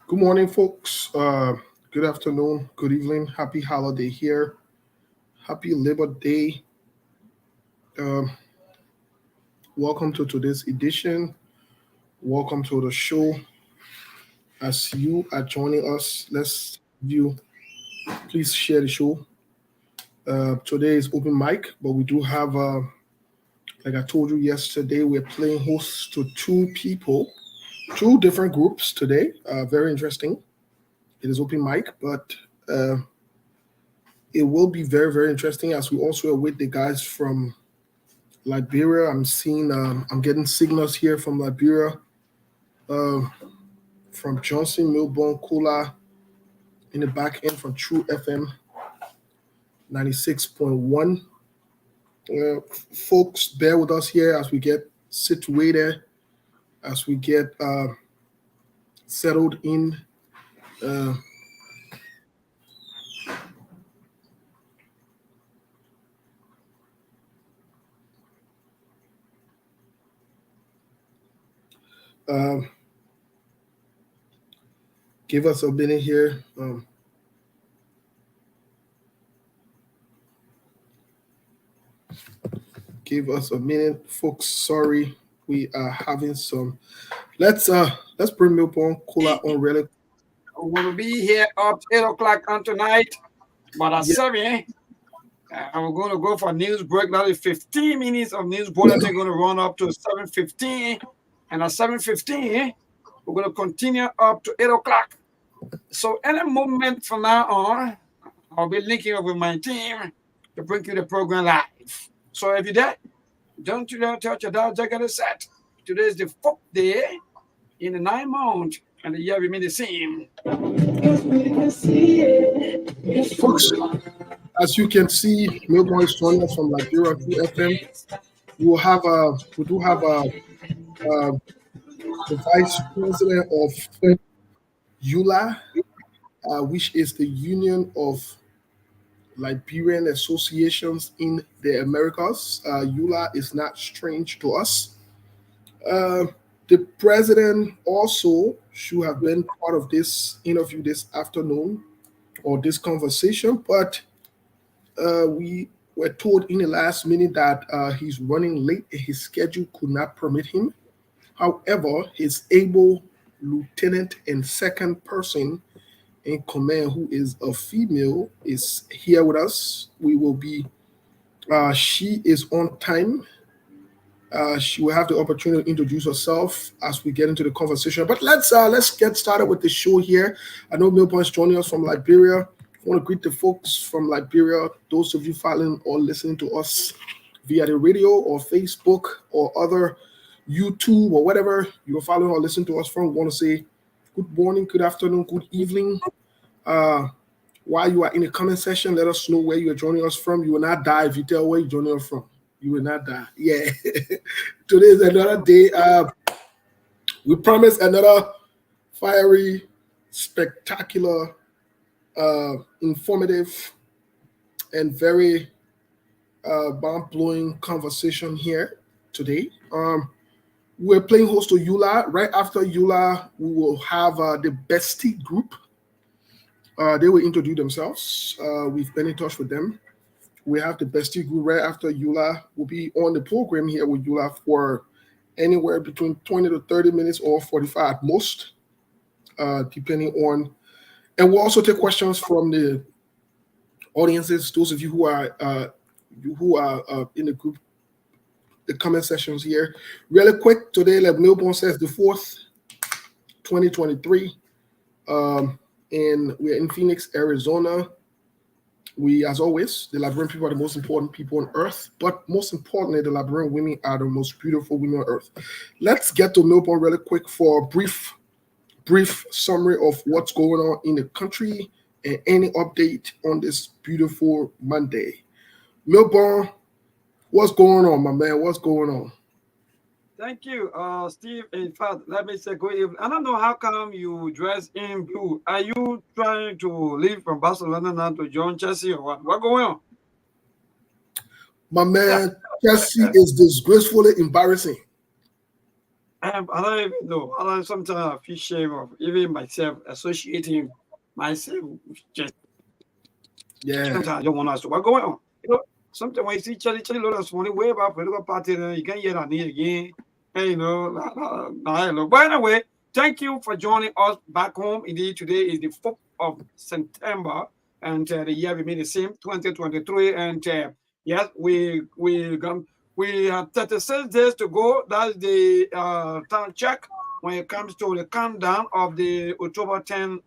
Good morning, folks. Good afternoon, good evening. Happy holiday here. Happy Labor Day. Um, Welcome to today's edition. Welcome to the show. As you are joining us, let's view. Please share the show. Today is open mic, but we do have, like I told you yesterday, we're playing host to two people, two different groups today. Very interesting. It is open mic, but uh, it will be very, very interesting as we also await the guys from Liberia. I'm getting signals here from Liberia, uh, from Johnson, Milburn, Kula in the back end from True FM 96.1. Folks, bear with us here as we get situated, as we get settled in. Uh, uh, give us a minute here. Give us a minute, folks. Sorry, we are having some. Let's bring Milburn Kula on really. We will be here up 8 o'clock on tonight, but at Yeah, 7, we're going to go for news break. That is 15 minutes of news bulletin going to run up to 7:15. And at 7:15, we're going to continue up to 8 o'clock. So any moment from now on, I'll be linking up with my team to bring you the program live. So if you're there, don't you dare touch your dog, check out the set. Today is the 4th day in the 9 months, and the year remains the same. folks. As you can see, Milburn is joining us from Liberia True FM. We do have uh, the vice president of YULA, which is the Union of Liberian Associations in the Americas. YULA is not strange to us. Uh, the president also should have been part of this interview this afternoon or this conversation, but we were told in the last minute that he's running late and his schedule could not permit him. However, his able lieutenant and second person in command, who is a female, is here with us. She is on time. She will have the opportunity to introduce herself as we get into the conversation. But let's get started with the show here. I know Milburn is joining us from Liberia. I want to greet the folks from Liberia, those of you following or listening to us via the radio or Facebook or other YouTube or whatever you're following or listening to us from. We want to say good morning, good afternoon, good evening. Uh, while you are in the comment section, let us know where you are joining us from. You will not die if you tell where you're joining us from. You will not die. Yeah. Today is another day. We promise another fiery, spectacular, informative, and very bomb blowing conversation here today. We're playing host to YULA. Right after YULA, we will have the Bestie group. They will introduce themselves. We've been in touch with them. We have the Bestie group right after YULA. We'll be on the program here with YULA for anywhere between 20 to 30 minutes or 45 at most, depending on. And we'll also take questions from the audiences, those of you who are in the group, the comment sections here. Really quick, today, like Milburn says, the 4th, 2023, and we're in Phoenix, Arizona. We, as always, the Liberian people are the most important people on earth, but most importantly, the Liberian women are the most beautiful women on earth. Let's get to Milburn really quick for a brief summary of what's going on in the country and any update on this beautiful Monday. Milburn, what's going on, my man? What's going on? Thank you, Steve. In fact, let me say good evening. I don't know how come you dress in blue. Are you trying to leave from Barcelona now to join Chelsea or what? What going on? My man, Chelsea is disgracefully embarrassing. I don't even know. I don't, sometimes I feel shame of even myself associating myself with just Yeah, sometimes I don't want us to what's going on. You know, sometimes when you see Charlie load of money way about political party, then you can hear that name again. And you know, but anyway, thank you for joining us back home. Indeed, today is the 4th of September, and the year remain the same, 2023. And yes, we have 36 days to go. That's the time check when it comes to the countdown of the October 10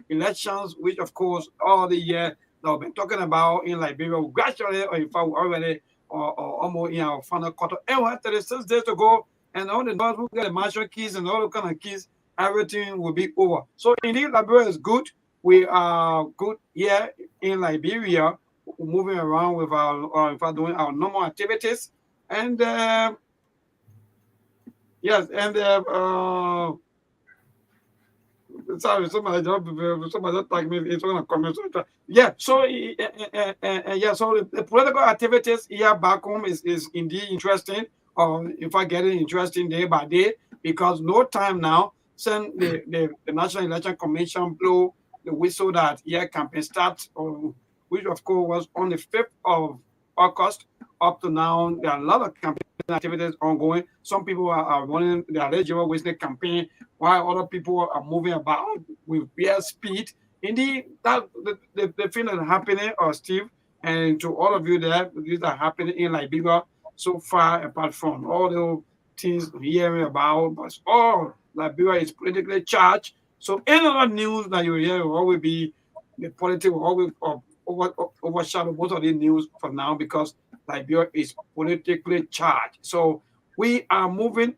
elections, which of course all the year that we've been talking about in Liberia. We gradually, or in fact, we already, or almost in our final quarter. And we have 36 days to go. And all the ones who get the marshal keys and all the kind of keys, everything will be over. So indeed, Liberia is good. We are good here in Liberia, moving around with our, in fact, doing our normal activities. And yes, and sorry, somebody just tag me. It's on a comment. Yeah, so yeah, so the political activities here back home is indeed interesting, or in fact, getting interesting day by day because no time now since the National Election Commission blew the whistle that yeah campaign starts, which of course was on the 5th of August. Up to now, there are a lot of campaign activities ongoing. Some people are running their eligible witness campaign while other people are moving about with bare speed. Indeed, that the thing that is happening, Steve, and to all of you there, these are happening in Liberia so far, apart from all the things we're hearing about, but all Liberia is politically charged. So any other news that you hear will always be the politics will always overshadow most of the news for now because Liberia is politically charged. So we are moving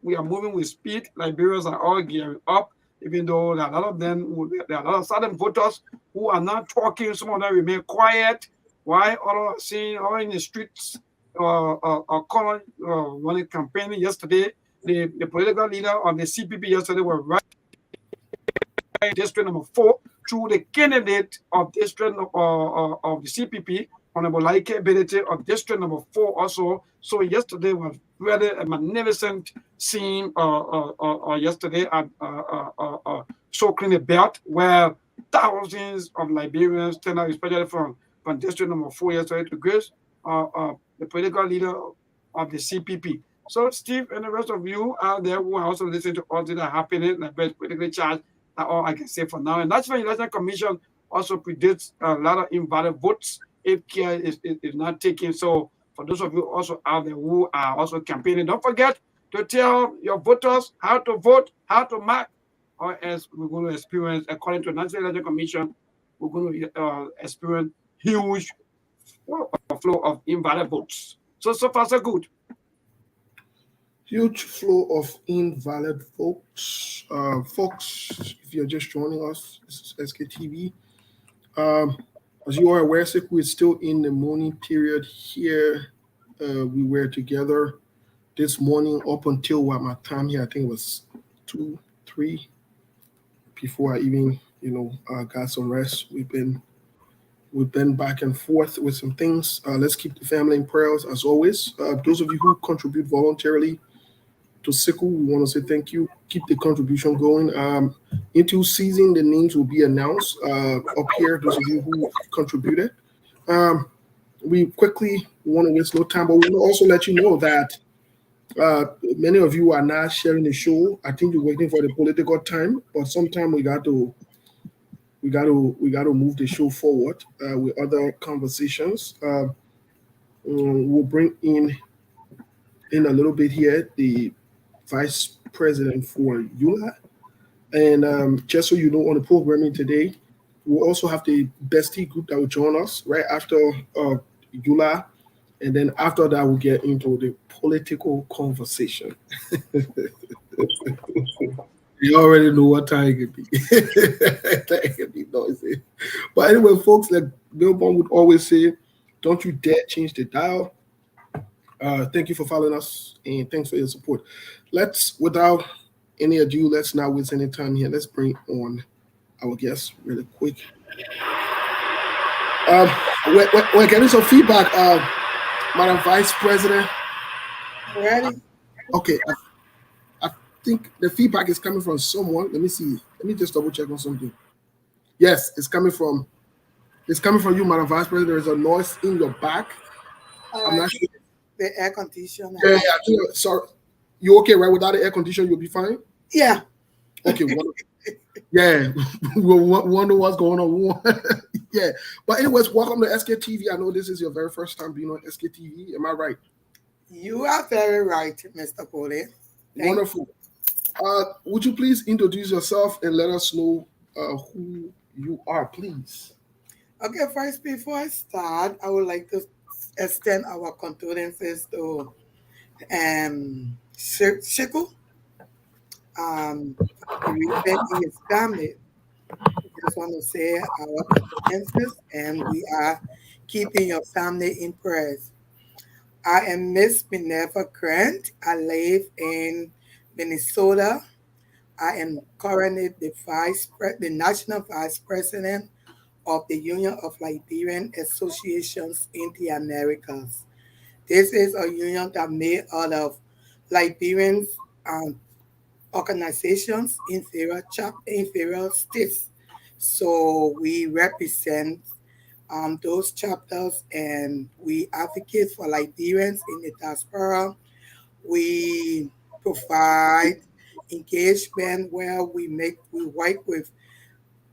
with speed. Liberians are all gearing up, even though there are a lot of them, there are a lot of certain voters who are not talking. Some of them remain quiet. Why? All are seeing all in the streets calling, running campaigning yesterday. The political leader of the CPP yesterday were right district number 4 through the candidate of district of the CPP, Honorable Laike Ability of district number 4 also. So yesterday was really a magnificent scene yesterday at Shokrini the Belt where thousands of Liberians turned out, especially from district number 4 yesterday to grace the political leader of the CPP. So Steve and the rest of you out there who are also listening to all that are happening, like politically charged, that's all I can say for now. And National Election Commission also predicts a lot of invalid votes if care is not taken. So for those of you also out there who are also campaigning, don't forget to tell your voters how to vote, how to mark, or else we're going to experience, according to the National Election Commission, we're going to experience huge flow of invalid votes. So far so good. huge flow of invalid votes. Folks, if you're just joining us, this is SKTV. Um, as you are aware, Seku is still in the morning period here. We were together this morning up until what my time here, I think it was 2, 3 before I even, got some rest. We've been back and forth with some things. Let's keep the family in prayers as always. Those of you who contribute voluntarily to Sickle, we want to say thank you. Keep the contribution going. Into season, the names will be announced up here. Those of you who contributed. We quickly want to waste no time, but we will also let you know that many of you are not sharing the show. I think you're waiting for the political time, but sometime we got to move the show forward with other conversations. We'll bring in a little bit here the vice president for YULA. And just so you know, on the programming today, we'll also have the Bestie group that will join us right after YULA. And then after that, we'll get into the political conversation. You already know what time it could be. It could be noisy. But anyway, folks, like Bill Bond would always say, don't you dare change the dial. Thank you for following us and thanks for your support. Without any ado, let's not waste any time here. Let's bring on our guest really quick. We're getting some feedback, Madam Vice President. Ready? Okay, I think the feedback is coming from someone. Let me see. Let me just double check on something. Yes, it's coming from you, Madam Vice President. There's a noise in your back. I'm I not think sure. the air conditioner. Yeah, yeah. I think, sorry. You okay, right? Without the air conditioner, you'll be fine. Yeah. Okay, yeah. We'll wonder what's going on. Yeah. But anyways, welcome to SKTV. I know this is your very first time being on SKTV. Am I right? You are very right, Mr. Cody. Thank Wonderful. Would you please introduce yourself and let us know who you are, please? Okay, first, before I start, I would like to extend our condolences to Shiku for the bereavement in his family. We just want to say our condolences and we are keeping your family in prayers. I am Miss Minerva Grant. I live in Minnesota. I am currently the national vice president of the Union of Liberian Associations in the Americas. This is a union that made out of Liberian um, organizations in various states. So we represent those chapters and we advocate for Liberians in the diaspora. We provide engagement where we work with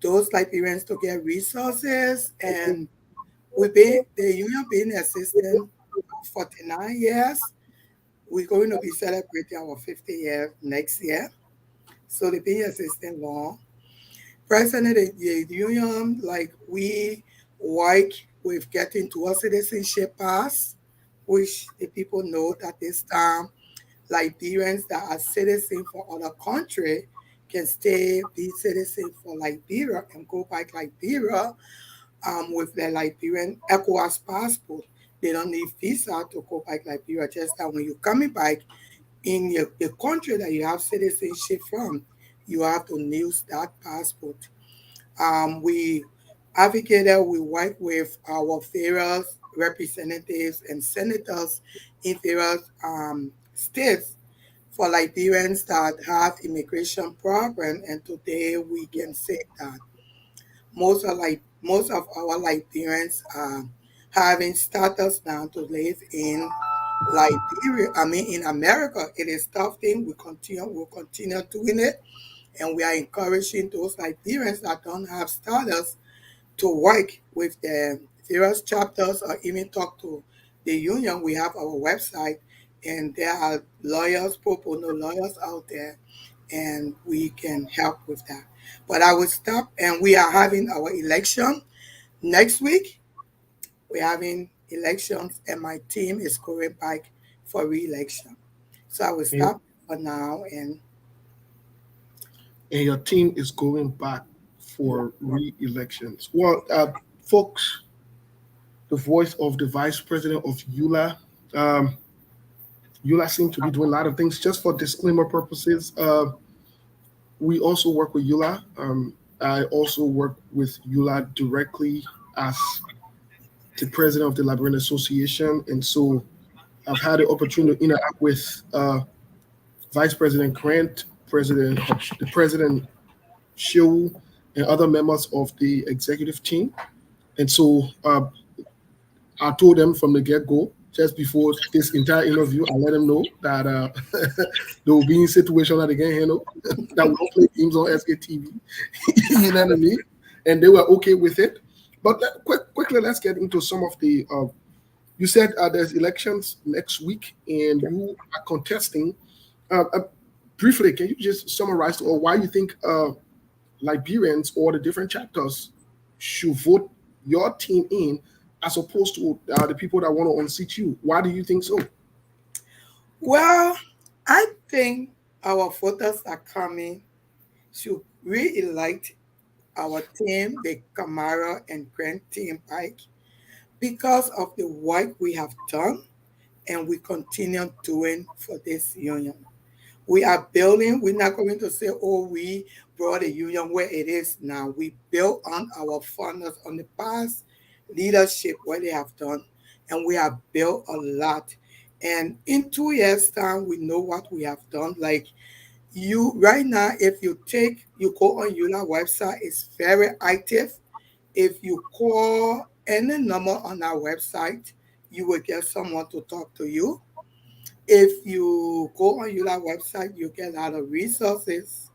those Liberians to get resources and the union being existing for 49 years. We're going to be celebrating our 50 year next year. So they've been existing long. Personally, the union, like we work with getting to a citizenship pass, which the people know that this time Liberians that are citizens for other country can stay be citizens for Liberia and go back Liberia with their Liberian ECOWAS passport. They don't need visa to go back Liberia. Just that when you're coming back in the country that you have citizenship from, you have to use that passport. We advocated, we work with our various representatives and senators in various states for Liberians that have immigration problem. And today we can say that most of our Liberians are having status now to live in Liberia. I mean, in America, it is tough thing. We'll continue doing it, and we are encouraging those Liberians that don't have status to work with the various chapters or even talk to the union. We have our website, and there are lawyers, pro bono lawyers out there, and we can help with that. But I will stop, and we are having our election next week. We're having elections, and my team is going back for re-election. So I will And, stop for now, and and your team is going back yeah. for re-elections. Well, folks, the voice of the Vice President of YULA. Um, YULA seems to be doing a lot of things. Just for disclaimer purposes, we also work with YULA. I also work with YULA directly as the president of the Liberian Association, and so I've had the opportunity to interact with Vice President Grant, the President Shew, and other members of the executive team. And so I told them from the get go, just before this entire interview, I let them know that they will be in a situation that they can handle, that we don't play games on SKTV. You know what I mean? And they were okay with it. But quickly, let's get into some of the. You said there's elections next week, and you are contesting. Briefly, can you just summarize or why you think Liberians or the different chapters should vote your team in as opposed to the people that want to unseat you? Why do you think so? Well, I think our voters are coming to re-elect our team, the Camara and Grant team Pike, because of the work we have done and we continue doing for this union. We are building, we're not going to say, oh, we brought the union where it is now. We built on our founders, on the past leadership, what they have done, and we have built a lot. And in 2 years' time, we know what we have done. Like You right now, if you go on YULA website, it's very active. If you call any number on our website, you will get someone to talk to you. If you go on YULA website, you get a lot of resources.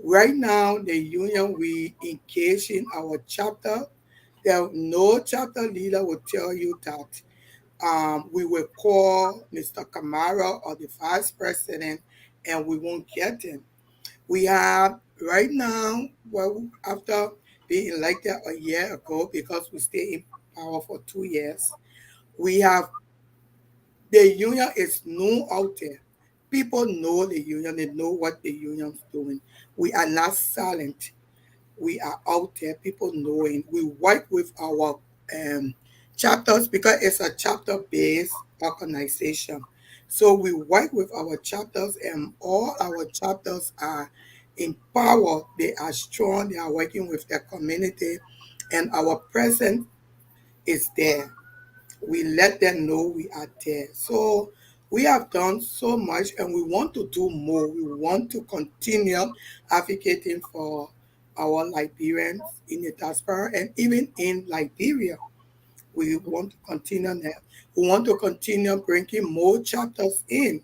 Right now, the union we engage in our chapter. There no chapter leader will tell you that we will call Mr. Kamara or the vice president and we won't get him. We have right now, well, after being elected a year ago, because we stay in power for 2 years, we have the union is known out there. People know the union, they know what the union's doing. We are not silent. We are out there, people knowing. We work with our chapters because it's a chapter based organization. So we work with our chapters, and all our chapters are empowered, they are strong, they are working with their community, and our presence is there. We let them know we are there. So we have done so much and we want to do more. We want to continue advocating for our Liberians in the diaspora and even in Liberia. We want to continue that. We want to continue bringing more chapters in.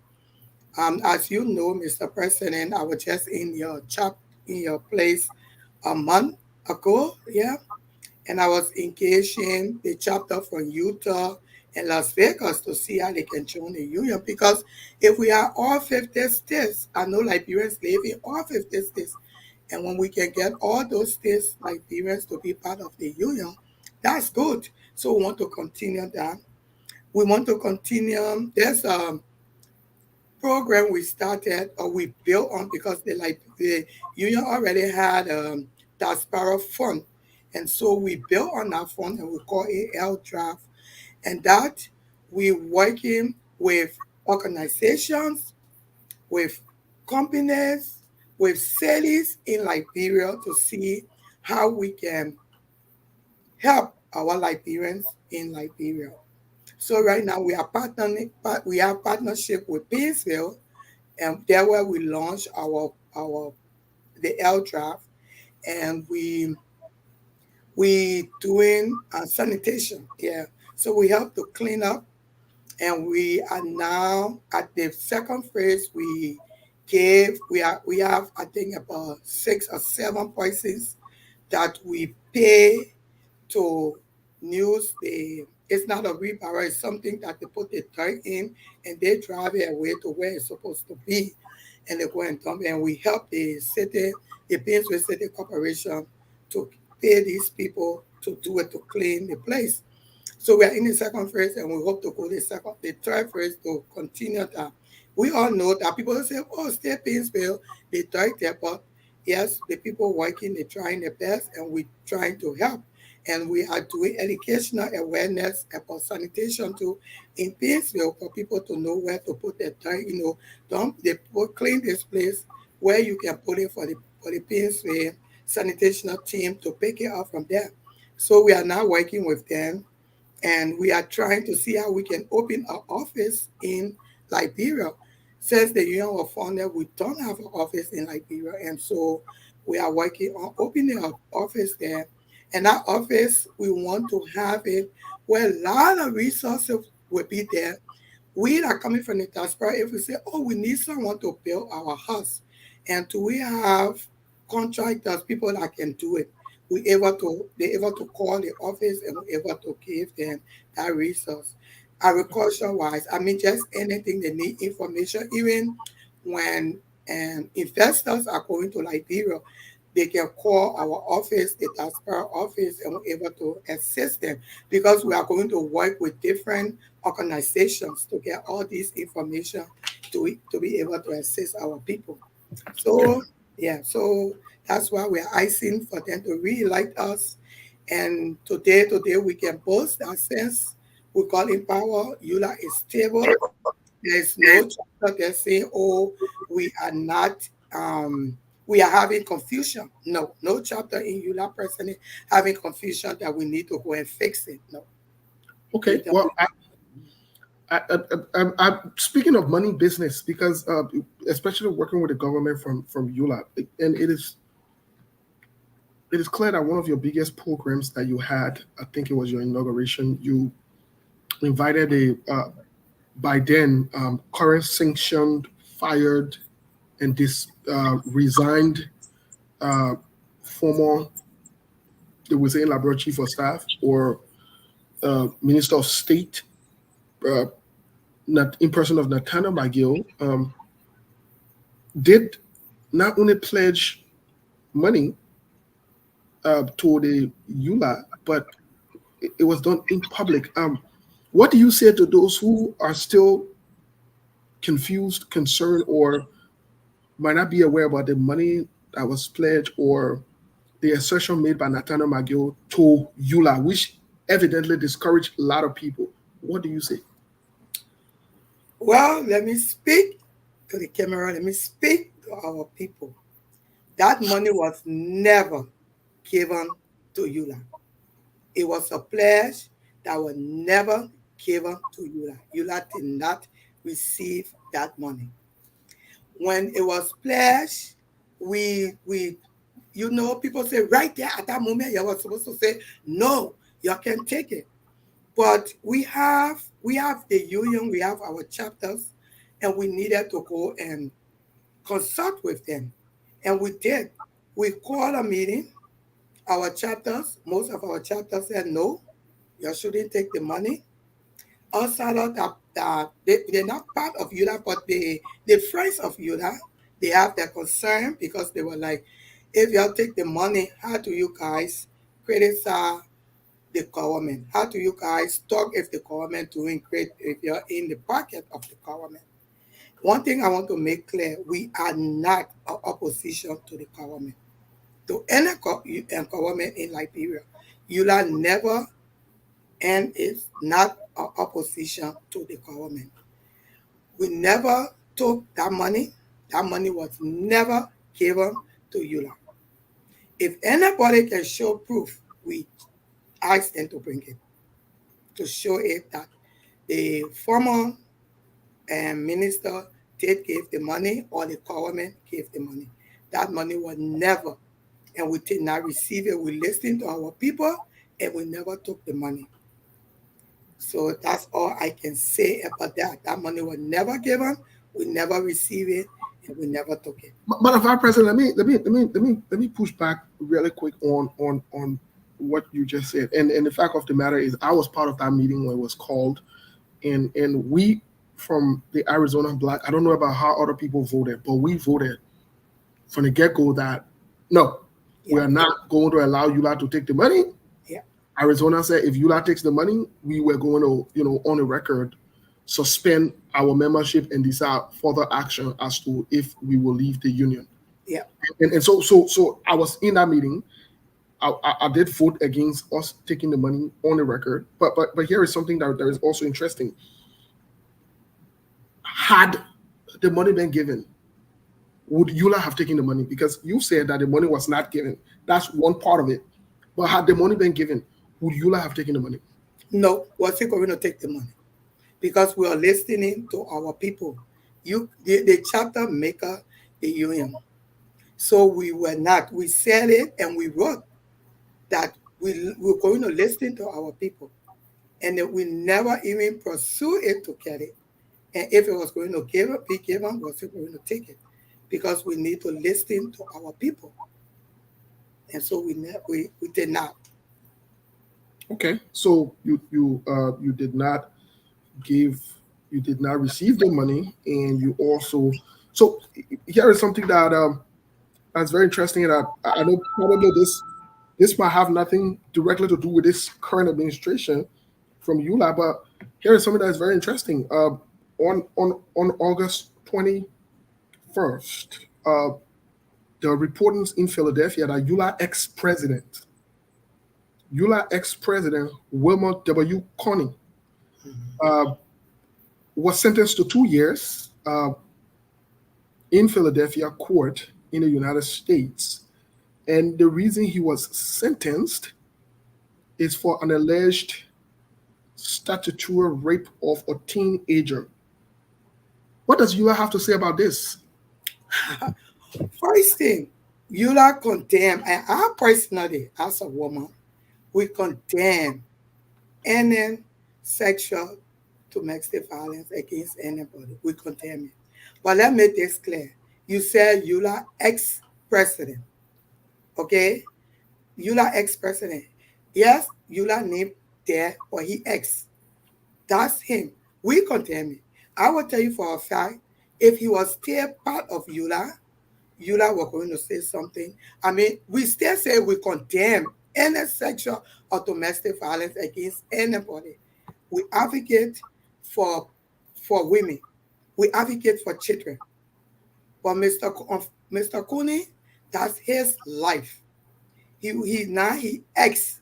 As you know, Mr. President, I was just in your place a month ago. Yeah, and I was engaging the chapter from Utah and Las Vegas to see how they can join the union. Because if we are all 50 states, I know Liberians live in all 50 states, and when we can get all those states, Liberians, to be part of the union, that's good. So we want to continue that. We want to continue. There's a program we started or we built on because the union already had diaspora fund, and so we built on that fund and we call it L draft, and that we working with organizations, with companies, with cities in Liberia to see how we can help our Liberians in Liberia. So right now we are partnering, we have partnership with Painesville, and there where we launch our the L draft, and we doing sanitation. Yeah, so we help to clean up, and we are now at the second phase. We have I think about 6 or 7 places that we pay to use the. It's not a repower, it's something that they put the dirt in and they drive it away to where it's supposed to be, and they go and dump it. And we help the city, the Painesville City Corporation, to pay these people to do it, to clean the place. So we are in the second phase and we hope to go the third phase to continue that. We all know that people say, oh, stay Painesville, they direct there, but yes, the people working, they're trying their best and we're trying to help. And we are doing educational awareness about sanitation too in Painesville for people to know where to put their dirt, don't they put, clean this place where you can put it for the Painesville sanitation team to pick it up from there. So we are now working with them and we are trying to see how we can open our office in Liberia. Since the union was founded, we don't have an office in Liberia, and so we are working on opening our office there. And that office, we want to have it where a lot of resources will be there. We that are coming from the diaspora, if we say, oh, we need someone to build our house, and do we have contractors, people that can do it, they're able to call the office and we're able to give them that resource. Agriculture wise, I mean, just anything they need information, even when investors are going to Liberia, they can call our office, the diaspora office, and we're able to assist them because we are going to work with different organizations to get all this information to be able to assist our people. Okay. So yeah, so that's why we're asking for them to really like us. And today we can boast that since we got in power, YULA is stable. There's no chapter that saying, oh, we are not we are having confusion. No, no chapter in YULA personally having confusion that we need to go and fix it. No, we Okay. don't. Well, Speaking of money business, because especially working with the government from YULA, and it is clear that one of your biggest programs that you had, I think it was your inauguration, you invited a by then current sanctioned, fired, and resigned uh, former, they would say, Liberia chief of staff or minister of state, uh, not in person of Nathaniel McGill, did not only pledge money to the YULA, but it was done in public. What do you say to those who are still confused, concerned, or might not be aware about the money that was pledged or the assertion made by Nathaniel McGill to YULA, which evidently discouraged a lot of people? What do you say? Well, let me speak to the camera. Let me speak to our people. That money was never given to YULA. It was a pledge that was never given to YULA. YULA did not receive that money. When it was pledged, we people say right there at that moment you were supposed to say no, you can take it. But we have the union, we have our chapters, and we needed to go and consult with them. And we did. We called a meeting. Our chapters, most of our chapters said no, you shouldn't take the money. Outside of that, they're not part of YULA, but the friends of YULA, they have their concern because they were like, if you take the money, how do you guys criticize the government? How do you guys talk if the government doing great if you're in the pocket of the government? One thing I want to make clear, we are not an opposition to the government, to any government in Liberia. YULA never and is not an opposition to the government. We never took that money. That money was never given to YULA. If anybody can show proof, we ask them to bring it to show it that the former minister did give the money or the government gave the money. That money was never, and we did not receive it. We listened to our people and we never took the money. So that's all I can say about that. That money was never given, we never received it, and we never took it. But Vice President, let me push back really quick on what you just said. And the fact of the matter is, I was part of that meeting when it was called, and we from the Arizona Black. I don't know about how other people voted, but we voted from the get go that no, we are not going to allow YULA to take the money. Yeah. Arizona said if YULA takes the money, we were going to, on the record, suspend our membership and decide further action as to if we will leave the union. Yeah. And so I was in that meeting. I did vote against us taking the money on the record. But here is something that is also interesting. Had the money been given, would YULA have taken the money? Because you said that the money was not given. That's one part of it. But had the money been given, would YULA have taken the money? No, we're still going to take the money because we are listening to our people. The chapter maker, the union. So we were not. We said it and we wrote that we're going to listen to our people. And that we never even pursue it to get it. And if it was going to be given, we're still going to take it because we need to listen to our people. And so we did not. Okay, so you did not receive the money, and you also. So here is something that that's very interesting. That I know probably this might have nothing directly to do with this current administration from YULA, but here is something that is very interesting. On August 21st, there are reportings in Philadelphia that YULA ex-president Wilmer W. Coney was sentenced to 2 years in Philadelphia court in the United States. And the reason he was sentenced is for an alleged statutory rape of a teenager. What does YULA have to say about this? First thing, YULA condemn, and I personally, as a woman, we condemn any sexual domestic violence against anybody. We condemn it. But let me make this clear. You said YULA ex-president, okay? YULA ex-president. Yes, YULA name there, but he ex. That's him. We condemn it. I will tell you for a fact, if he was still part of YULA, YULA were going to say something. I mean, we still say we condemn any sexual or domestic violence against anybody. We advocate for women. We advocate for children. But Mr. Cooney, that's his life. He now he ex.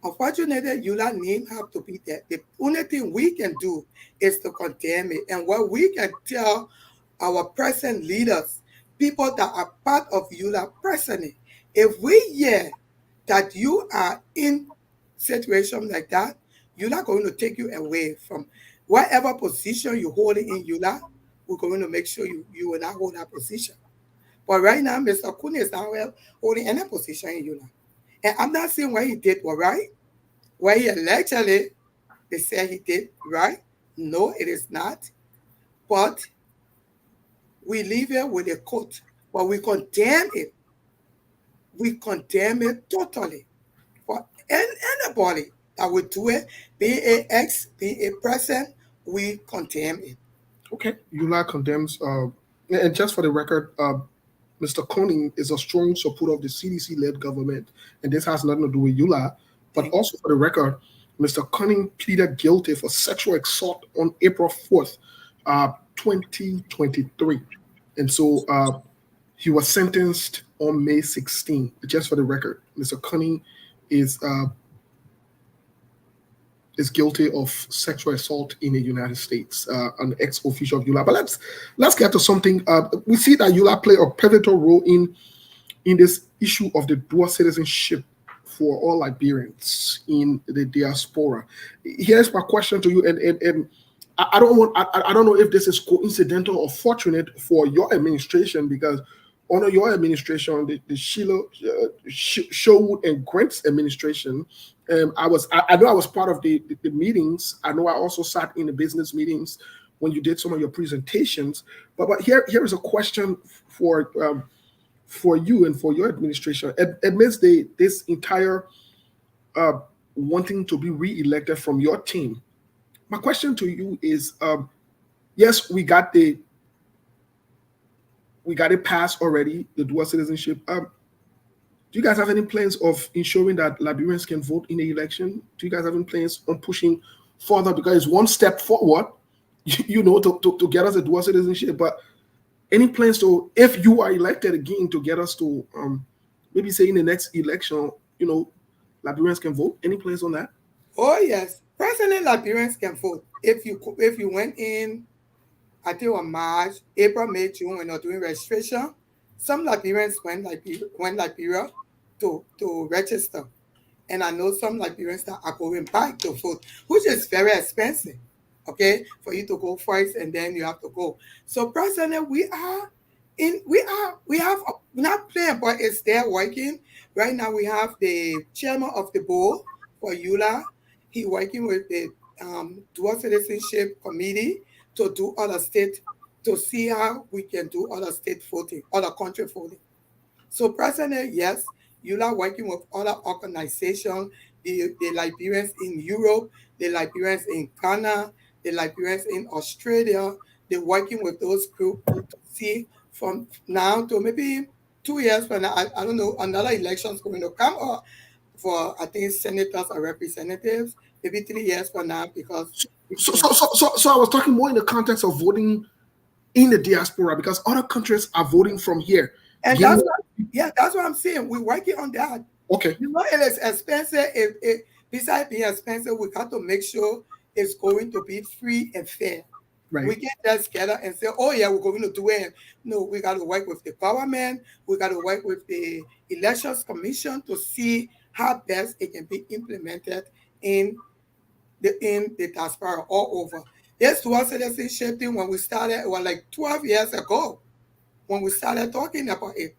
Unfortunately, YULA name have to be there. The only thing we can do is to condemn it. And what we can tell our present leaders, people that are part of YULA personally, if we hear that you are in situation like that, YULA going to take you away from whatever position you hold in YULA. We're going to make sure you will not hold that position. But right now, Mr. Cooney is not holding any position in YULA. And I'm not saying what he did was right. What he allegedly, they say he did right. No, it is not. But we leave it with a court. But we condemn it. We condemn it totally. For anybody that would do it, be a ex, be a present, we condemn it. Okay, YULA condemns, and just for the record, Mr. Koning is a strong supporter of the CDC-led government, and this has nothing to do with YULA. But also for the record, Mr. Koning pleaded guilty for sexual assault on April 4th, 2023. And so he was sentenced on May 16. Just for the record, Mr. Koning is guilty of sexual assault in the United States, an ex-official of YULA. But let's get to something. We see that YULA play a pivotal role in this issue of the dual citizenship for all Liberians in the diaspora. Here's my question to you, and I don't know if this is coincidental or fortunate for your administration, because under your administration, the Sherwood and Grant's administration, I know I was part of the meetings. I know I also sat in the business meetings when you did some of your presentations. But here is a question for you and for your administration. Amidst this entire wanting to be re-elected from your team, my question to you is: yes, we got it passed already, the dual citizenship. Do you guys have any plans of ensuring that Liberians can vote in the election? Do you guys have any plans on pushing further? Because it's one step forward, to get us a dual citizenship. But any plans to, if you are elected again, to get us to maybe say in the next election, Liberians can vote? Any plans on that? Oh yes, presently Liberians can vote. If you went in, I think on March, April, May, June, when they're doing registration, some Liberians went Liberia to register. And I know some Liberians that are going back to vote, which is very expensive, okay, for you to go first and then you have to go. So presently we have not playing, but it's there working. Right now we have the chairman of the board for YULA. He working with the dual citizenship committee to do other state, to see how we can do other state voting, other country voting. So presently, yes, YULA working with other organizations, the Liberians in Europe, the Liberians in Ghana, the Liberians in Australia. They're working with those groups to see from now to maybe 2 years from now. I don't know, another election is going to come, or for I think senators or representatives, maybe 3 years from now, because So I was talking more in the context of voting in the diaspora, because other countries are voting from here. And that's what I'm saying. We're working on that. Okay. It is expensive. Besides being expensive, we got to make sure it's going to be free and fair. Right. We can't just gather and say, oh yeah, we're going to do it. No, we got to work with the government. We got to work with the elections commission to see how best it can be implemented in the diaspora all over. This dual citizenship thing, when we started, it was like 12 years ago when we started talking about it,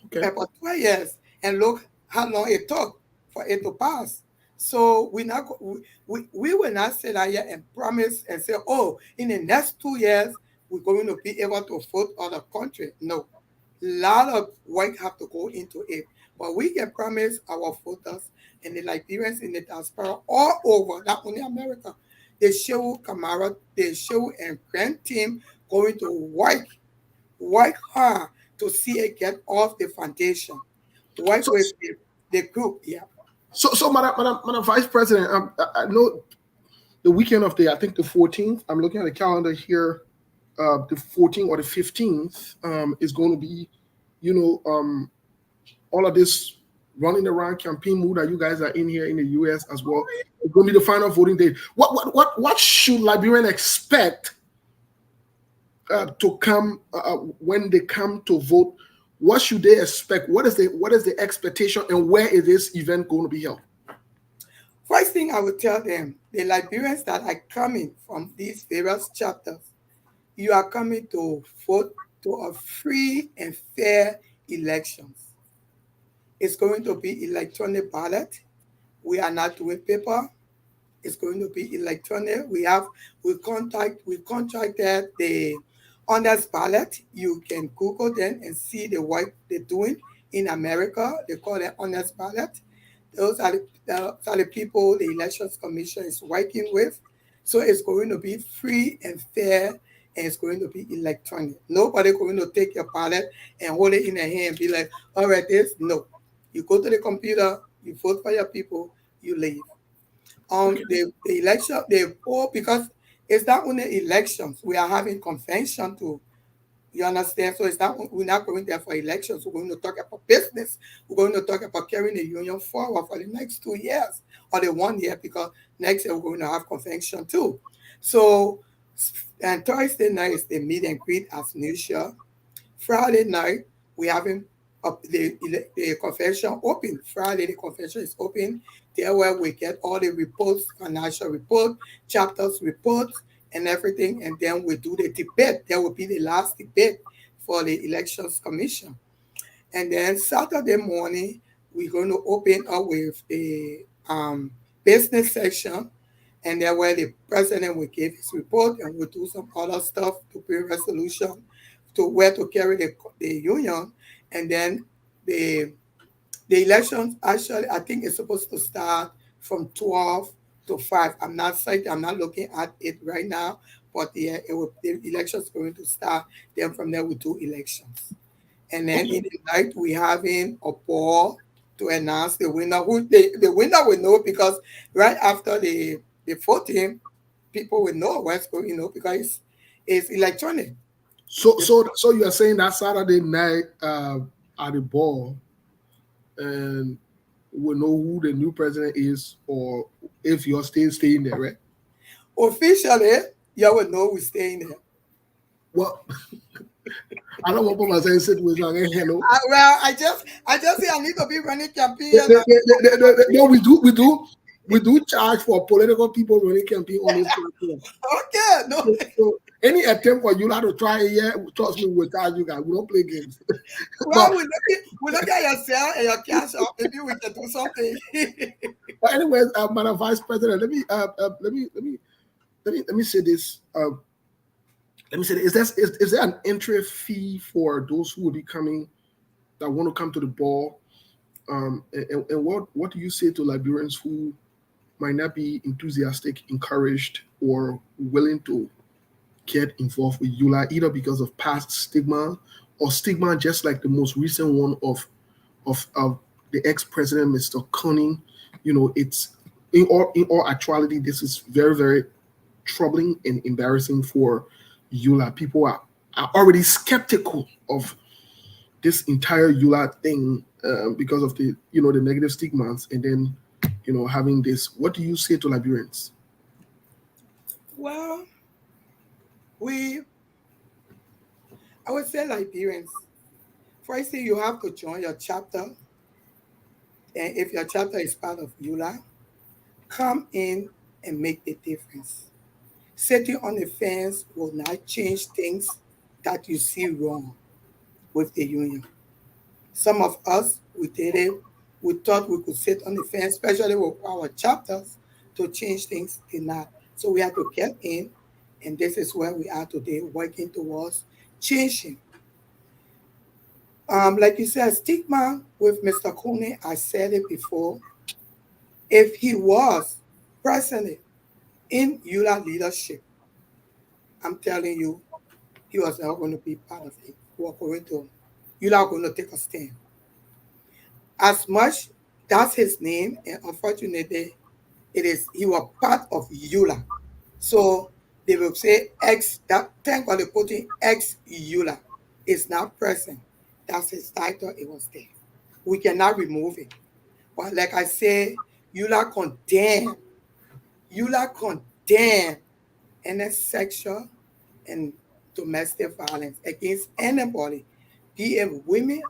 Okay. about 12 years, and look how long it took for it to pass. So we will not sit out here and promise and say, oh, in the next 2 years we're going to be able to vote other country. No, a lot of work have to go into it, but we can promise our voters and the Liberians in the diaspora all over, not only America. The show Kamara, the show and Grand Team going to work hard to see it get off the foundation. Work So, with the group, yeah. Madam Vice President, I know the weekend of the, I think the 14th. I'm looking at the calendar here. The 14th or the 15th is going to be, you know, all of this running around campaign mood that you guys are in here in the U.S. as well. It's going to be the final voting day. What should Liberian expect to come when they come to vote? What should they expect? What is the expectation, and where is this event going to be held? First thing I would tell them, the Liberians that are coming from these various chapters, you are coming to vote to a free and fair elections. It's going to be electronic ballot. We are not doing paper. It's going to be electronic. We contracted the honest ballot. You can Google them and see the work they're doing in America. They call it honest ballot. Those are the people the Elections Commission is working with. So it's going to be free and fair, and it's going to be electronic. Nobody going to take your ballot and hold it in their hand and be like, all right, this. No. You go to the computer, you vote for your people, you leave. Okay. The election, they all, because it's not only elections, we are having convention too. You understand? So it's not, we're not going there for elections. We're going to talk about business. We're going to talk about carrying the union forward for the next 2 years or the 1 year, because next year we're going to have convention too. So, and Thursday night is the meet and greet as usual. Friday night, we having the convention open. Friday, the convention is open. There where we get all the reports, financial report, chapters reports, and everything. And then we do the debate. There will be the last debate for the Elections Commission. And then Saturday morning, we're going to open up with a business section, and then where the president will give his report, and we'll do some other stuff to bring resolution to where to carry the union. And then the the elections actually, I think it's supposed to start from 12 to 5. I'm not certain, I'm not looking at it right now, but yeah, the elections going to start. Then from there we do elections. And then Okay. in the night we having a ball to announce the winner. The winner will know, because right after the voting, people will know what's going, because it's electronic. So you are saying that Saturday night at the ball, and we'll know who the new president is, or if you're still staying there, right? Officially, you will know we're staying there. Well, I don't want to put myself in a situation again. Hello. Well, I just say I need to be running campaign. And No, we do charge for political people running campaign on this platform. okay, no. So any attempt for you to try it, yeah, trust me, we'll charge you guys. We don't play games. Well, but we look at yourself and your cash up. Maybe we can do something. but anyways, Madam Vice President, let me say this. Let me say this. Is there an entry fee for those who will be coming, that want to come to the ball? And what do you say to Liberians who might not be enthusiastic, encouraged, or willing to get involved with YULA, either because of past stigma, or stigma just like the most recent one of the ex-president, Mr. Cunning? It's in all actuality, this is very, very troubling and embarrassing for YULA. People are already skeptical of this entire YULA thing because of the negative stigmas, and then having this. What do you say to Liberians? Well, we I would say Liberians. First thing, you have to join your chapter, and if your chapter is part of YULA, come in and make the difference. Sitting on the fence will not change things that you see wrong with the union. Some of us, we did it. We thought we could sit on the fence, especially with our chapters, to change things. Did not. So we had to get in, and this is where we are today, working towards changing. Like you said, stigma with Mr. Cooney, I said it before. If he was presently in YULA leadership, I'm telling you, he was not going to be part of it. We are going to, YULA are going to take a stand. As much that's his name, and unfortunately, it is he was part of YULA. So they will say ex that thank God they put in ex YULA is not present. That's his title, it was there. We cannot remove it. But like I say, YULA condemn any sexual and domestic violence against anybody, be it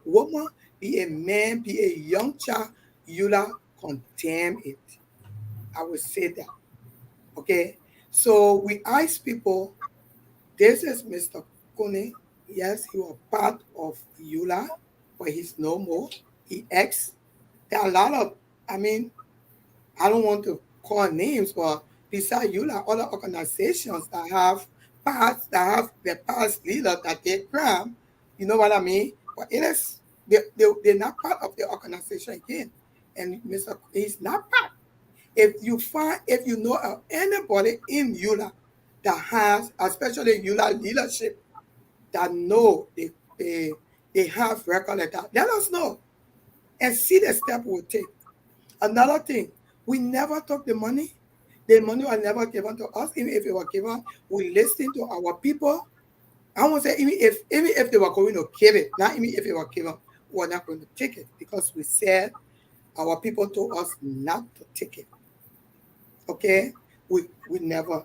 woman, be a man, be a young child. YULA condemn it. I will say that. Okay. So we ask people, this is Mr. Kone. Yes, he was part of YULA, but he's no more. He ex. There are a lot of, I mean, I don't want to call names, but besides YULA, other organizations that have that have the past leader that they crime, you know what I mean? But it is they're not part of the organization again. And Mr. He's not part. If you know of anybody in YULA that has, especially YULA leadership, that know they have record like that, let us know and see the step we'll take. Another thing, we never took the money. The money was never given to us. Even if it was given, we listened to our people. I won't say even if they were going to give it, not even if it was given, we're not going to take it because we said our people told us not to take it. Okay? We never.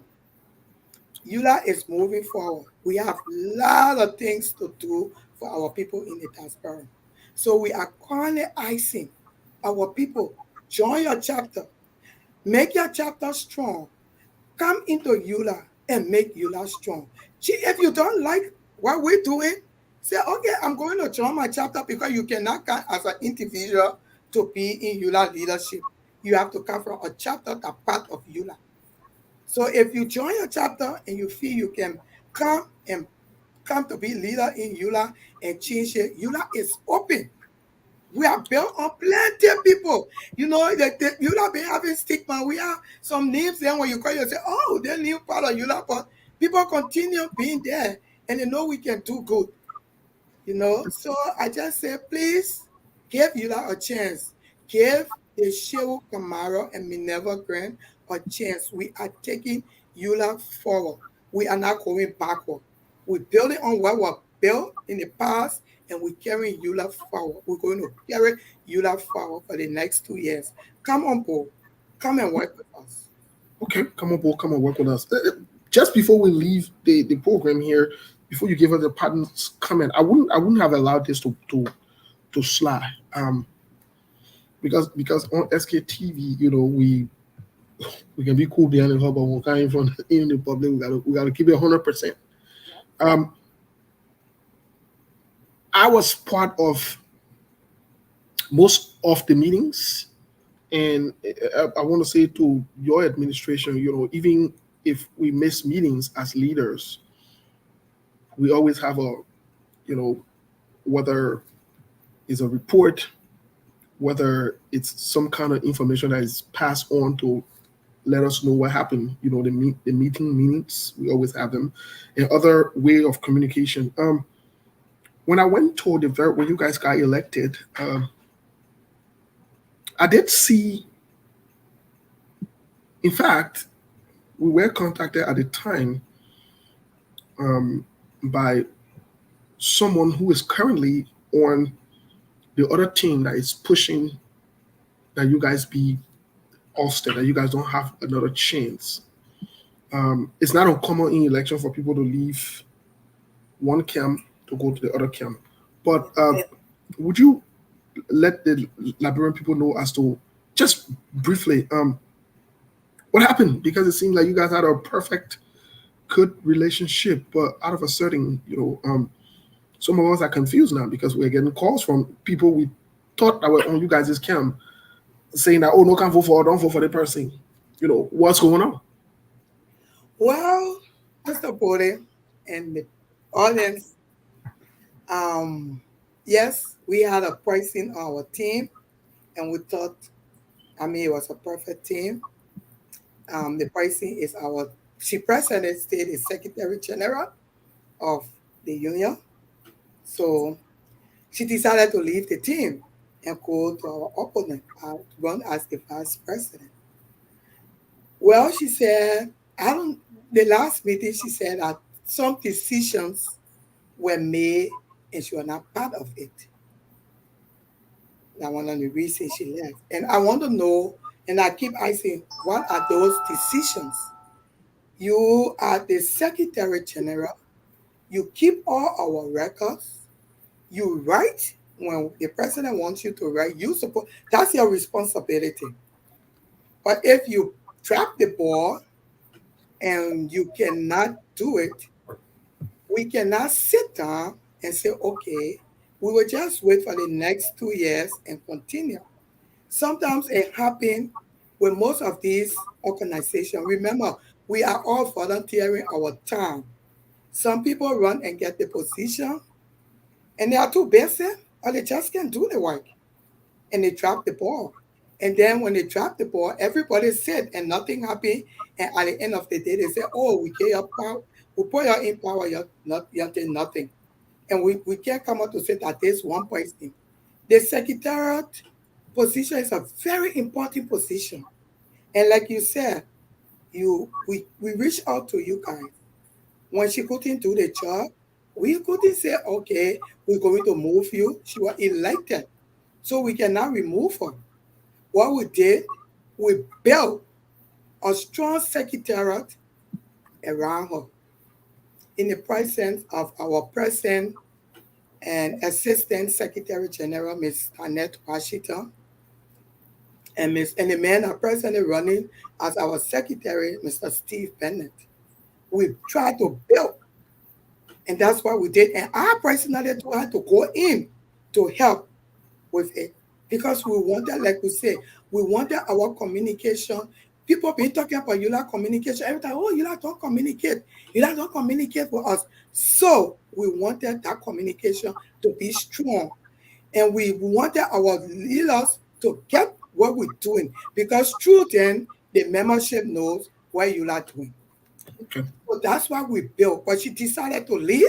YULA is moving forward. We have a lot of things to do for our people in the diaspora. So we are currently asking our people, join your chapter, make your chapter strong, come into YULA and make YULA strong. If you don't like what we're doing, say, okay, I'm going to join my chapter because you cannot come as an individual to be in YULA leadership. You have to come from a chapter that's part of YULA. So if you join a chapter and you feel you can come and come to be leader in YULA and change it, YULA is open. We are built on plenty of people. You know, YULA been having stigma. We have some names there when you call you say, oh, they're new part of YULA, but people continue being there and they know we can do good. You know, so I just say, please give YULA a chance. Give the Shehu Kamara and Minerva Grant a chance. We are taking YULA forward. We are not going backward. We're building on what was built in the past and we're carrying YULA forward. We're going to carry YULA forward for the next 2 years. Come on board. Come and work with us. Okay, come on board, come and work with us. Just before we leave the program here, before you give us the partner's comment, I wouldn't have allowed this to slide. Because on SKTV, you know, we can be cool behind the hub, but we can't even in the public. We gotta keep it 100%. Um, I was part of most of the meetings, and I want to say to your administration, you know, even if we miss meetings as leaders, we always have a, you know, whether it's a report, whether it's some kind of information that is passed on to let us know what happened. You know, the meeting minutes, we always have them, and other way of communication. When I went to when you guys got elected, I did see. In fact, we were contacted at the time by someone who is currently on the other team that is pushing that you guys be ousted, that you guys don't have another chance. It's not uncommon in election for people to leave one camp to go to the other camp. But would you let the Liberian people know as to, just briefly, What happened? Because it seemed like you guys had a perfect, good relationship, but out of a certain, some of us are confused now because we're getting calls from people we thought that were on you guys' cam saying that, oh, no, can't vote for, don't vote for the person. What's going on? Well, Mr. Bode and the audience, um, yes, we had a pricing on our team, and we thought, I mean, it was a perfect team. The pricing is our, she president state is Secretary General of the union. So she decided to leave the team and go to our opponent and run as the vice president. Well, she said, I don't, the last meeting, she said that some decisions were made and she was not part of it. That one of the reasons she left. And I want to know, and I keep asking, what are those decisions? You are the Secretary General. You keep all our records. You write when the president wants you to write. You support. That's your responsibility. But if you drop the ball and you cannot do it, we cannot sit down and say, okay, we will just wait for the next 2 years and continue. Sometimes it happens with most of these organizations. Remember, we are all volunteering our time. Some people run and get the position and they are too busy or they just can't do the work and they drop the ball. And then when they drop the ball, everybody sit and nothing happened. And at the end of the day, they say, oh, we gave up power. We put you in power, you're doing nothing. And we can't come out to say that there's one person. The secretariat position is a very important position. And like you said, we reached out to you guys. When she couldn't do the job, we couldn't say, okay, we're going to move you. She was elected. So we cannot remove her. What we did, we built a strong secretariat around her in the presence of our president and Assistant Secretary General, Ms. Annette Washington, and the man are presently running as our secretary, Mr. Steve Bennett. We tried to build, and that's what we did. And I personally had to go in to help with it because we wanted, like we say, we wanted our communication. People been talking about YULA communication every time. Oh, YULA don't communicate. YULA don't communicate with us. So we wanted that communication to be strong. And we wanted our leaders to get what we're doing because through then the membership knows what YULA doing. Okay. So that's why we built. But she decided to leave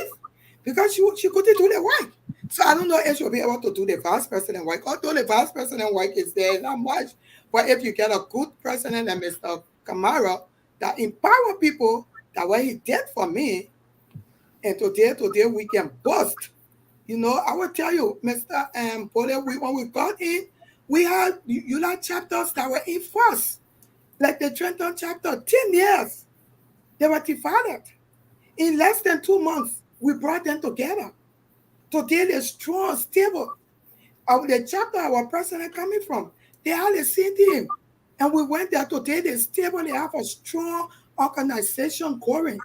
because she couldn't do the work. So I don't know if she'll be able to do the vice president work. Although the vice president work is there not much. But if you get a good president like Mr. Kamara that empower people, that what he did for me, and today we can bust. I will tell you, Mr. Bode, when we got in, we had YULA chapters that were in force. Like the Trenton chapter, 10 years. They were divided. In less than 2 months, we brought them together. Today they're strong, stable. The chapter our president coming from, they had the same team. And we went there today, they're stable, they have a strong organization going.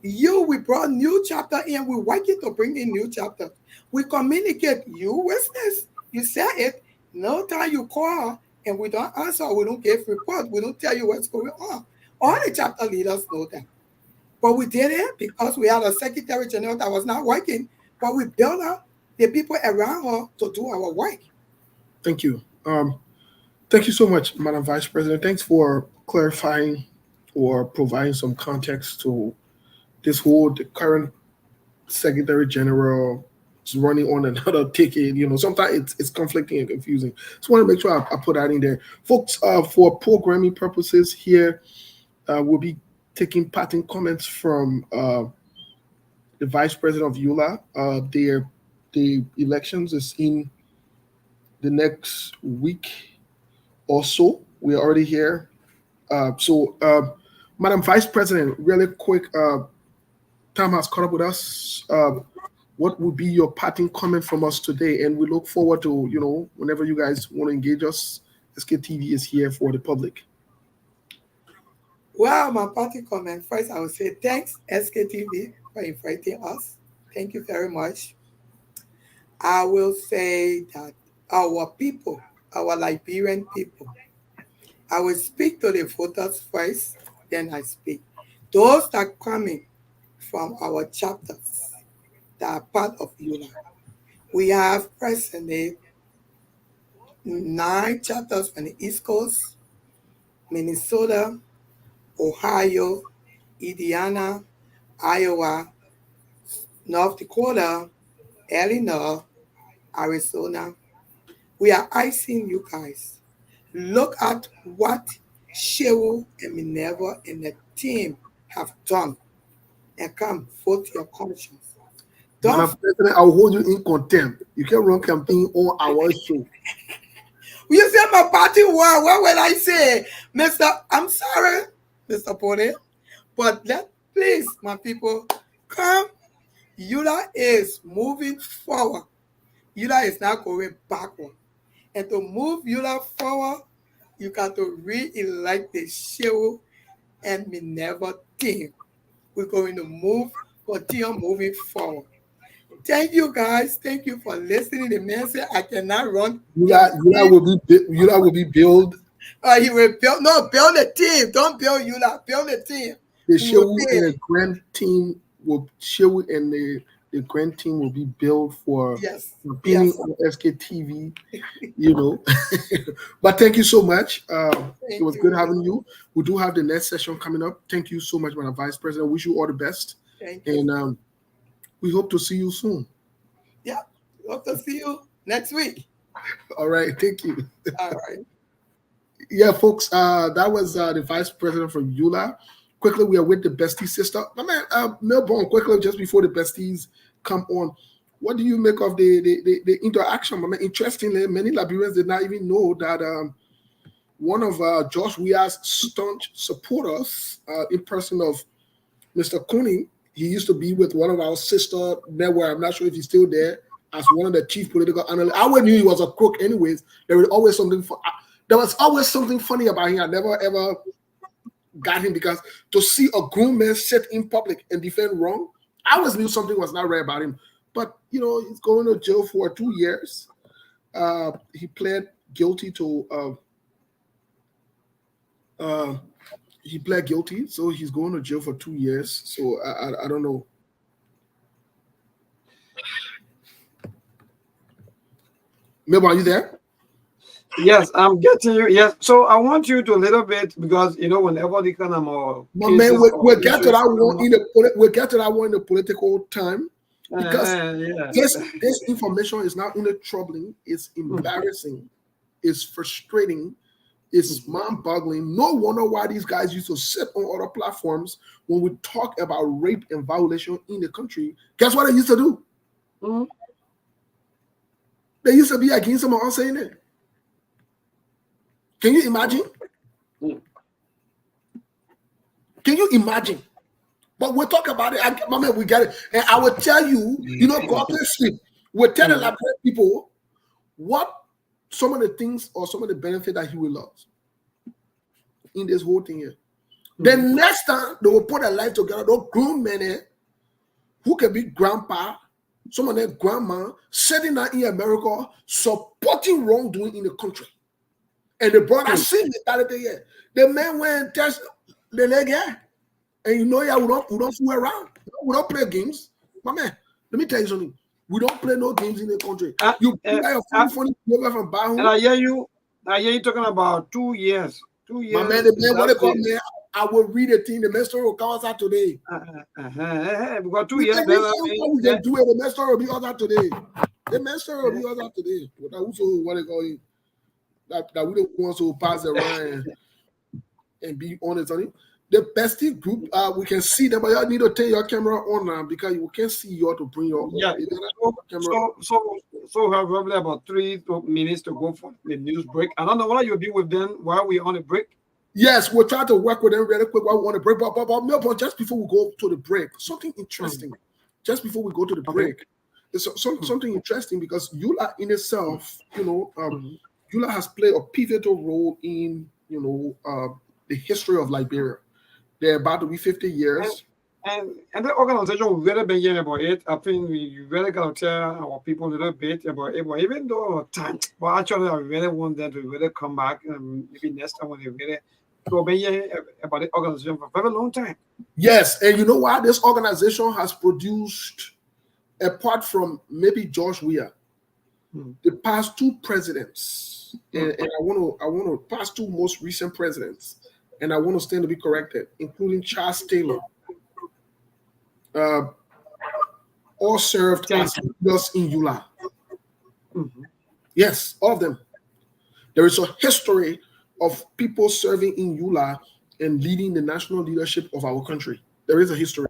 We brought new chapter in, we working to bring in new chapter. We communicate, you business, you said it, no time you call and we don't answer, we don't give report, we don't tell you what's going on. All the chapter leaders know that. But we did it because we had a secretary general that was not working, but we built up the people around her to do our work. Thank you. Thank you so much, Madam Vice President. Thanks for clarifying or providing some context to the current Secretary General is running on another ticket. Sometimes it's conflicting and confusing. Just want to make sure I put that in there. Folks, for programming purposes here, we'll be taking parting comments from the Vice President of YULA. The elections is in the next week or so. We're already here. Madam Vice President, really quick, time has caught up with us. What would be your parting comment from us today? And we look forward to, whenever you guys want to engage us, SKTV is here for the public. Well, my party comment first, I would say thanks, SKTV, for inviting us. Thank you very much. I will say that our people, our Liberian people, I will speak to the voters first, then I speak. Those that coming from our chapters that are part of YULA. We have presently 9 chapters from the East Coast, Minnesota, Ohio, Indiana, Iowa, North Dakota, Illinois, Arizona. We are asking you guys, look at what Cheryl and Minerva and the team have done and come vote your conscience. Madam Don't President, I'll hold you in contempt. You can run campaign on our show. you say my party won. What will I say? Mr. I'm sorry, Mr. Pone. But please, my people, come. YULA is moving forward. YULA is not going backward. And to move YULA forward, you got to re-elect the Cheryl and Minerva team. We're going to continue moving forward. Thank you guys. Thank you for listening. The man said I cannot run. YULA will be built. He will build a team. Don't build YULA. Build a team. The We will Shewu pay. and the Grand team will Shewu and the Grand team will be built for Yes. being Yes. on SKTV, you know. But thank you so much. It Thank was good you. having you. We do have the next session coming up. Thank you so much, Madam Vice President. Wish you all the best, Thank you. and we hope to see you soon. Yeah. Hope to see you next week. All right, thank you. All right. Yeah, folks, that was the Vice President from YULA. Quickly, we are with the Bestie sister. My man, Melbourne, quickly, just before the Besties come on, what do you make of the interaction? My man, interestingly, many Liberians did not even know that one of Josh Weah's staunch supporters, in person of Mr. Cooney, he used to be with one of our sister network. I'm not sure if he's still there as one of the chief political analysts. I always knew he was a crook, anyways. There was always something funny about him. I never ever got him because to see a grown man sit in public and defend wrong, I always knew something was not right about him. But he's going to jail for 2 years. He pled guilty to he pled guilty, so he's going to jail for 2 years. So I don't know. Maybe are you there? Yes, I'm getting you. Yes, so I want you to a little bit because whenever the kind of My man, we'll get to that one in the political time because yes. this information is not only troubling, it's embarrassing, it's frustrating, it's mind-boggling. No wonder why these guys used to sit on other platforms when we talk about rape and violation in the country. Guess what they used to do? Mhm. They used to be against someone else saying it. Can you imagine? Can you imagine? But we'll talk about it. My man, we get it. And I will tell you, God bless you. We'll tell the Liberian people what some of the things or some of the benefit that he will lose in this whole thing here. The next time they will put a life together, those grown men who can be grandpa, some of them grandma, sitting down in America, supporting wrongdoing in the country. And the brother same mentality here. The man went and test the leg here. And we don't fool around. We don't play games. My man, let me tell you something. We don't play no games in the country. You play your funny from Bahu. And I hear you talking about 2 years. 2 years. My man, the man, what they call me, I will read the thing. The man story will come out today. We got 2 years. We can do it. The man story will be out today. The man story will be out today. What they call it? That we don't want to pass around and be honest on it. The Bestie group, we can see them, but you need to turn your camera on now because you can't see you to bring your camera. So we have probably about 3 minutes to go for the news break. I don't know whether you'll be with them while we're on a break. Yes, we'll try to work with them really quick while we want to break. But just before we go to the break, something interesting. Just before we go to the break, there's something interesting because YULA in itself, YULA has played a pivotal role in the history of Liberia. They're about to be 50 years. And the organization we've really been hearing about it. I think we really got to tell our people a little bit about it. But even though time, but actually, I really want them to really come back and maybe next time when they really go be hearing about the organization for a very long time. Yes, and you know what? This organization has produced, apart from maybe George Weah, the past two presidents, and I want to past two most recent presidents, and I want to stand to be corrected, including Charles Taylor. All served as leaders in YULA. Yes, all of them. There is a history of people serving in YULA and leading the national leadership of our country. There is a history,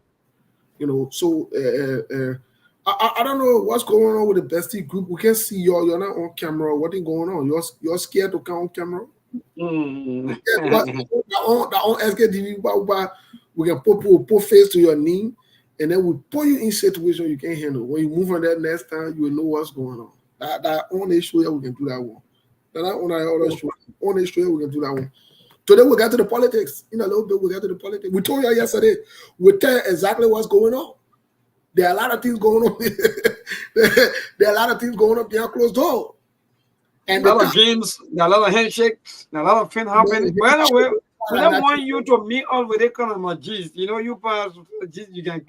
you know. So I don't know what's going on with the Bestie group. We can see y'all. You're not on camera. What is going on? You're scared to come on camera? That on SKTV, we can put face to your name. And then we put you in situation you can't handle. When you move on that next time, you will know what's going on. That on issue, we can do that one. That on our other show, on issue, we can do that one. Today we got to the politics. In a little bit, we got to the politics. We told you yesterday, we tell exactly what's going on. There are a lot of things going on. There are a lot of things going on behind closed door. And a lot of games, a lot of handshakes, a lot of things happening. But anyway, we don't want you to meet all with that kind of gist. You know, you pass gist, you can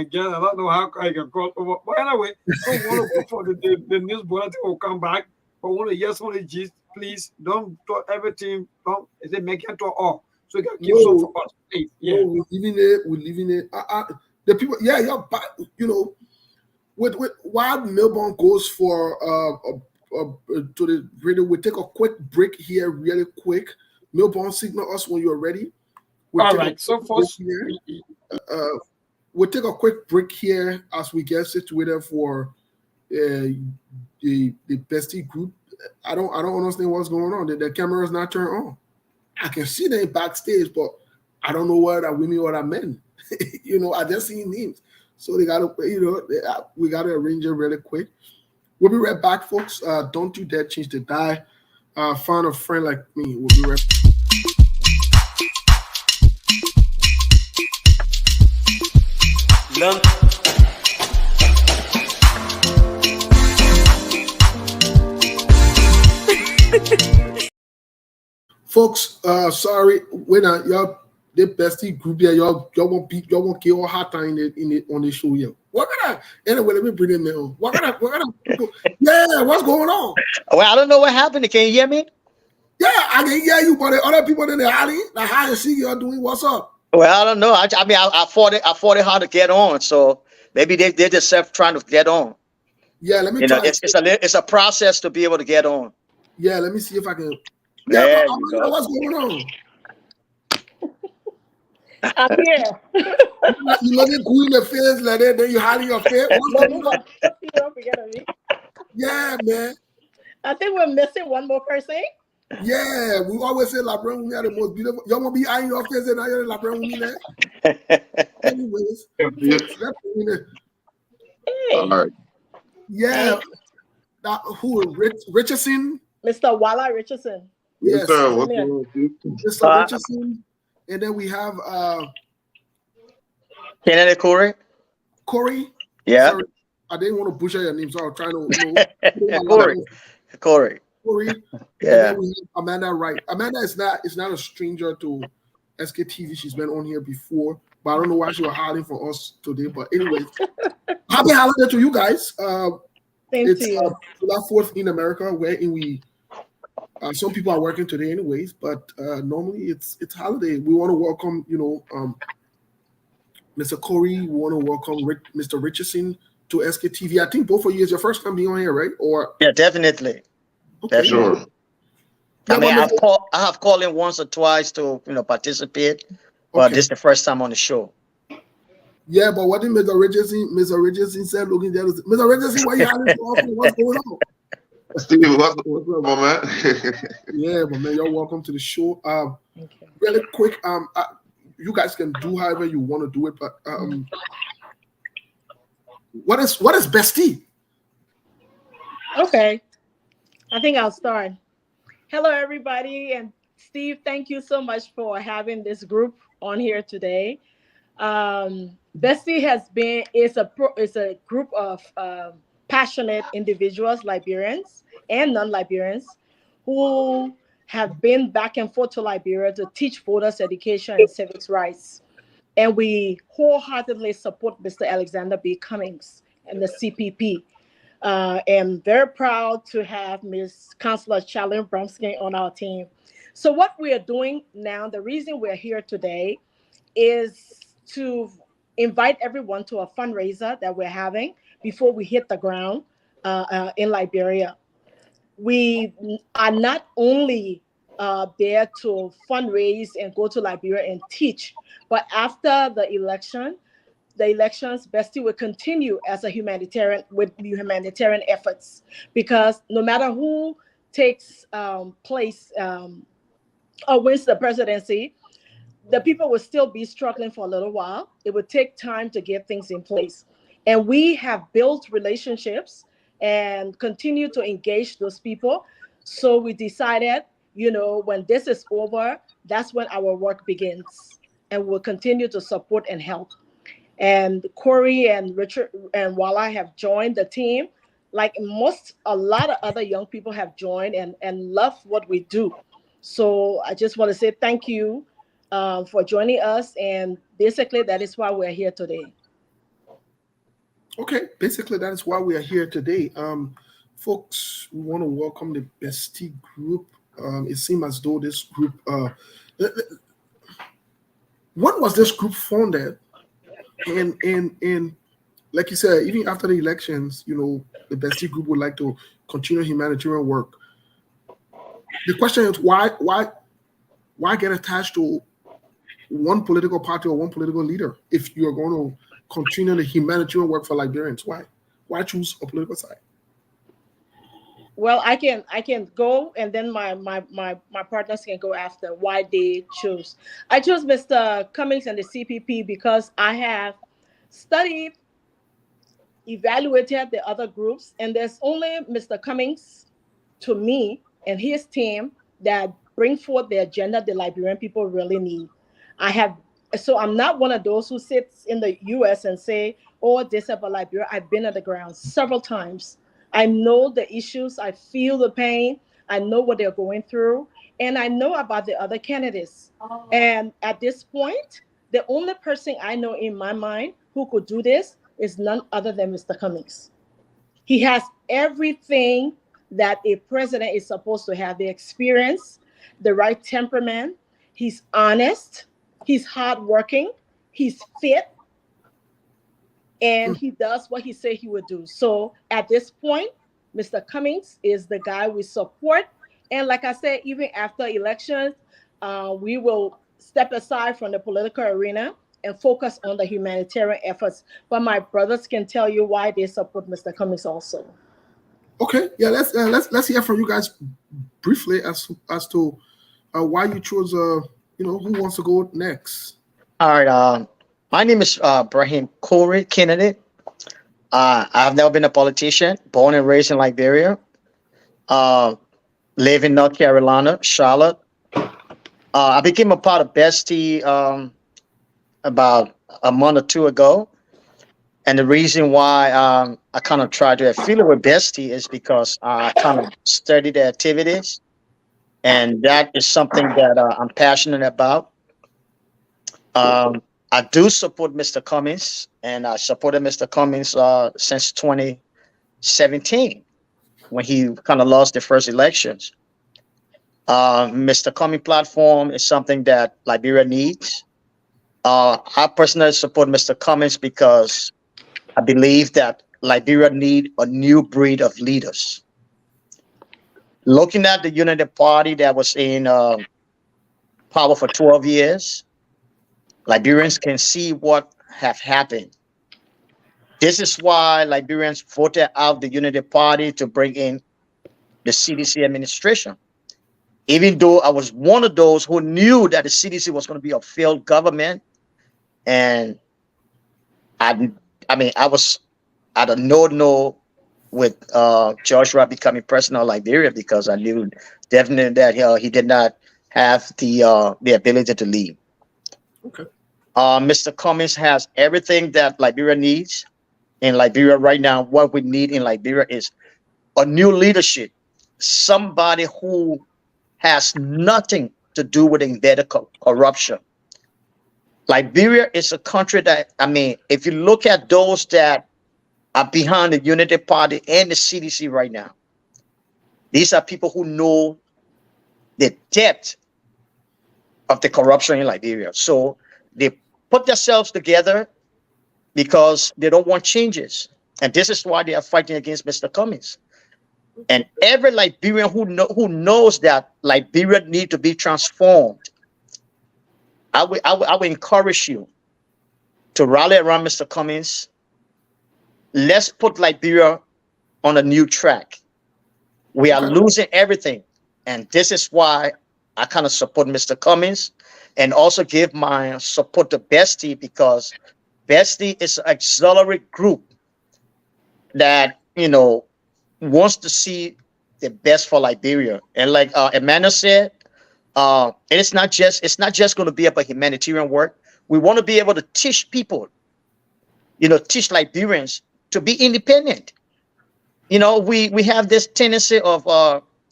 get. I don't know how I can call over. But anyway, I want to go for the news bulletin will come back. But want to hear some of the gist, please don't talk everything. Don't is it make it to all. So you can keep some for us, please. Yeah, no, we're leaving it. The people, yeah, you know, with while Melbourne goes for to the radio, we take a quick break here, really quick. Melbourne, signal us when you're ready. All right. So first, we'll take a quick break here as we get situated for the Bestie group. I don't understand what's going on. The camera is not turned on. I can see them backstage, but I don't know what that women or that men. You know, I just see names, so they gotta, you know, we gotta arrange it really quick. We'll be right back, folks. Don't do that. Change the die. Find a friend like me. We'll be right back. Folks, sorry, when y'all the Bestie group there, y'all won't kill all hot time on the show here. What kind of anyway? Let me bring in there. What kind of yeah? What's going on? Well, I don't know what happened. Can you hear me? Yeah, I can hear you, but the other people in the alley, like how you see you're doing. What's up? Well, I don't know. I mean, I fought it hard to get on. So maybe they're just trying to get on. Yeah, let me. You know, it's a process to be able to get on. Yeah, let me see if I can. Yeah, what's going on? I'm here. You looking cool in the face like that, then you hiding your face. What's going on? You don't forget of me. Yeah, man. I think we're missing one more person. Yeah, we always say Labran Wumi are the most beautiful. Y'all want to be eyeing your face and now you're Labran Wumi there? Anyways. Hey. All right. Yeah. That, who? Richardson? Mr. YULA Richardson. Yes. Sir. What's going on, dude? Mr. Richardson. And then we have Kennedy Corey. Yeah. Sorry, I didn't want to butcher your name, so I was trying to Corey. Yeah. And then we have Amanda Wright. Amanda is not a stranger to SKTV. She's been on here before, but I don't know why she was hiding for us today. But anyway, happy holiday to you guys. It's July 4th in America, wherein we some people are working today anyways, but normally it's holiday. We want to welcome, Mr. Corey. We want to welcome Mr. Richardson to SKTV. I think both of you is your first time being on here, right? Or yeah, definitely. Okay. Sure. I mean, I have called in once or twice to participate, but this is the first time on the show. Yeah, but what did Mr. Richardson said? Looking there, Mr. Richardson, why you hiding so often? What's going on? Steve, what's up, my man? Yeah, but man, you're welcome to the show. Really quick, you guys can do however you want to do it, but what is Bestie? Okay, I think I'll start. Hello, everybody, and Steve, thank you so much for having this group. on here today. Bestie is a group of passionate individuals, Liberians and non-Liberians, who have been back and forth to Liberia to teach voters education and civics rights. And we wholeheartedly support Mr. Alexander B. Cummings and the CPP. And very proud to have Ms. Councillor Charlene Bromsky on our team. So what we are doing now, the reason we're here today is to invite everyone to a fundraiser that we're having before we hit the ground in Liberia. We are not only there to fundraise and go to Liberia and teach, but after the elections, Bestie will continue as a humanitarian with humanitarian efforts, because no matter who takes place or wins the presidency, the people will still be struggling for a little while. It would take time to get things in place. And we have built relationships and continue to engage those people. So we decided, when this is over, that's when our work begins. And we'll continue to support and help. And Corey and Richard and YULA have joined the team. Like a lot of other young people have joined and love what we do. So I just want to say thank you for joining us. And basically, that is why we're here today. Okay, basically, that is why we are here today. Folks, we want to welcome the Bestie group. It seems as though this group, when was this group founded? And like you said, even after the elections, the Bestie group would like to continue humanitarian work. The question is why get attached to one political party or one political leader if you're going to continue the humanitarian work for Liberians? Why choose a political side? Well, I can go, and then my partners can go after why they chose. I chose Mr. Cummings and the CPP because I have studied, evaluated the other groups, and there's only Mr. Cummings, to me, and his team that bring forth the agenda the Liberian people really need. So I'm not one of those who sits in the US and say, oh, this about Liberia. I've been at the ground several times. I know the issues. I feel the pain. I know what they're going through. And I know about the other candidates. And at this point, the only person I know in my mind who could do this is none other than Mr. Cummings. He has everything that a president is supposed to have: the experience, the right temperament. He's honest. He's hardworking. He's fit. And he does what he said he would do. So at this point, Mr. Cummings is the guy we support. And like I said, even after elections, we will step aside from the political arena and focus on the humanitarian efforts. But my brothers can tell you why they support Mr. Cummings also. Okay, yeah, let's hear from you guys briefly as to why you chose who wants to go next. All right. My name is Brahim Corey Kennedy. I've never been a politician. Born and raised in Liberia. Live in North Carolina, Charlotte. I became a part of Bestie about a month or two ago. And the reason why I kind of tried to affiliate with Bestie is because I kind of study the activities. And that is something that I'm passionate about. I do support Mr. Cummings, and I supported Mr. Cummings since 2017 when he kind of lost the first elections. Mr. Cummings platform is something that Liberia needs. I personally support Mr. Cummings because I believe that Liberia need a new breed of leaders. Looking at the United Party that was in power for 12 years, Liberians can see what have happened. This is why Liberians voted out the Unity Party to bring in the CDC administration. Even though I was one of those who knew that the CDC was going to be a failed government, and I was at a no with Joshua becoming president of Liberia because I knew definitely that he did not have the ability to lead. Okay. Mr. Cummings has everything that Liberia needs in Liberia right now. What we need in Liberia is a new leadership, somebody who has nothing to do with embedded corruption. Liberia is a country that, I mean, if you look at those that are behind the Unity Party and the CDC right now, these are people who know the depth of the corruption in Liberia. So they put themselves together because they don't want changes. And this is why they are fighting against Mr. Cummings. And every Liberian who knows that Liberia need to be transformed, I will encourage you to rally around Mr. Cummings. Let's put Liberia on a new track. We are Okay. losing everything. And this is why I kind of support Mr. Cummings and also give my support to Bestie, because Bestie is an auxiliary group that, wants to see the best for Liberia. And like Emmanuel said, it's not just going to be about humanitarian work. We want to be able to teach people, teach Liberians to be independent. We have this tendency of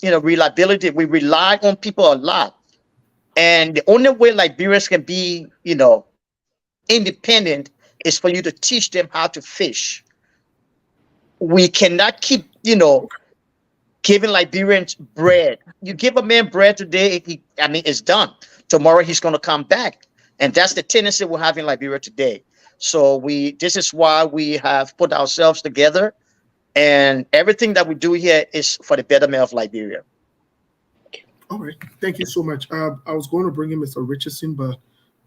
reliability. We rely on people a lot, and the only way Liberians can be independent is for you to teach them how to fish. We cannot keep giving Liberians bread. You give a man bread today, it's done. Tomorrow he's going to come back, and that's the tendency we have in Liberia today. So this is why we have put ourselves together, and everything that we do here is for the betterment of Liberia. All right. Thank you so much. I was going to bring in Mr. Richardson, but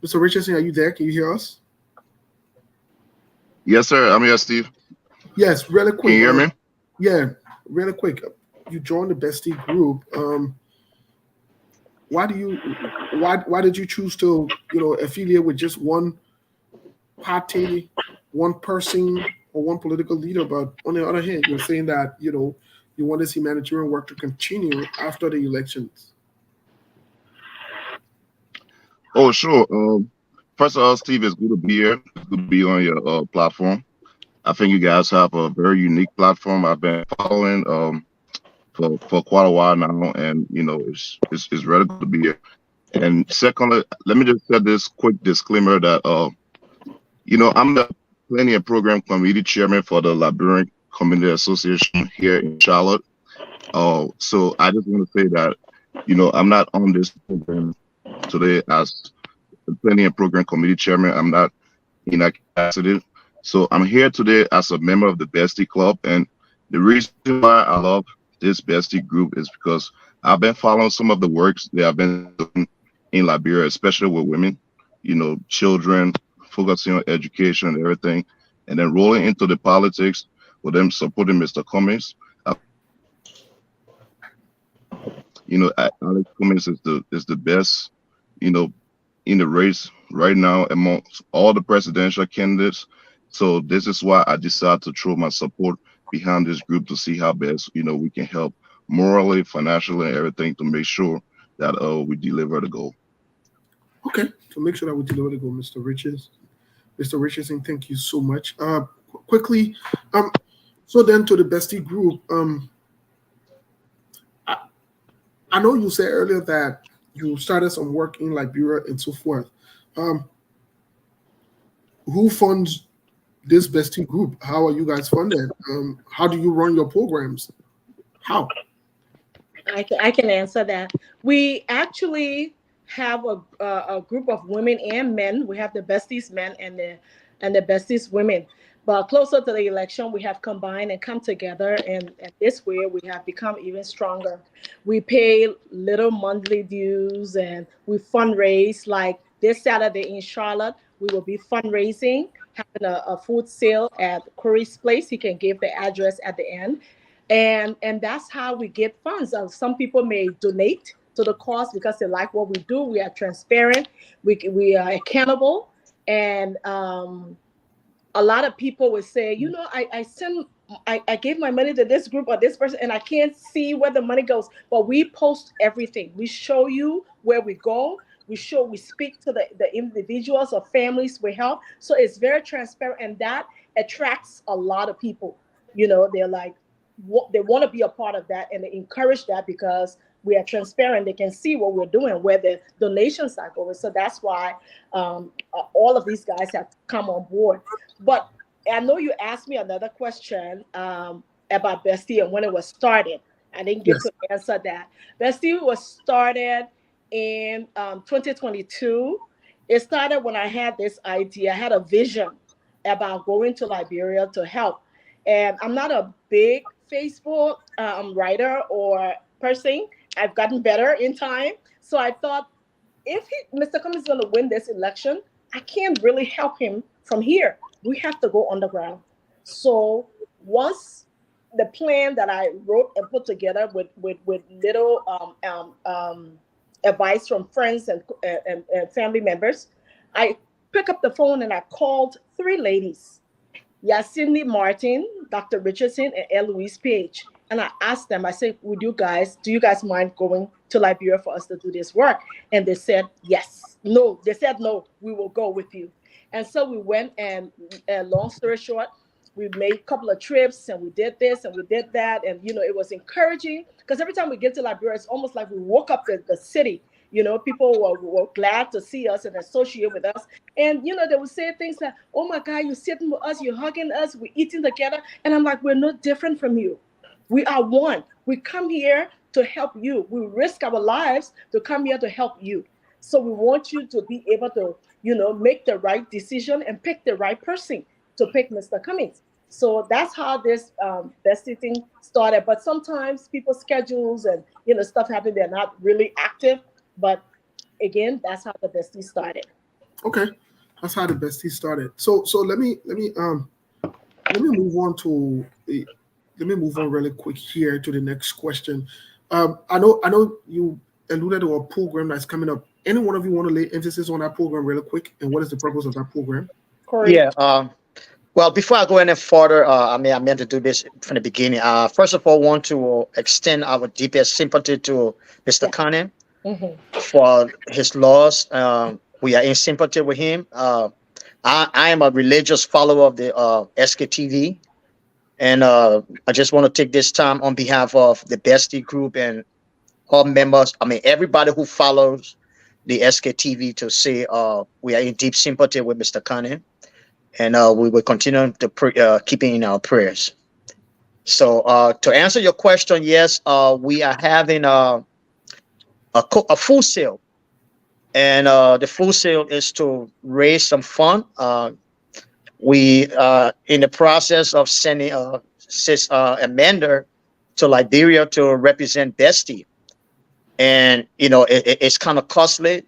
Mr. Richardson, are you there? Can you hear us? Yes, sir. I'm here, Steve. Yes, really Can you quick. hear me? Yeah, really quick. You joined the Bestie group. Why did you choose to affiliate with just one party, one person, or one political leader? But on the other hand, you're saying that you want this humanitarian work to continue after the elections. Oh, sure. First of all, Steve, it's good to be here. It's good to be on your platform. I think you guys have a very unique platform. I've been following for quite a while now, and it's really good to be here. And secondly, let me just set this quick disclaimer that I'm the planning and program committee chairman for the Liberian Community Association here in Charlotte. So I just want to say that I'm not on this program today as the planning and program committee chairman. I'm not in that capacity. So I'm here today as a member of the Bestie Club, and the reason why I love this Bestie group is because I've been following some of the works they have been doing in Liberia, especially with women, children, focusing on education and everything, and then rolling into the politics with them supporting Mr. Cummings. Alex Cummings is the best, in the race right now amongst all the presidential candidates. So this is why I decided to throw my support behind this group to see how best we can help morally, financially, and everything to make sure that we deliver the goal. Okay, to make sure that we deliver the goal, Mr. Richards. Mr. Richardson, thank you so much. Quickly, so then to the Bestie group, I know you said earlier that you started some work in Liberia and so forth. Who funds this Bestie group? How are you guys funded? How do you run your programs? How? I can answer that. We actually have a group of women and men. We have the Besties men and the Besties women. But closer to the election, we have combined and come together, and this way we have become even stronger. We pay little monthly dues and we fundraise. Like this Saturday in Charlotte, we will be fundraising, having a food sale at Corey's place. He can give the address at the end. And that's how we get funds. Some people may donate to the cause because they like what we do. We are transparent. We are accountable. And a lot of people would say, I gave my money to this group or this person, and I can't see where the money goes. But we post everything. We show you where we go. We show, we speak to the individuals or families we help. So it's very transparent, and that attracts a lot of people. They're like, they want to be a part of that, and they encourage that because we are transparent. They can see what we're doing, where the donations are going. So that's why all of these guys have come on board. But I know you asked me another question about Bestie and when it was started. I didn't get Yes. to answer that. Bestie was started in 2022. It started when I had this idea. I had a vision about going to Liberia to help. And I'm not a big Facebook writer or person. I've gotten better in time. So I thought, if Mr. Cummings is going to win this election, I can't really help him from here. We have to go underground. So once the plan that I wrote and put together with little advice from friends and family members, I picked up the phone and I called 3 ladies, Yacindy Martin, Dr. Richardson, and Eloise Page. And I asked them, I said, do you guys mind going to Liberia for us to do this work? And they said, yes. No, they said, no, we will go with you. And so we went, and long story short, we made a couple of trips, and we did this and we did that. And, it was encouraging, because every time we get to Liberia, it's almost like we woke up the city. People were glad to see us and associate with us. And, they would say things like, oh my God, you're sitting with us, you're hugging us, we're eating together. And I'm like, we're no different from you. We are one. We come here to help you. We risk our lives to come here to help you. So we want you to be able to, make the right decision and pick the right person to pick Mr. Cummings. So that's how this Bestie thing started. But sometimes people's schedules and, stuff happen. They're not really active. But again, that's how the Bestie started. Okay, that's how the Bestie started. So let me move on to let me move on really quick here to the next question. I know you alluded to a program that's coming up. Any one of you want to lay emphasis on that program really quick, and what is the purpose of that program? Corey? Yeah. Well, before I go any further, I meant to do this from the beginning. First of all, want to extend our deepest sympathy to Mr. Cunning for his loss. We are in sympathy with him. I am a religious follower of the SKTV, and I just want to take this time on behalf of the Bestie group and all members. Everybody who follows the SKTV to say we are in deep sympathy with Mr. Cunning. And we will continue to keep it in our prayers. So to answer your question, yes, we are having a full sale, and the full sale is to raise some fund. We are in the process of sending Sis Amanda to Liberia to represent Bestie, and it's kind of costly.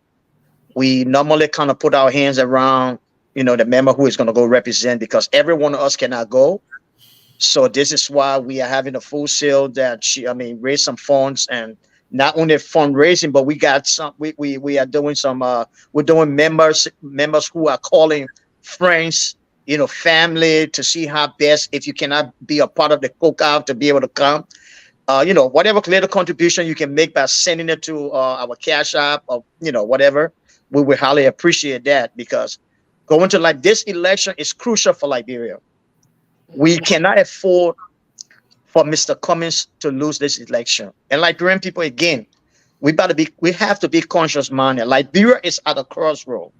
We normally kind of put our hands around the member who is going to go represent, because every one of us cannot go. So this is why we are having a full sale that raise some funds, and not only fundraising, but we got some, we are doing some, we're doing members who are calling friends, family, to see how best, if you cannot be a part of the cookout, to be able to come. Whatever little contribution you can make by sending it to our Cash App, or, whatever, we would highly appreciate that, because going to this election is crucial for Liberia. We cannot afford for Mr. Cummings to lose this election. And Liberian people, again, we have to be conscious minded. Liberia is at a crossroad.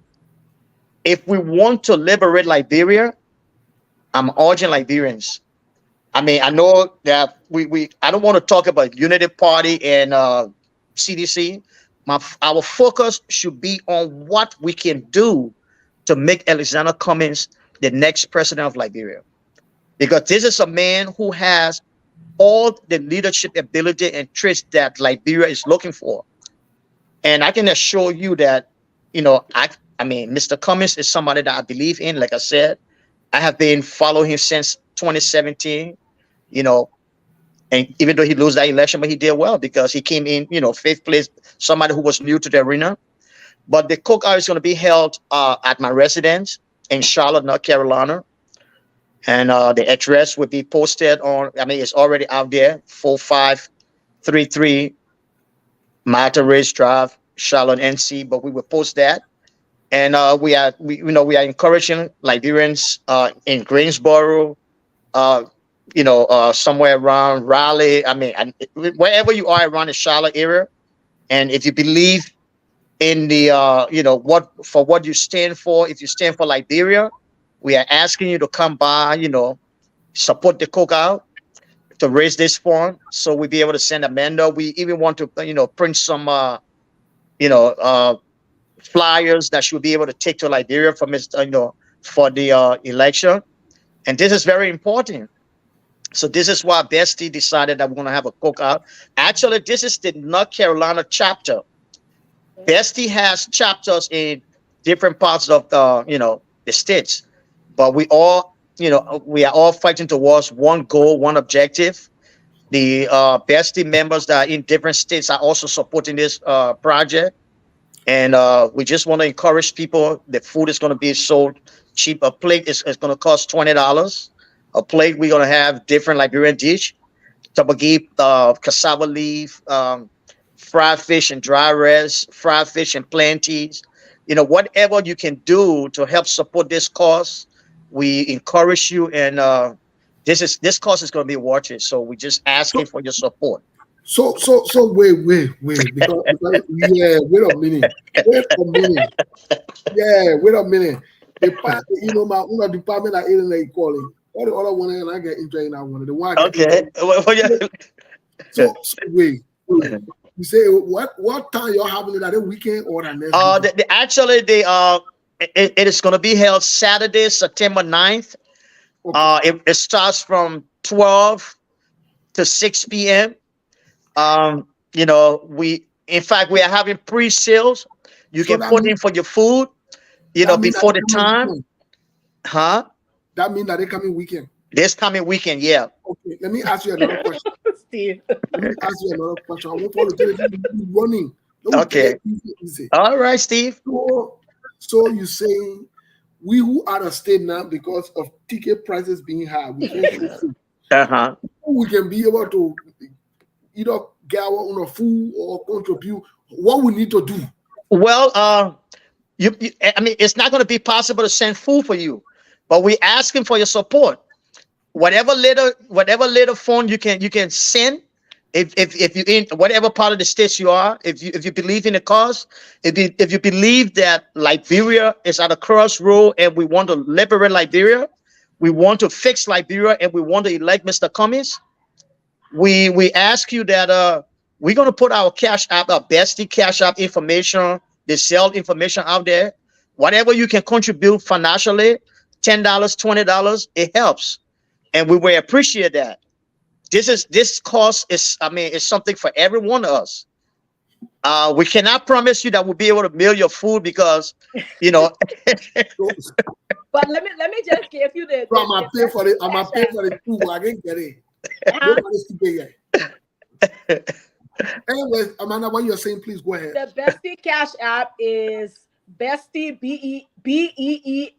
If we want to liberate Liberia, I'm urging Liberians. I know that I don't want to talk about Unity Party and CDC. Our focus should be on what we can do to make Alexander Cummings the next president of Liberia. Because this is a man who has all the leadership ability and traits that Liberia is looking for. And I can assure you that, Mr. Cummings is somebody that I believe in. Like I said, I have been following him since 2017, and even though he lost that election, but he did well because he came in, 5th place, somebody who was new to the arena. But the cookout is going to be held at my residence in Charlotte, North Carolina. And the address will be posted on, it's already out there, 4533 Mata Ridge Drive, Charlotte, NC, but we will post that. And we are encouraging Liberians in Greensboro, somewhere around Raleigh. I mean, wherever you are around the Charlotte area, and if you believe in the what you stand for, if you stand for Liberia, we are asking you to come by, support the cookout to raise this fund, so we'll be able to send Amanda. We even want to, print some, you know, uh, flyers that she'll be able to take to Liberia for for the election. And this is very important. So this is why Bestie decided that we're going to have a cookout. Actually, this is the North Carolina chapter. Bestie has chapters in different parts of the states, but we are all fighting towards one goal, one objective. The Bestie members that are in different states are also supporting this project. And we just want to encourage people. The food is going to be sold cheap. A plate is going to cost $20. A plate, we're going to have different Liberian dish, tabagi, cassava leaf, fried fish and dry rice, fried fish and plantains. Whatever you can do to help support this cause, we encourage you. And this cause is going to be worth it. So we're just asking for your support. So wait, because yeah, wait a minute. Yeah, wait a minute. My department are in the calling. All the other one and I get into that one. The one Okay. So wait. You say what time you're having it at the weekend or the next weekend? Actually it is going to be held Saturday, September 9th. Okay. It starts from 12 to 6 p.m. In fact, we are having pre-sales. You can put in for your food, before the time. Weekend. Huh? That means that they coming weekend. This coming weekend, yeah. Okay, let me ask you another question. Steve. Let me ask you another question. I want to tell you running. Okay. Easy. All right, Steve. So you saying we who are the state now, because of ticket prices being high, we can be able to either get our own food or contribute. What we need to do? Well, it's not going to be possible to send food for you, but we're asking for your support. Whatever little fund you can send, if you in whatever part of the states you are, if you believe in the cause, if you believe that Liberia is at a crossroad and we want to liberate Liberia, we want to fix Liberia, and we want to elect Mr. Cummings, we ask you that we're going to put our cash app, our Bestie cash app information, the sale information out there. Whatever you can contribute financially, $10, $20, it helps. And we will appreciate that. This cost is something for every one of us. We cannot promise you that we'll be able to mail your food because, But let me just give you the. So I'm paying for the food. I didn't get it. Nobody's to pay yet. Anyways, Amanda, what you're saying, please go ahead. The Bestie Cash App is Bestie BEESTEE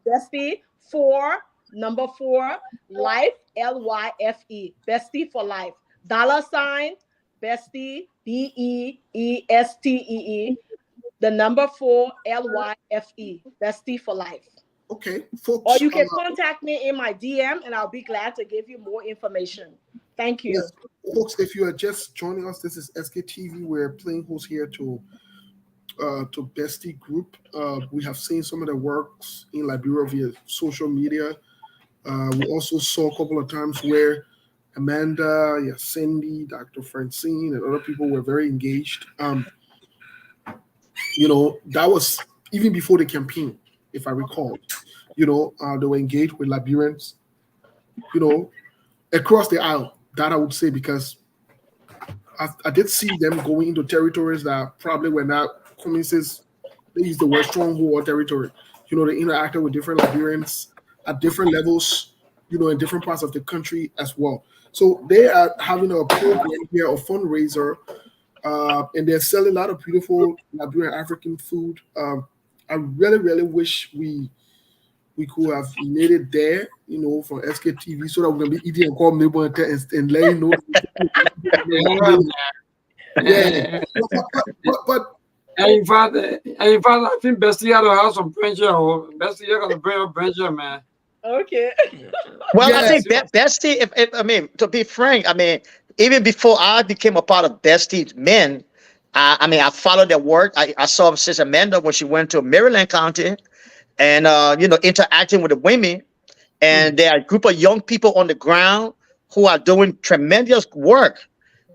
Bestie 4 Life LYFE Bestie for life. $ Bestie BEESTEE 4 LYFE Bestie for life. Okay, folks. Or you can contact me in my DM and I'll be glad to give you more information. Thank you. Yes, folks, if you are just joining us, this is SKTV. We're playing host here to Bestie Group. We have seen some of the works in Liberia via social media. We also saw a couple of times where Amanda, Cindy, Dr. Francine, and other people were very engaged. That was even before the campaign, if I recall. They were engaged with Liberians, across the aisle. That I would say, because I did see them going into territories that probably were not Cummings', they used the word stronghold or territory. They interacted with different Liberians at different levels, in different parts of the country as well. So they are having a program here, a fundraiser, and they're selling a lot of beautiful Liberian African food. I really, really wish we could have made it there, for SKTV, so that we can be eating and call neighbor and letting know. Yeah. But In fact, I think Bestie had to have some pressure. Bestie, you're gonna bring up pressure, man. Okay. Well, I yeah, think Bestie, if I mean, to be frank, I mean, even before I became a part of Bestie's Men, I mean, I followed their work. I saw Sister Amanda when she went to Maryland County and, interacting with the women. And there are a group of young people on the ground who are doing tremendous work.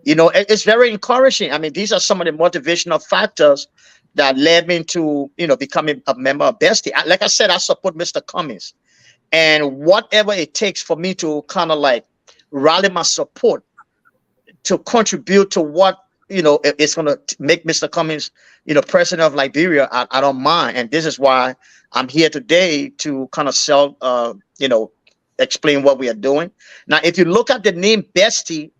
It's very encouraging. I mean, these are some of the motivational factors that led me to, becoming a member of Bestie. Like I said, I support Mr. Cummings. And whatever it takes for me to kind of like rally my support to contribute to what it's going to make Mr. Cummings president of Liberia, I don't mind. And this is why I'm here today to kind of explain what we are doing. Now if you look at the name Bestie,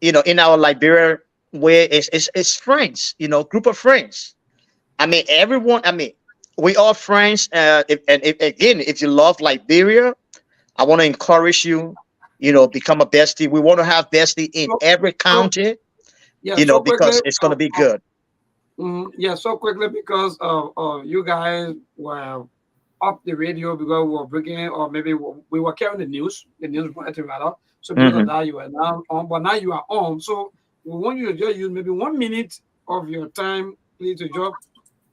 in our Liberia way, it's friends, group of friends. I mean, everyone, I mean, we are friends. Again, if you love Liberia, I want to encourage you, become a Bestie. We want to have Bestie in every county, So because quickly, it's going to be good. so quickly because you guys were up the radio because we were breaking, or maybe we were carrying the news bulletin rather. So because of that, you are now on, but now you are on. So we want you to just use maybe 1 minute of your time, please, to just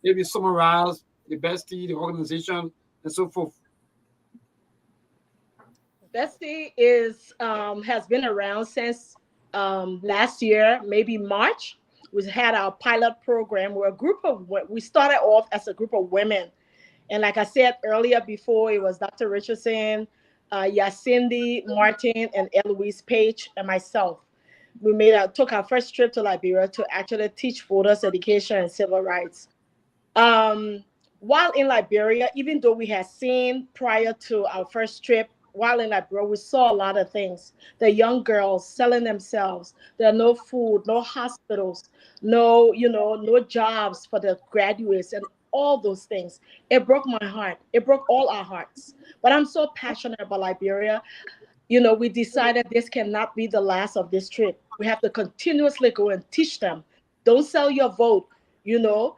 maybe summarize the Bestie, the organization, and so forth. Bestie is has been around since last year, maybe March. We had our pilot program. We started off as a group of women. And like I said earlier before, it was Dr. Richardson, Yacindy Martin, and Eloise Page, and myself. We took our first trip to Liberia to actually teach voters education and civil rights. While in Liberia, even though we had seen prior to our first trip, while in Liberia, we saw a lot of things. The young girls selling themselves. There are no food, no hospitals, no jobs for the graduates, and all those things. It broke my heart. It broke all our hearts. But I'm so passionate about Liberia. We decided this cannot be the last of this trip. We have to continuously go and teach them. Don't sell your vote. You know,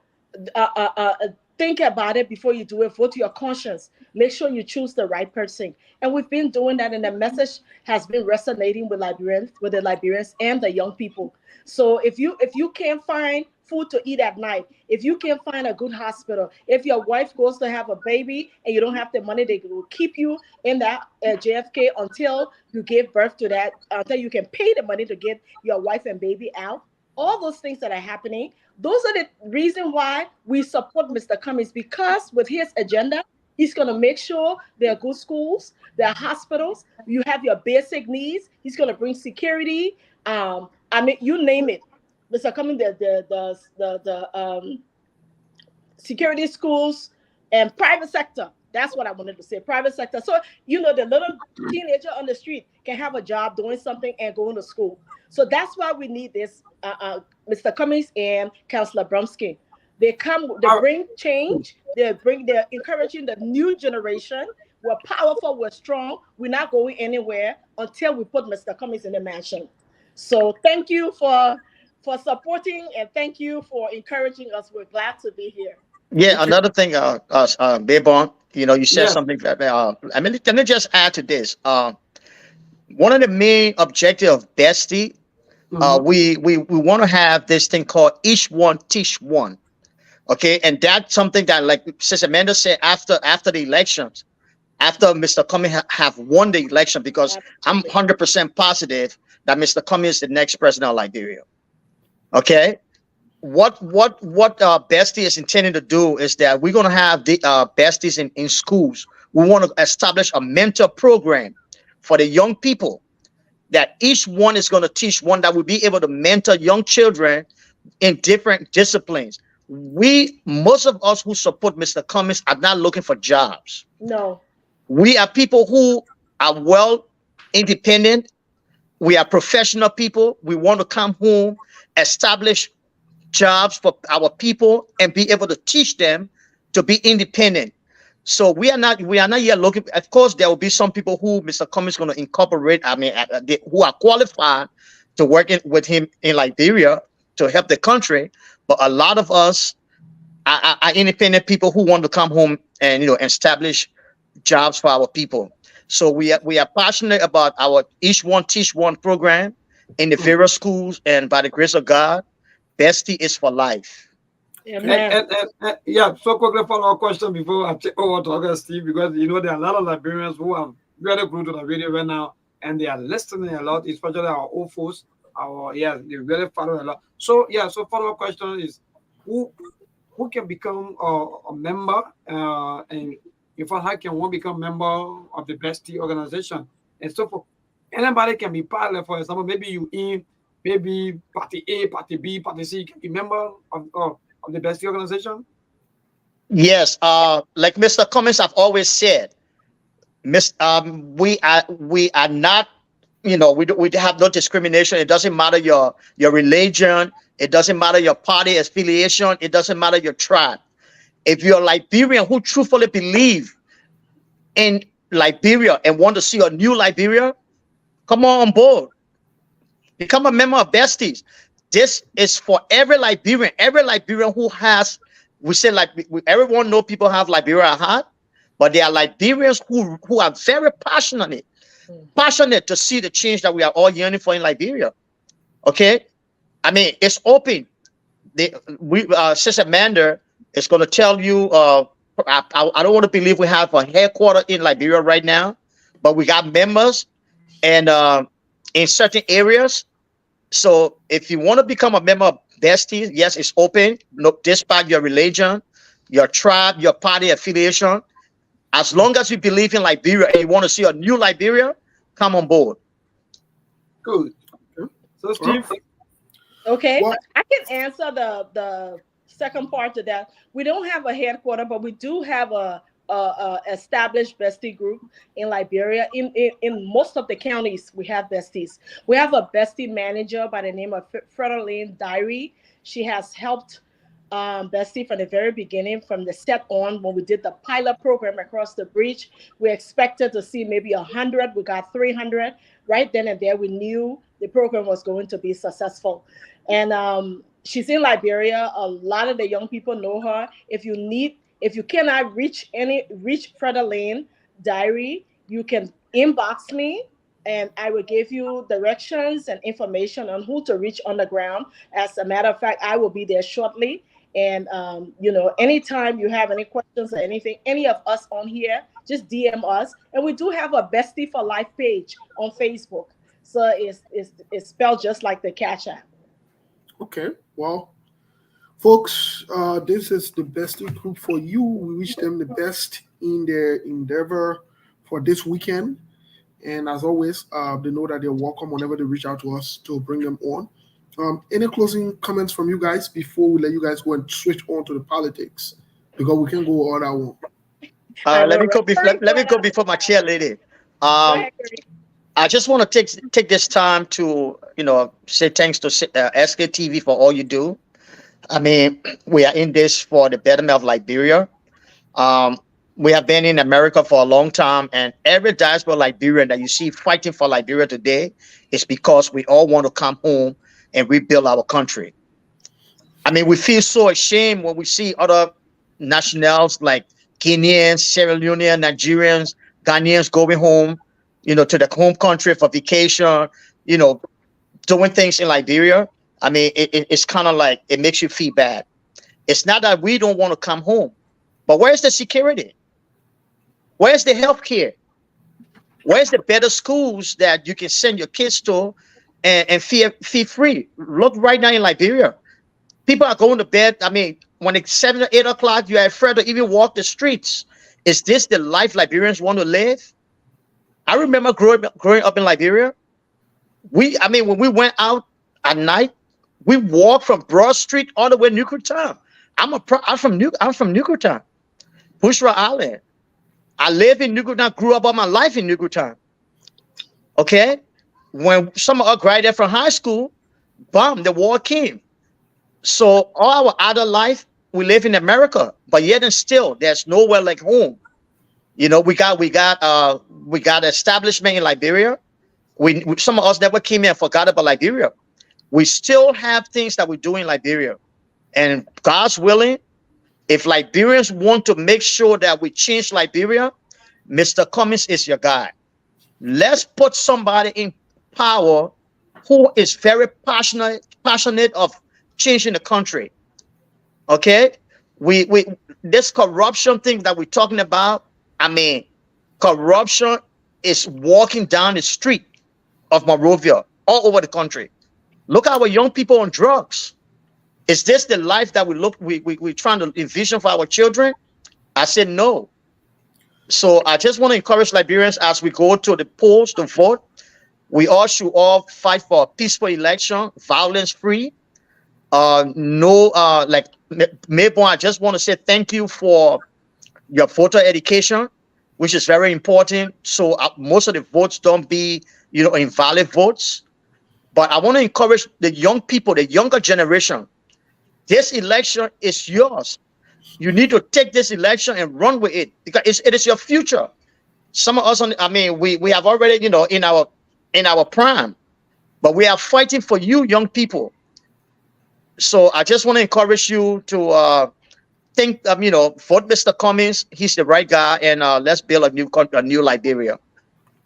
uh, uh, uh, think about it before you do it. Vote to your conscience. Make sure you choose the right person. And we've been doing that, and the message has been resonating with the Liberians and the young people. So if you can't find food to eat at night, if you can't find a good hospital, if your wife goes to have a baby and you don't have the money, they will keep you in that JFK until you give birth to that, until you can pay the money to get your wife and baby out. All those things that are happening, those are the reason why we support Mr. Cummings, because with his agenda, he's going to make sure there are good schools, there are hospitals, you have your basic needs. He's going to bring security. I mean, you name it. Mr. Cummings, the security schools and private sector. That's what I wanted to say, private sector. So, the little teenager on the street can have a job doing something and going to school. So that's why we need this, Mr. Cummings and Councillor Brumsky. They bring change. They're encouraging the new generation. We're powerful, we're strong. We're not going anywhere until we put Mr. Cummings in the mansion. So thank you for supporting, and thank you for encouraging us. We're glad to be here. Yeah, another thing, Bebon, you said Yes. something that, I mean, let me just add to this. One of the main objectives of Bestie, we want to have this thing called each one teach one. Okay, and that's something that, like Sister Amanda said, after the elections, after Mr. Cummings have won the election, because I'm 100% positive that Mr. Cummings is the next president of Liberia. Okay, what Bestie is intending to do is that we're going to have the Besties in schools. We want to establish a mentor program for the young people, that each one is going to teach one, that will be able to mentor young children in different disciplines. Most of us who support Mr. Cummings are not looking for jobs. No. We are people who are well independent. We are professional people. We want to come home, establish jobs for our people, and be able to teach them to be independent. So we are not yet looking. Of course, there will be some people who Mr. Cummings is going to incorporate. I mean, who are qualified to work with him in Liberia to help the country, but a lot of us are independent people who want to come home and establish jobs for our people. So we are passionate about our Each One Teach One program in the various schools, and by the grace of God, Bestie is for life. Amen. Yeah, so quickly follow up question before I take over to August Steve, because there are a lot of Liberians who are very glued to the radio right now, and they are listening a lot, especially our old folks. They really follow a lot. So so follow up question is who can become a member, and in fact, how can one become member of the Bestie organization? And so for anybody can be part of, for example, maybe you in maybe party A, party B, party C, can be member of the Bestie organization? Yes, like Mr. Cummins, I've always said, we are not, we have no discrimination. It doesn't matter your religion, it doesn't matter your party affiliation, it doesn't matter your tribe. If you're a Liberian who truthfully believe in Liberia and want to see a new Liberia, come on board. Become a member of Besties. This is for every Liberian who has, we say, like, everyone know people have Liberia at heart, but there are Liberians who are very passionate to see the change that we are all yearning for in Liberia. Okay? I mean, it's open. Sister Amanda is going to tell you, I don't want to believe we have a headquarters in Liberia right now, but we got members and in certain areas. So if you want to become a member of Besties, yes, it's open. No, despite your religion, your tribe, your party affiliation, as long as you believe in Liberia and you want to see a new Liberia, come on board. Good. So Steve. Okay, I can answer the second part to that. We don't have a headquarters, but we do have a established Bestie group in Liberia. In most of the counties, we have Besties. We have a Bestie manager by the name of Frederline Diary. She has helped Bestie from the very beginning, from the set on when we did the pilot program across the bridge. We expected to see maybe 100. We got 300. Right then and there, we knew the program was going to be successful. And she's in Liberia. A lot of the young people know her. If you cannot reach Frederline Diary, you can inbox me and I will give you directions and information on who to reach on the ground. As a matter of fact, I will be there shortly. And, anytime you have any questions or anything, any of us on here, just DM us. And we do have a Bestie for Life page on Facebook. So it's spelled just like the Cash App. Okay, well, folks, this is the Bestie group for you. We wish them the best in their endeavor for this weekend. And as always, they know that they're welcome whenever they reach out to us to bring them on. Any closing comments from you guys before we let you guys go and switch on to the politics? Because we can go all that one. Let me go before my chair lady. I just want to take this time to say thanks to SKTV for all you do. I mean, we are in this for the betterment of Liberia. We have been in America for a long time, and every diaspora Liberian that you see fighting for Liberia today is because we all want to come home and rebuild our country. I mean, we feel so ashamed when we see other nationals like Kenyans, Sierra Leoneans, Nigerians, Ghanaians going home, to the home country for vacation, doing things in Liberia. I mean, it's kind of like, it makes you feel bad. It's not that we don't want to come home, but where's the security? Where's the healthcare? Where's the better schools that you can send your kids to and feel free? Look right now in Liberia. People are going to bed. I mean, when it's 7 or 8 o'clock, you're afraid to even walk the streets. Is this the life Liberians want to live? I remember growing up in Liberia. When we went out at night, we walked from Broad Street all the way to Newtown. I'm from Newtown, Bushra Island. I live in Newtown, grew up all my life in Newtown. Okay? When some of us graduated from high school, boom, the war came. So all our other life, we live in America, but yet and still, there's nowhere like home. We got establishment in Liberia. Some of us never came here and forgot about Liberia. We still have things that we do in Liberia. And God's willing, if Liberians want to make sure that we change Liberia, Mr. Cummings is your guy. Let's put somebody in power who is very passionate of changing the country. Okay? We this corruption thing that we're talking about, I mean, corruption is walking down the street of Monrovia all over the country. Look at our young people on drugs. Is this the life that we're trying to envision for our children? I said no. So I just want to encourage Liberians as we go to the polls to vote. We all should all fight for a peaceful election, violence free. No, like Mabon, I just want to say thank you for your voter education, which is very important. So most of the votes don't be, invalid votes. But I want to encourage the young people, the younger generation. This election is yours. You need to take this election and run with it because it is your future. Some of us, we have already, in our prime, but we are fighting for you, young people. So I just want to encourage you to think, vote Mr. Cummings. He's the right guy, and let's build a new Liberia.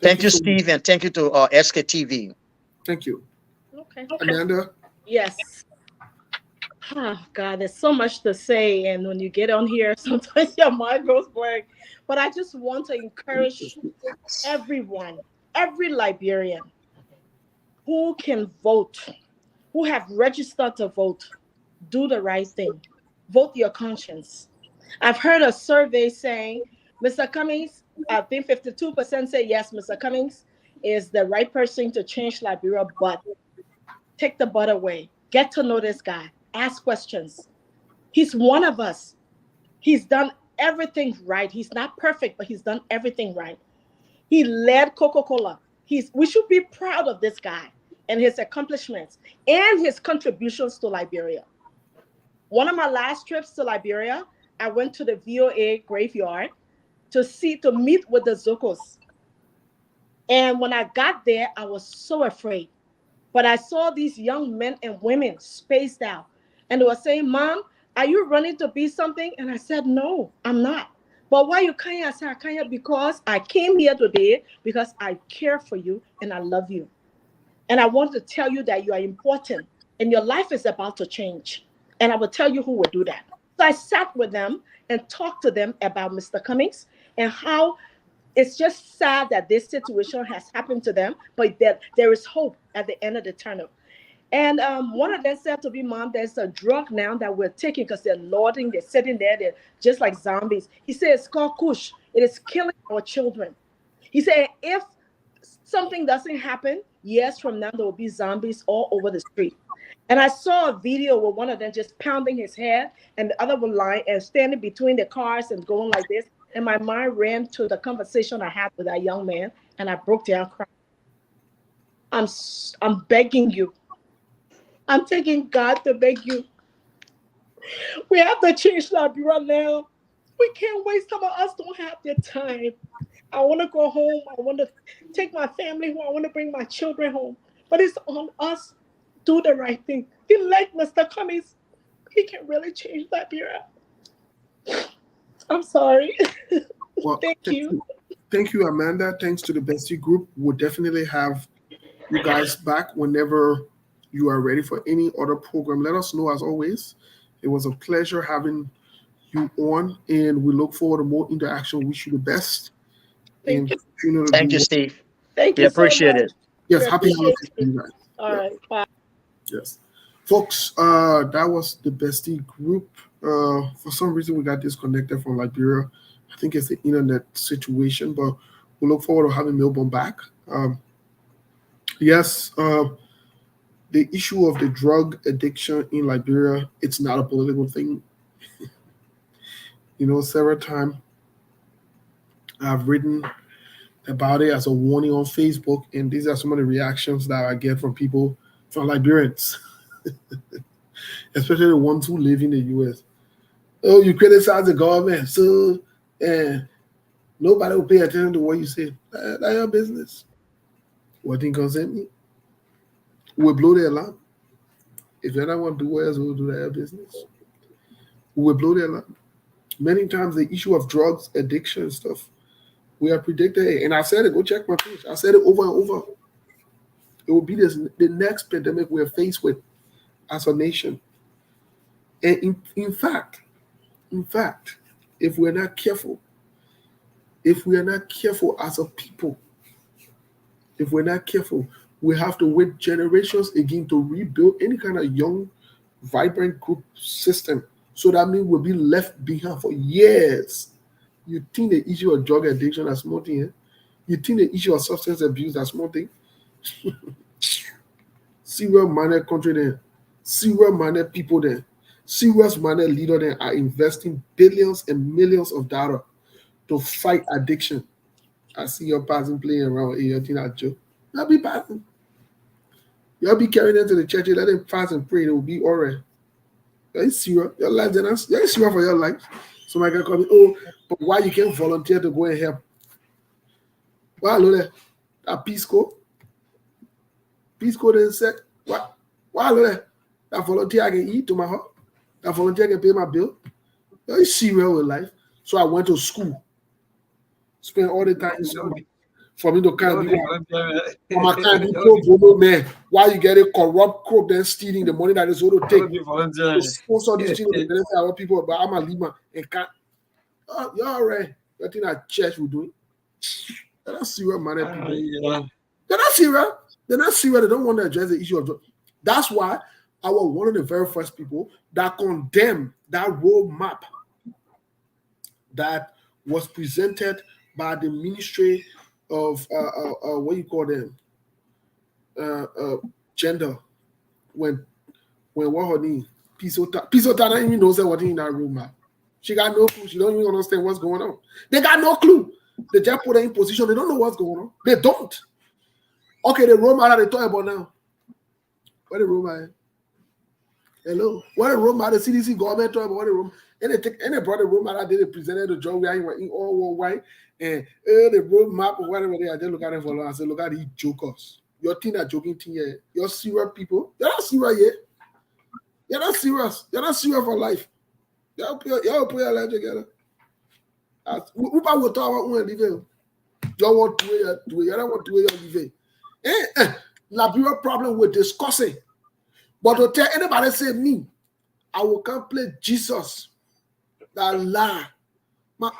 Thank you, so Steve, and thank you to SKTV. Thank you. Okay. Amanda? Yes. Oh God, there's so much to say, and when you get on here, sometimes your mind goes blank. But I just want to encourage everyone, every Liberian who can vote, who have registered to vote, do the right thing. Vote your conscience. I've heard a survey saying, Mr. Cummings, I think 52% say yes, Mr. Cummings is the right person to change Liberia, but take the butt away. Get to know this guy. Ask questions. He's one of us. He's done everything right. He's not perfect, but he's done everything right. He led Coca-Cola. We should be proud of this guy and his accomplishments and his contributions to Liberia. One of my last trips to Liberia, I went to the VOA graveyard to meet with the Zokos. And when I got there, I was so afraid. But I saw these young men and women spaced out. And they were saying, Mom, are you running to be something? And I said, no, I'm not. But why you can't? I said, I can't because I came here today because I care for you and I love you. And I want to tell you that you are important and your life is about to change. And I will tell you who will do that. So I sat with them and talked to them about Mr. Cummings and how it's just sad that this situation has happened to them, but that there is hope at the end of the tunnel. And one of them said to me, Mom, there's a drug now that we're taking because they're lording, they're sitting there, they're just like zombies. He said, it's called Kush. It is killing our children. He said, if something doesn't happen, years from now, there will be zombies all over the street. And I saw a video where one of them just pounding his head and the other one lying and standing between the cars and going like this. And my mind ran to the conversation I had with that young man, and I broke down crying. I'm begging you. I'm taking God to beg you. We have to change Liberia now. We can't wait. Some of us don't have the time. I want to go home. I want to take my family home. I want to bring my children home. But it's on us. Do the right thing. Elect Mr. Cummings. He can really change Liberia. I'm sorry. Well, Thank you. Thank you, Amanda. Thanks to the Bestie group. We'll definitely have you guys back whenever you are ready for any other program. Let us know as always. It was a pleasure having you on, and we look forward to more interaction. Wish you the best. Thank you. Thank you, Steve. Thank We you appreciate so much. it. Yes, We happy appreciate holidays to you guys. All right. Bye. Yes. Folks, that was the Bestie group. For some reason, we got disconnected from Liberia. I think it's the internet situation, but we look forward to having Melbourne back. Yes, the issue of the drug addiction in Liberia, it's not a political thing. Several times I've written about it as a warning on Facebook, and these are some of the reactions that I get from people, from Liberians, especially the ones who live in the U.S. Oh, you criticize the government, so and nobody will pay attention to what you say. That's your business. What didn't concern me? We'll blow the alarm. If they're not want to do what else, we'll do their business. We will blow their line. Many times the issue of drugs, addiction, and stuff, we have predicted it. And I said it, go check my page. I said it over and over. It will be the next pandemic we're faced with as a nation. And in fact, if we're not careful, as a people, if we're not careful, we have to wait generations again to rebuild any kind of young, vibrant group system. So that means we'll be left behind for years. You think the issue of drug addiction is small thing, eh? You think the issue of substance abuse is small thing? Serious-minded country there, serious-minded people there, serious-minded leader there are investing billions and millions of dollars to fight addiction. I see your passing playing around here. You think that joke? You'll be passing. You'll be carrying them to the church. Let them fast and pray. It will be all right. You're serious. Your life, you're serious for your life. Somebody can call me, oh, but why you can't volunteer to go and help? Why, Lord, that Peace Corps? Peace Corps didn't say, what? Why, Lord, that volunteer I can eat to my heart? That volunteer can pay my bill? You're serious with life. So I went to school. Spend all the time in school. For me to kind of be my kind of pro bono man. Why you get a corrupt crook then stealing the money that is going to take to sponsor these things to benefit our people? But I'm a Lima and can't. Oh, you're all right. You think that church will do it? They're not serious, man. People. They're not serious. They're not serious. They don't want to address the issue of drugs. That's why I was one of the very first people that condemned that roadmap that was presented by the Ministry of what you call them, gender. When what her name, Pisota don't even knows what in that roadmap. She got no clue. She don't even understand what's going on. They got no clue. They just put her in position. They don't know what's going on. They don't. Okay, the roadmap that they talk about now. What the roadmap? Hello. What the roadmap? The CDC government talk about what the roadmap? And they brought the roadmap that they presented the job we are in all worldwide. And the roadmap or whatever they are, they look at them for long and say, look at these jokers. Your team are joking thing here. You're serious people. You're not serious yet. You're not serious. You're not serious for life. Y'all put your life together. Who will talk about when living? You want to do it. You don't want to do it. Liberia problem we're discussing. But to tell anybody say me, I will come play Jesus. That lie.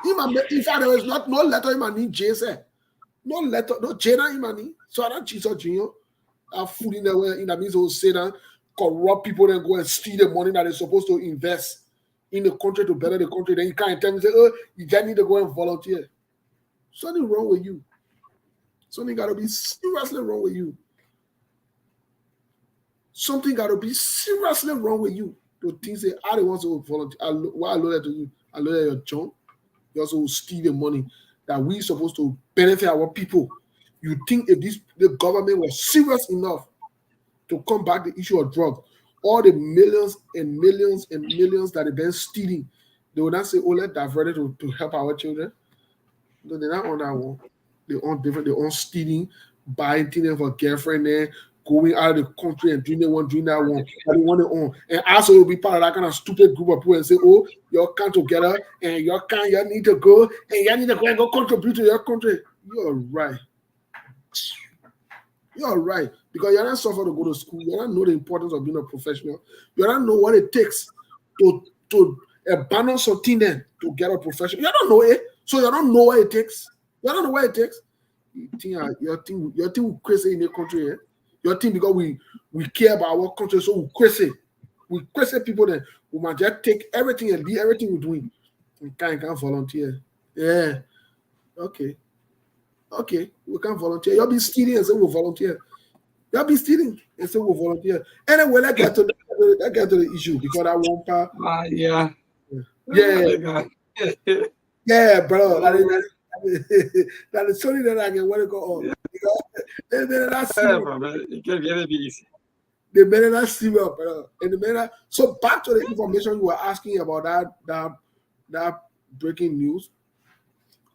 In fact, there is no letter in my name, Jesus. No letter, no Jada in my name. So I don't Jesus Junior. I'm fooling the way in the midst of Satan, corrupt people then go and steal the money that they're supposed to invest in the country to better the country. Then you can't tell me, say, oh, you just need to go and volunteer. Something wrong with you. Something got to be seriously wrong with you. Something got to be seriously wrong with you. To think, say, I don't want to volunteer. Why I look at you? I look at your John. You also steal the money that we supposed to benefit our people. You think if the government was serious enough to combat the issue of drugs, all the millions and millions and millions that they've been stealing, they would not say, oh, let's divert it to help our children. No, they're not on that one. They're on different, they're on stealing, buying things for girlfriend there, going out of the country and doing that one, and they want it on. And also will be part of that kind of stupid group of people and say, oh, you come together and you need to go and you need to go and go contribute to your country. You're right. You're right. Because you're not suffer to go to school. You don't know the importance of being a professional. You don't know what it takes to abandon something then to get a profession. You don't know it. So you don't know what it takes. You don't know what it takes. Your thing crazy in the country, eh? Your team, because we care about our country, so we crazy. We crazy people then. We might just take everything and leave everything we're doing. We can't volunteer. Yeah. Okay. We can't volunteer. You'll be stealing and say we'll volunteer. You'll be stealing and say we'll volunteer. Anyway, let's get to the issue because I won't part. Yeah. Yeah, bro. That is something that I can want to go on. Yeah. They better not see me. It can get easy. They better not see me, bro. So back to the information you were asking about that breaking news.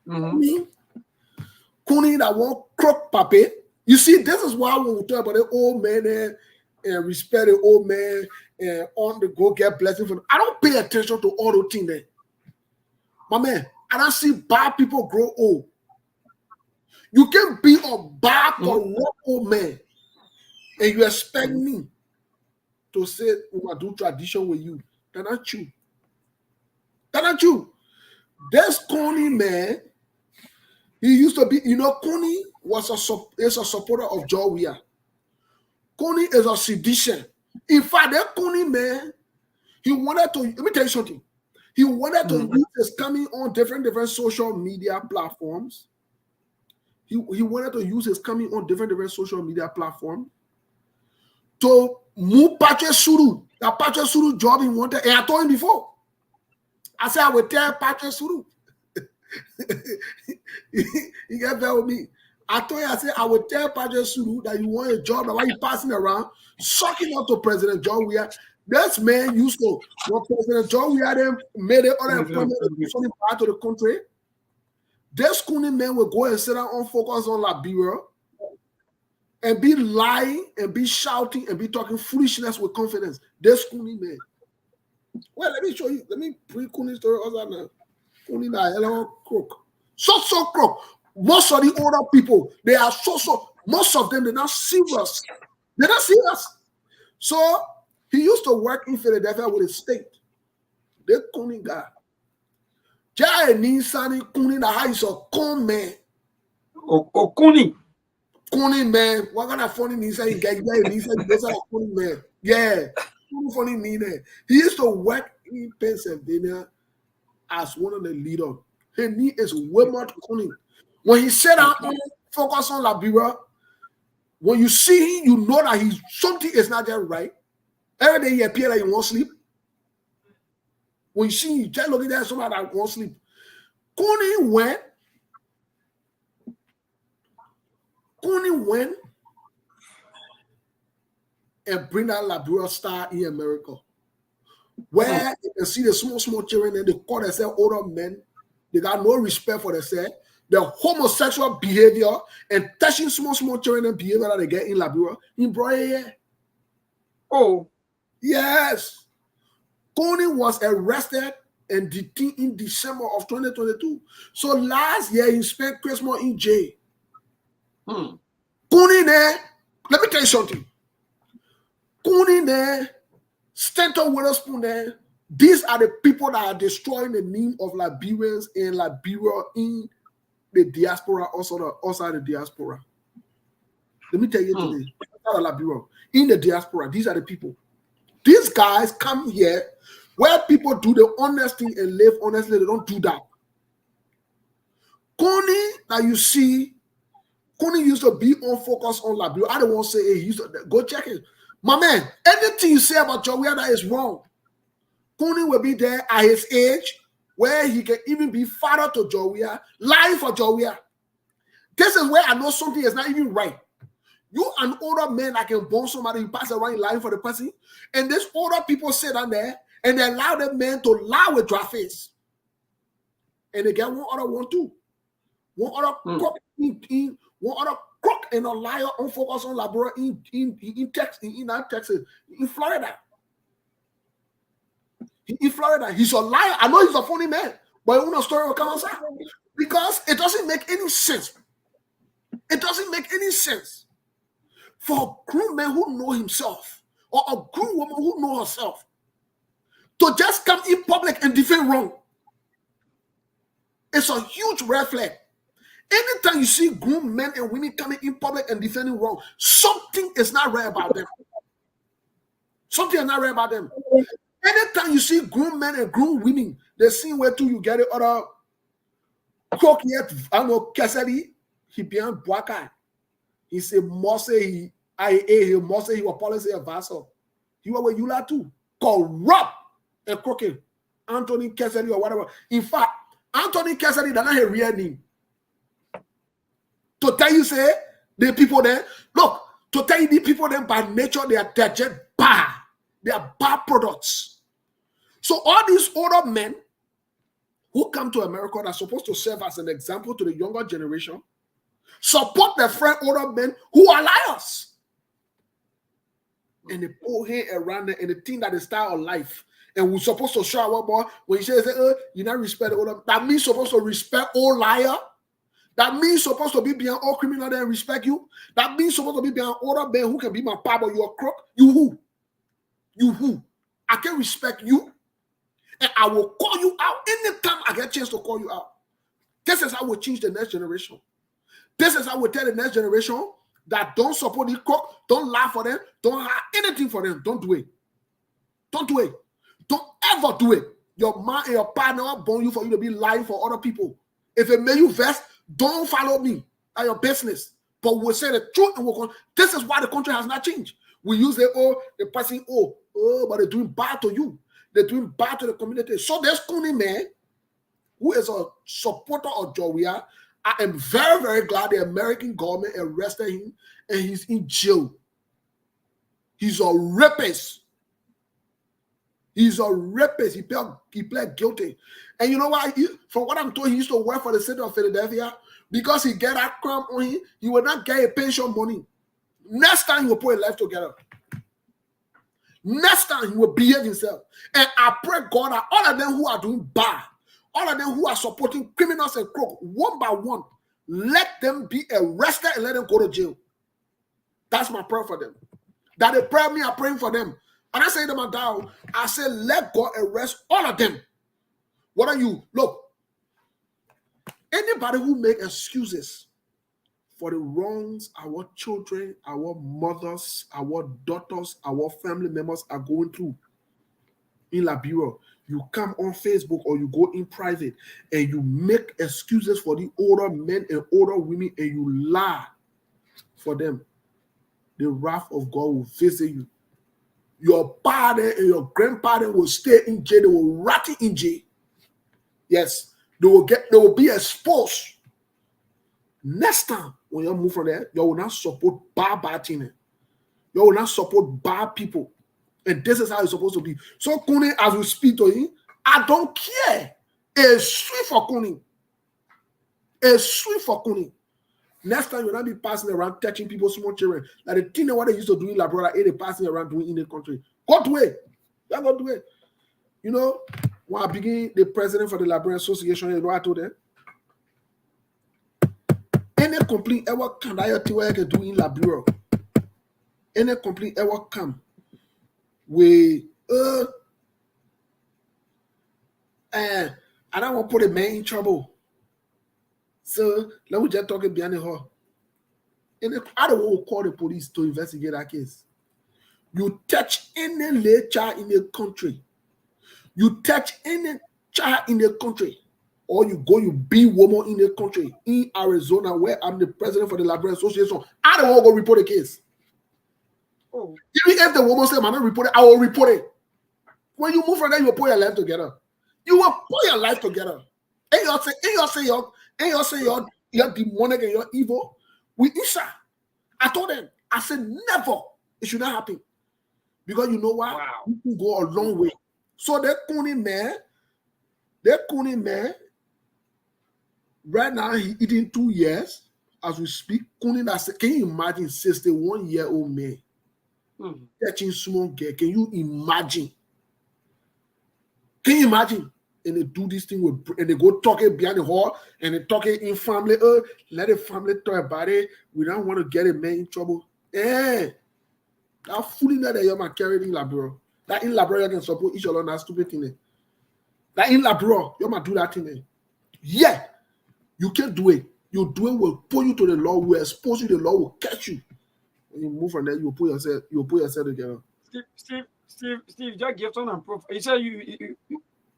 Mm-hmm. Kuni that won't crook pape. You see, this is why when we talk about the old man and respect the old man and on the go get blessing from. I don't pay attention to all those things there. My man, I don't see bad people grow old. You can be a bad corrupt old man and you expect me to say we do tradition with you. That's not true. That's not true. This Coney man, he used to be, Coney is a supporter of Joe Weah. Coney is a sedition. In fact, that Coney man, he wanted to, let me tell you something. He wanted to use his coming on different social media platforms. He wanted to use his coming on different social media platforms to move Patrick Suru. That Patrick Suru job he wanted, and I told him before. I said I would tell Patrick Suru. He got back with me. I told you, I said I would tell Patrick Suru that you want a job, that why you passing around, sucking up to President John Weah. This man used to, when President John Weah then made it other employment back to the country. This Cooney man will go and sit down on focus on Liberia and be lying and be shouting and be talking foolishness with confidence. This Cooney man. Well, let me show you. Let me pre-Cooney story also now. Cooney na hello crook. So crook. Most of the older people, they are most of them, they're not serious. They're not serious. So he used to work in Philadelphia with the state. The Cooney guy. Jai Ninsani Cooney na how is a con man. Oh, Cooney. Cooney man. What kind of funny Ninsani you get? Ninsani goes like Cooney man. Yeah. Funny meaning. He used to work in Pennsylvania as one of the leaders. His name is Wilmot Cooney. When he said that focus on Liberia, when you see him, you know that something is not just right. Every day he appears like he won't sleep. When you see him, you just looking at somebody that won't sleep. Cooney went and bring that Liberia star in America. Where you can see the small children and they call themselves older men. They got no respect for themselves. The homosexual behavior and touching small children and behavior that they get in Liberia. In Broye. Oh. Yes. Coney was arrested and detained in December of 2022. So last year he spent Christmas in jail. Coney there, let me tell you something. Coney there, Stanton Witherspoon there, these are the people that are destroying the name of Liberians in Liberia in the diaspora, outside the diaspora. Let me tell you today, outside of Liberia, in the diaspora, these are the people. These guys come here where people do the honest thing and live honestly. They don't do that. Coney, that you see, Coney used to be on focus on Liberia. I don't want to say, hey, he used to go check it. My man, anything you say about Jawia that is wrong. Coney will be there at his age where he can even be father to Jawia, lying for Jawia. This is where I know something is not even right. You an older man that can born somebody, you pass around lying for the person, and these older people sit down there and they allow the man to lie with dry face. And they get one other one too. One other crook and a liar on focus on Liberia in Texas, in Florida. In Florida, he's a liar. I know he's a funny man, but one story will come outside because it doesn't make any sense. It doesn't make any sense for a grown man who knows himself or a grown woman who knows herself to just come in public and defend wrong. It's a huge red flag. Anytime you see grown men and women coming in public and defending wrong, something is not right about them. Something is not right about them. Anytime you see grown men and grown women, the same way too you get it other cook yet, I know Cassidy, he behind Boaka. He said Mose, he Mose, he was policy advisor. He was with YULA too. Corrupt and crooked. Anthony Cassidy or whatever. In fact, Anthony Cassidy does not have a real name. To tell you, say, the people there, look, to tell you the people there by nature, they're just bad. They are bad products. So all these older men who come to America that are supposed to serve as an example to the younger generation, support their friend older men who are liars. and they put him around there and they think that the style of life. And we're supposed to show our boy when he says, you not respect the older. That means supposed to respect all liar. That means supposed to be behind all criminal and respect you. That means supposed to be behind older man who can be my papa, you a crook. You who? You who? I can respect you. And I will call you out anytime I get a chance to call you out. This is how we change the next generation. This is how we tell the next generation that don't support the crook, don't laugh for them, don't have anything for them. Don't do it. Don't do it. Don't ever do it. Your man and your partner are born you for you to be lying for other people. If it make you vex, don't follow me. That's your business. But we'll say the truth and we'll go. This is why the country has not changed. We use the person, but they're doing bad to you. They're doing bad to the community. So there's Kuni man who is a supporter of Joria. I am very, very glad the American government arrested him and he's in jail. He's a rapist. He's a rapist. He pled guilty. And you know what? From what I'm told, he used to work for the city of Philadelphia. Because he get that crime on him, he will not get a pension money. Next time he will put his life together. Next time he will behave himself. And I pray God that all of them who are doing bad, all of them who are supporting criminals and crooks, one by one, let them be arrested and let them go to jail. That's my prayer for them. That they pray me, I'm praying for them. And I say to them down, I say, let God arrest all of them. What are you? Look, anybody who make excuses for the wrongs our children, our mothers, our daughters, our family members are going through in Liberia, you come on Facebook or you go in private and you make excuses for the older men and older women and you lie for them, the wrath of God will visit you. Your father and your grandfather will stay in jail. They will rot in jail. Yes, they will be exposed. Next time when you move from there, you will not support bad things. You will not support bad people. And this is how it's supposed to be. So Kuni, as we speak to him, I don't care. It's sweet for Kuni. It's sweet for Kuni. Next time you'll not be passing around touching people's small children. Like the thing that what they used to do in Liberia, they passing around doing in the country. Go do it. Yeah, go do it. You know, when I begin the president for the Liberian Association, you know what I told them? Any complaint ever come that I can do in Liberia. Any complaint ever come with and I don't want to put a man in trouble. So let me just talk behind the hall. And I don't want to call the police to investigate that case. You touch any lay child in the country, you touch any child in the country, or you go, you be woman in the country, in Arizona, where I'm the president for the Liberia Association, I don't want to go report the case. Oh. Even if the woman says, I'm not report it, I will report it. When you move from there, you will put your life together. You will put your life together. And you say you're demonic and you're evil. With Isha, I told them, I said, never. It should not happen. Because you know what? Wow. You can go a long way. So that Kuni man, right now, he eating 2 years. As we speak, Kuni, can you imagine 61-year-old man touching small girl? Can you imagine? Can you imagine? And they do this thing and they go talking behind the hall and they talking in family. Let the family talk about it. We don't want to get a man in trouble. That foolishness that you're carrying in Liberia. That in Liberia you can support each other on that stupid thing. That in Liberia, you do that thing. Yeah, you can't do it. You do it, will pull you to the law, will expose you, the law will catch you. When you move from there, you'll put yourself together. Steve, just give some and proof. You said you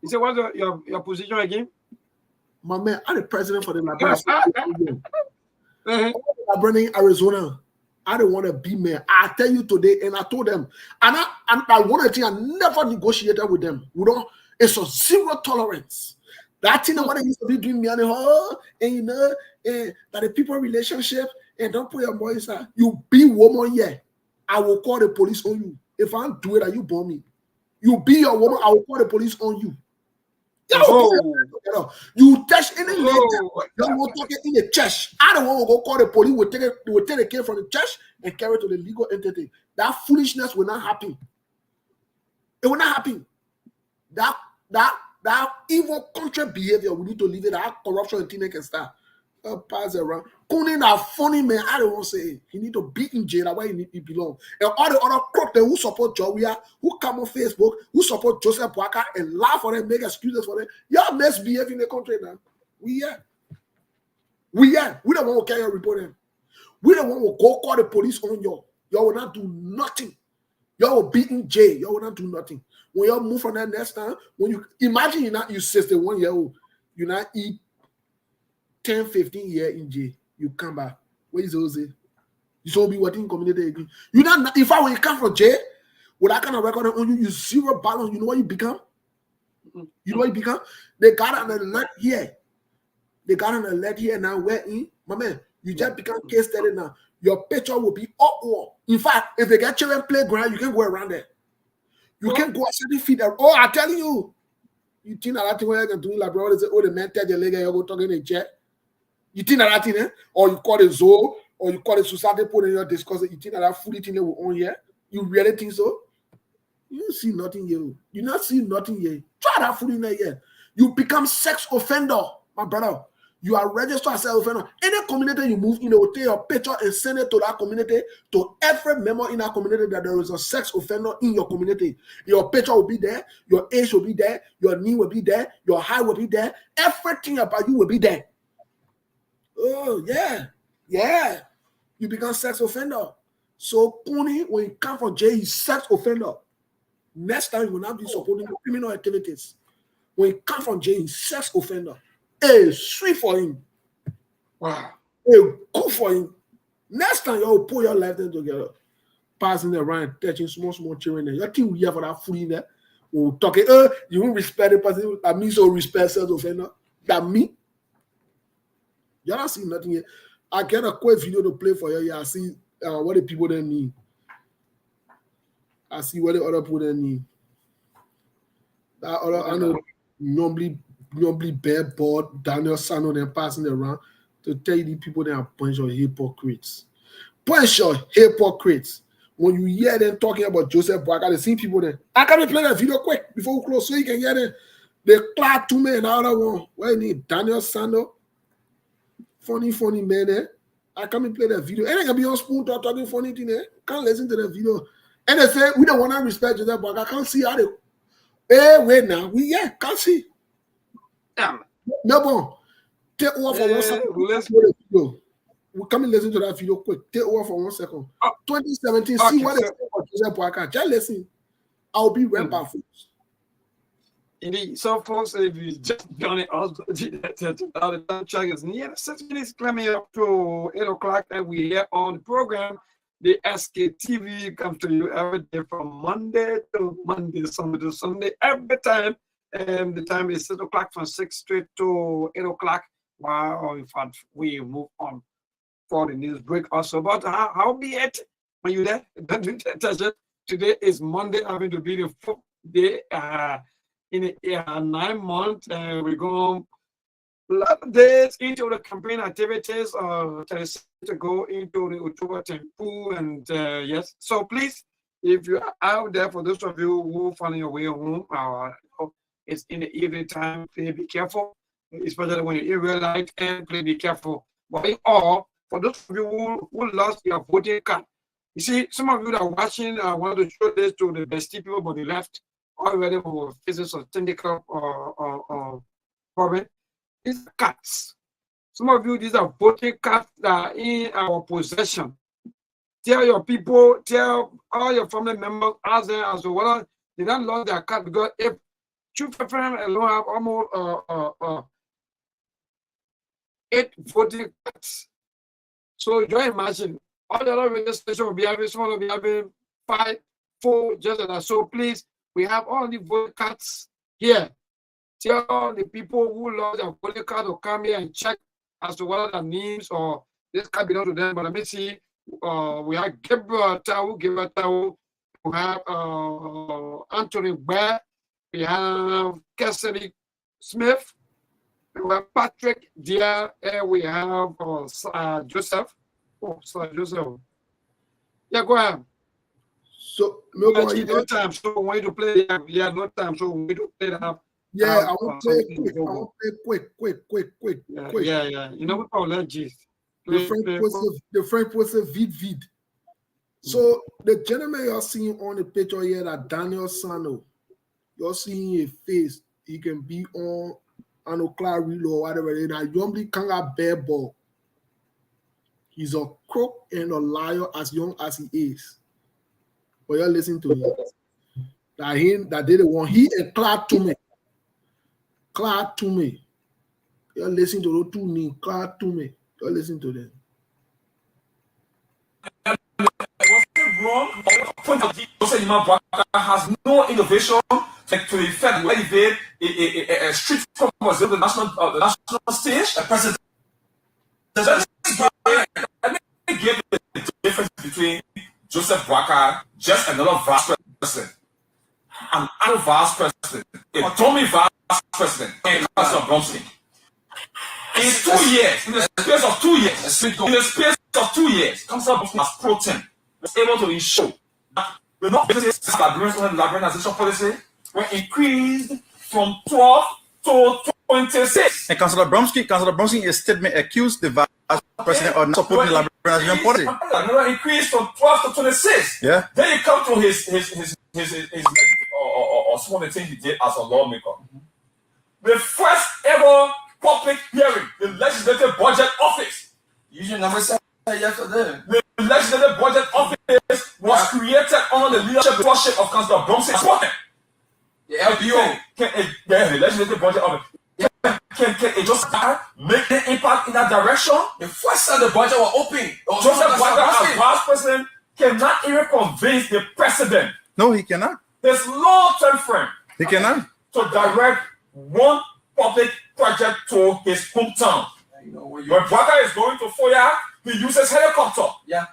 said what's your position again? My man, I'm the president for the Liberia. Liberia, Arizona. I don't want to be mayor. I tell you today, and I told them, and I want to I never negotiated with them. We don't. It's a zero tolerance. That thing what they used to be doing me and you know, and that the people relationship and don't put your voice out. You be woman, yeah. I will call the police on you. If I don't do it, you bomb me. You be your woman, I will call the police on you. You touch any lady, you will talk in the church. I don't want to go call the police. We'll take the kid from the church and carry it to the legal entity. That foolishness will not happen. It will not happen. That evil contrary behavior, we need to leave it. That corruption and thing can start. Pass around. Kunin a funny man. I don't want to say he need to be in jail. That's why he belong. And all the other crooks who support Joria, who come on Facebook, who support Joseph Boakai and laugh for them, make excuses for them. Y'all misbehave in the country now. We don't want to carry a report them. We don't want to go call the police on y'all. Y'all will not do nothing. Y'all will be in jail. Y'all will not do nothing. When y'all move from that next time, when you imagine you 61-year-old, you not eat 10, 15 years in jail, you come back. Where is Jose? You should be working in community again. You not if I when you come from jail with that kind of record on you, you zero balance. You know what you become? You know what you become? They got an alert here. They got an alert here now. Where in? My man, you just become case study now. Your picture will be up. In fact, if they get children playground, you can go around there. You can go a certain feet. Oh, I'm telling you. You think that thing where you can do like bro, the man tell the leg and you go talking in a jet. You think that thing, or you call it zoo, or you call it society put in your discuss. You think that fully thing they will own here? You really think so? You don't see nothing here. You not see nothing here. Try that fully in here. You become sex offender, my brother. You are registered as sex offender. Any community you move in, they will take your picture and send it to that community, to every member in that community that there is a sex offender in your community. Your picture will be there, your age will be there, your knee will be there, your height will be there, everything about you will be there. Oh, yeah. You become sex offender. So, Kuni, when you come from jail, he's sex offender. Next time, you will not be supporting criminal activities. When you come from jail, he's sex offender. Hey, sweet for him. Wow. Hey, good for him. Next time, you'll pull your life together. Passing around, touching small children. You think we have for that food in there? We'll talk it. You won't respect the person. That means so respect sex offender. That me? Y'all don't see nothing yet. I get a quick video to play for you. Yeah, I see what the people then need. I see what the other people then need. That other, I know, normally bare board, Daniel Sano, then passing around to tell you the people that are bunch of hypocrites. Bunch of hypocrites. When you hear them talking about Joseph Boakai, the same people there. I can play that video quick before we close so you can hear them. They clap two men, the other one. What you need? Daniel Sano. Funny man there. I can't play that video. And I can be on spoon talking funny thing there. Can't listen to the video. And they say, we don't want to respect Joseph Boakai. I can't see how they. Hey, wait now. Can't see. Damn. No, bon. Take over for 1 second. We come and listen to that video quick. Take over for 1 second. 2017, see what they say about Joseph Boakai. Just listen. I'll be right back, folks. Indeed. So, folks, if you just joined us, the time check is near 6 minutes, climbing up to 8 o'clock, and we here on the program. The SKTV comes to you every day from Monday to Monday, Sunday to Sunday, every time. And the time is 6 o'clock from 6 straight to 8 o'clock. Wow, in fact, we move on for the news break also. But how be it when you're there? Don't do attention. Today is Monday, having to be the 4th day in a 9 months. And we're going a lot of days into the campaign activities to go into the October Temple. And yes, so please, if you're out there, for those of you who find your way home, it's in the evening time, please be careful, especially when you're in real light, and please be careful. But for those of you who lost your voting card, you see, some of you that are watching, I want to show this to the Bestie people, but they left already for physics or technical problem. These are cards. Some of you, these are voting cards that are in our possession. Tell your people, tell all your family members, ask them as to whether they don't lose their card, because if Chief Friend alone have almost 8 voting cards. So you imagine all the other radio stations will be having, some will be having 5, 4, just like that. So please, we have all the voting cards here. Tell the people who lost their voting card to come here and check as to whether that means or this card belongs to them. But let me see. We have Gabriel Tau, we have Anthony Ware, we have Cassidy Smith, we have Patrick Dia, and we have Joseph. Oh, sorry, Joseph. Yeah, go ahead. So Milko, You no time, so when you play, you have no time, so when you play that. yeah, I want to play quick. I want to play quick. Yeah. You know what Paul gist. The French person vid. So the gentleman you're seeing on the picture here, that Daniel Sano, you're seeing a face. He can be on an O'Cloud or whatever. And I normally can't have bear ball. He's a crook and a liar as young as he is. But you're listening to him. That they the one. He and Clark Toomey. You're listening to those two names, Clark Toomey. You're listening to them. Was it wrong? Point of view, has no innovation to effect to elevate a street performance of the national stage. A president. Let me give the difference between Joseph Boakai, just another vice president, and another vice president, a Tommy vice president, and Councilor Bromsky. In 2 years, in the space of 2 years, Councilor Bromsky has pro tem was able to ensure that the Liberianization policy were increased from 12 to 26. And Councilor Bromsky is statement accused the vice president of not supporting the Liberianization policy. Another increase from 12 to 26. Yeah. Then you come to his or some of the things he did as a lawmaker. The first ever public hearing, the Legislative Budget Office. Usually number 7 yesterday. The Legislative Budget Office was created under the leadership of Councilor Bromsky. The LBO. The Legislative Budget Office. Can it just make an impact in that direction? The first time the budget was open, Joseph Boakai as vice president cannot even convince the president. No, he cannot. There's no time frame. He cannot. To direct one public project to his hometown. You know, when Boakai is going to Foya, he uses helicopter. Yeah.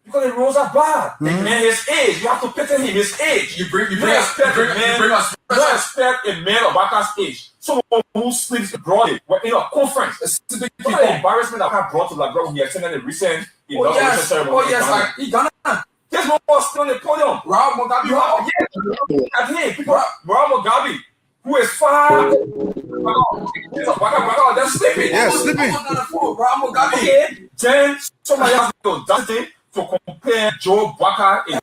Because the roads are bad. And his age, you have to pity him, his age. You bring us. You don't expect a man of Boakai's age. Someone who sleeps broadly. We're in a conference. It's the embarrassment that I brought to Liberia when he attended the recent inauguration ceremony. He Ghana. There's no one still on the podium. Rob Mugabe. At him, Rob Mugabe, who is far. Boakai, that's sleeping. Yeah, sleeping. Rob Mugabe. Okay, then somebody has to that's it. To compare Joe Boakai and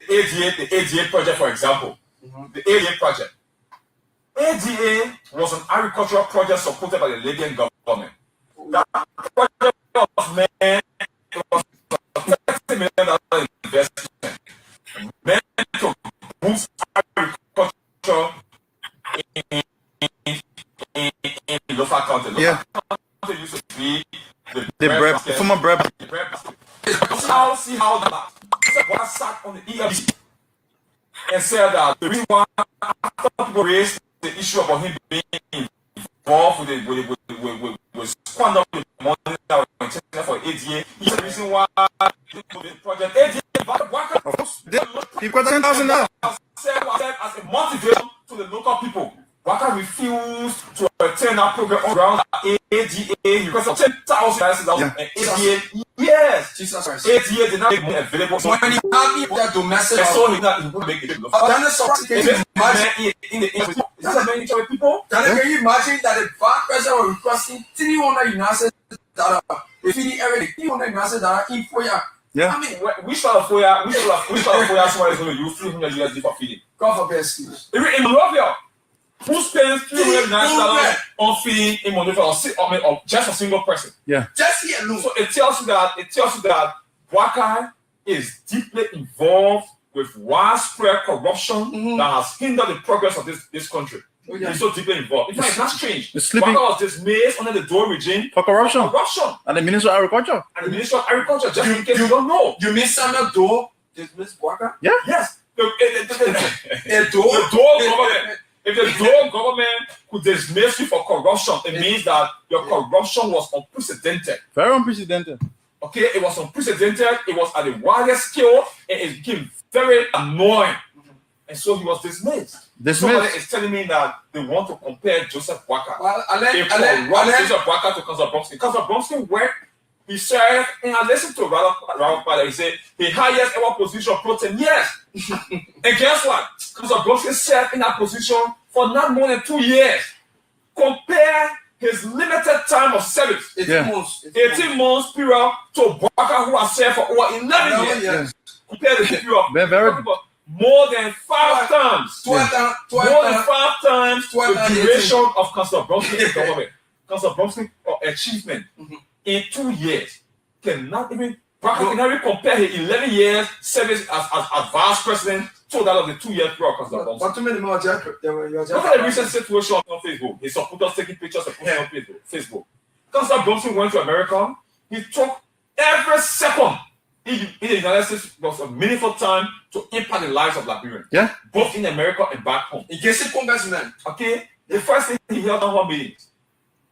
the ADA project, for example. The ADA project. ADA was an agricultural project supported by the Libyan government. That project was $30 million investment meant to boost agriculture in local country. Yeah. Country used to be The former bread. See how that sat on the ELB and said that the reason why people raised the issue about him being involved with squandering the money that was intended for ADA is the reason why the project ADA He got $10,000. served as a motivation to the local people. Boakai refused to attend that program on ground at ADA because of $10,000 and ADA. Yes, Jesus Christ. ADA did not make money available. So when he had that domestic, so he not make it. Is that many people? Can you imagine that the vice president was requesting 300 United that if he everything 300 United that in Foya? Yeah. I mean, we start Foya. Someone is going to use $300 for feeding. God for Bestie. Even in Liberia, who spends $300 on feeding in Monrovia or just a single person? Yeah. Just here alone. So it tells you that Boakai is deeply involved with widespread corruption that has hindered the progress of this country. Oh, yeah. He's so deeply involved. In fact, it's not strange. sleeping- Boakai was dismissed under the Dole regime For corruption. And And the Minister of Agriculture. the Minister of Agriculture, just in case you don't know. You mean Samuel Doe dismiss Boakai? Yes. The Doe Dole government. If the Dole government could dismiss you for corruption, it means that your corruption was unprecedented. Very unprecedented. Okay, it was unprecedented, it was at the widest scale, and it became very annoying. And so he was dismissed. Somebody is telling me that they want to compare Joseph Boakai. Well, Joseph Boakai to Councilor Bromsky. Councilor Bromsky worked He served, and I listened to Ralph Father. He said, the highest ever position pro 10 years. And guess what? Councillor Bromsky served in that position for not more than 2 years. Compare his limited time of service, 18 months period, to Bwaka, who has served for over 11 years. Compare the period. More than 5 times. More than 5 times the duration of Councillor Bromsky's government. Councillor Bromsky achievement in 2 years cannot even compare his 11 years service as vice president to that of the 2 years period of Councillor Bromsky. Look at the recent situation on Facebook. His supporters taking pictures of on Facebook. Councillor Bromsky went to America. He took every second in the United States was a meaningful time to impact the lives of Liberians. Yeah. Both in America and back home. Okay. The first thing he held on meetings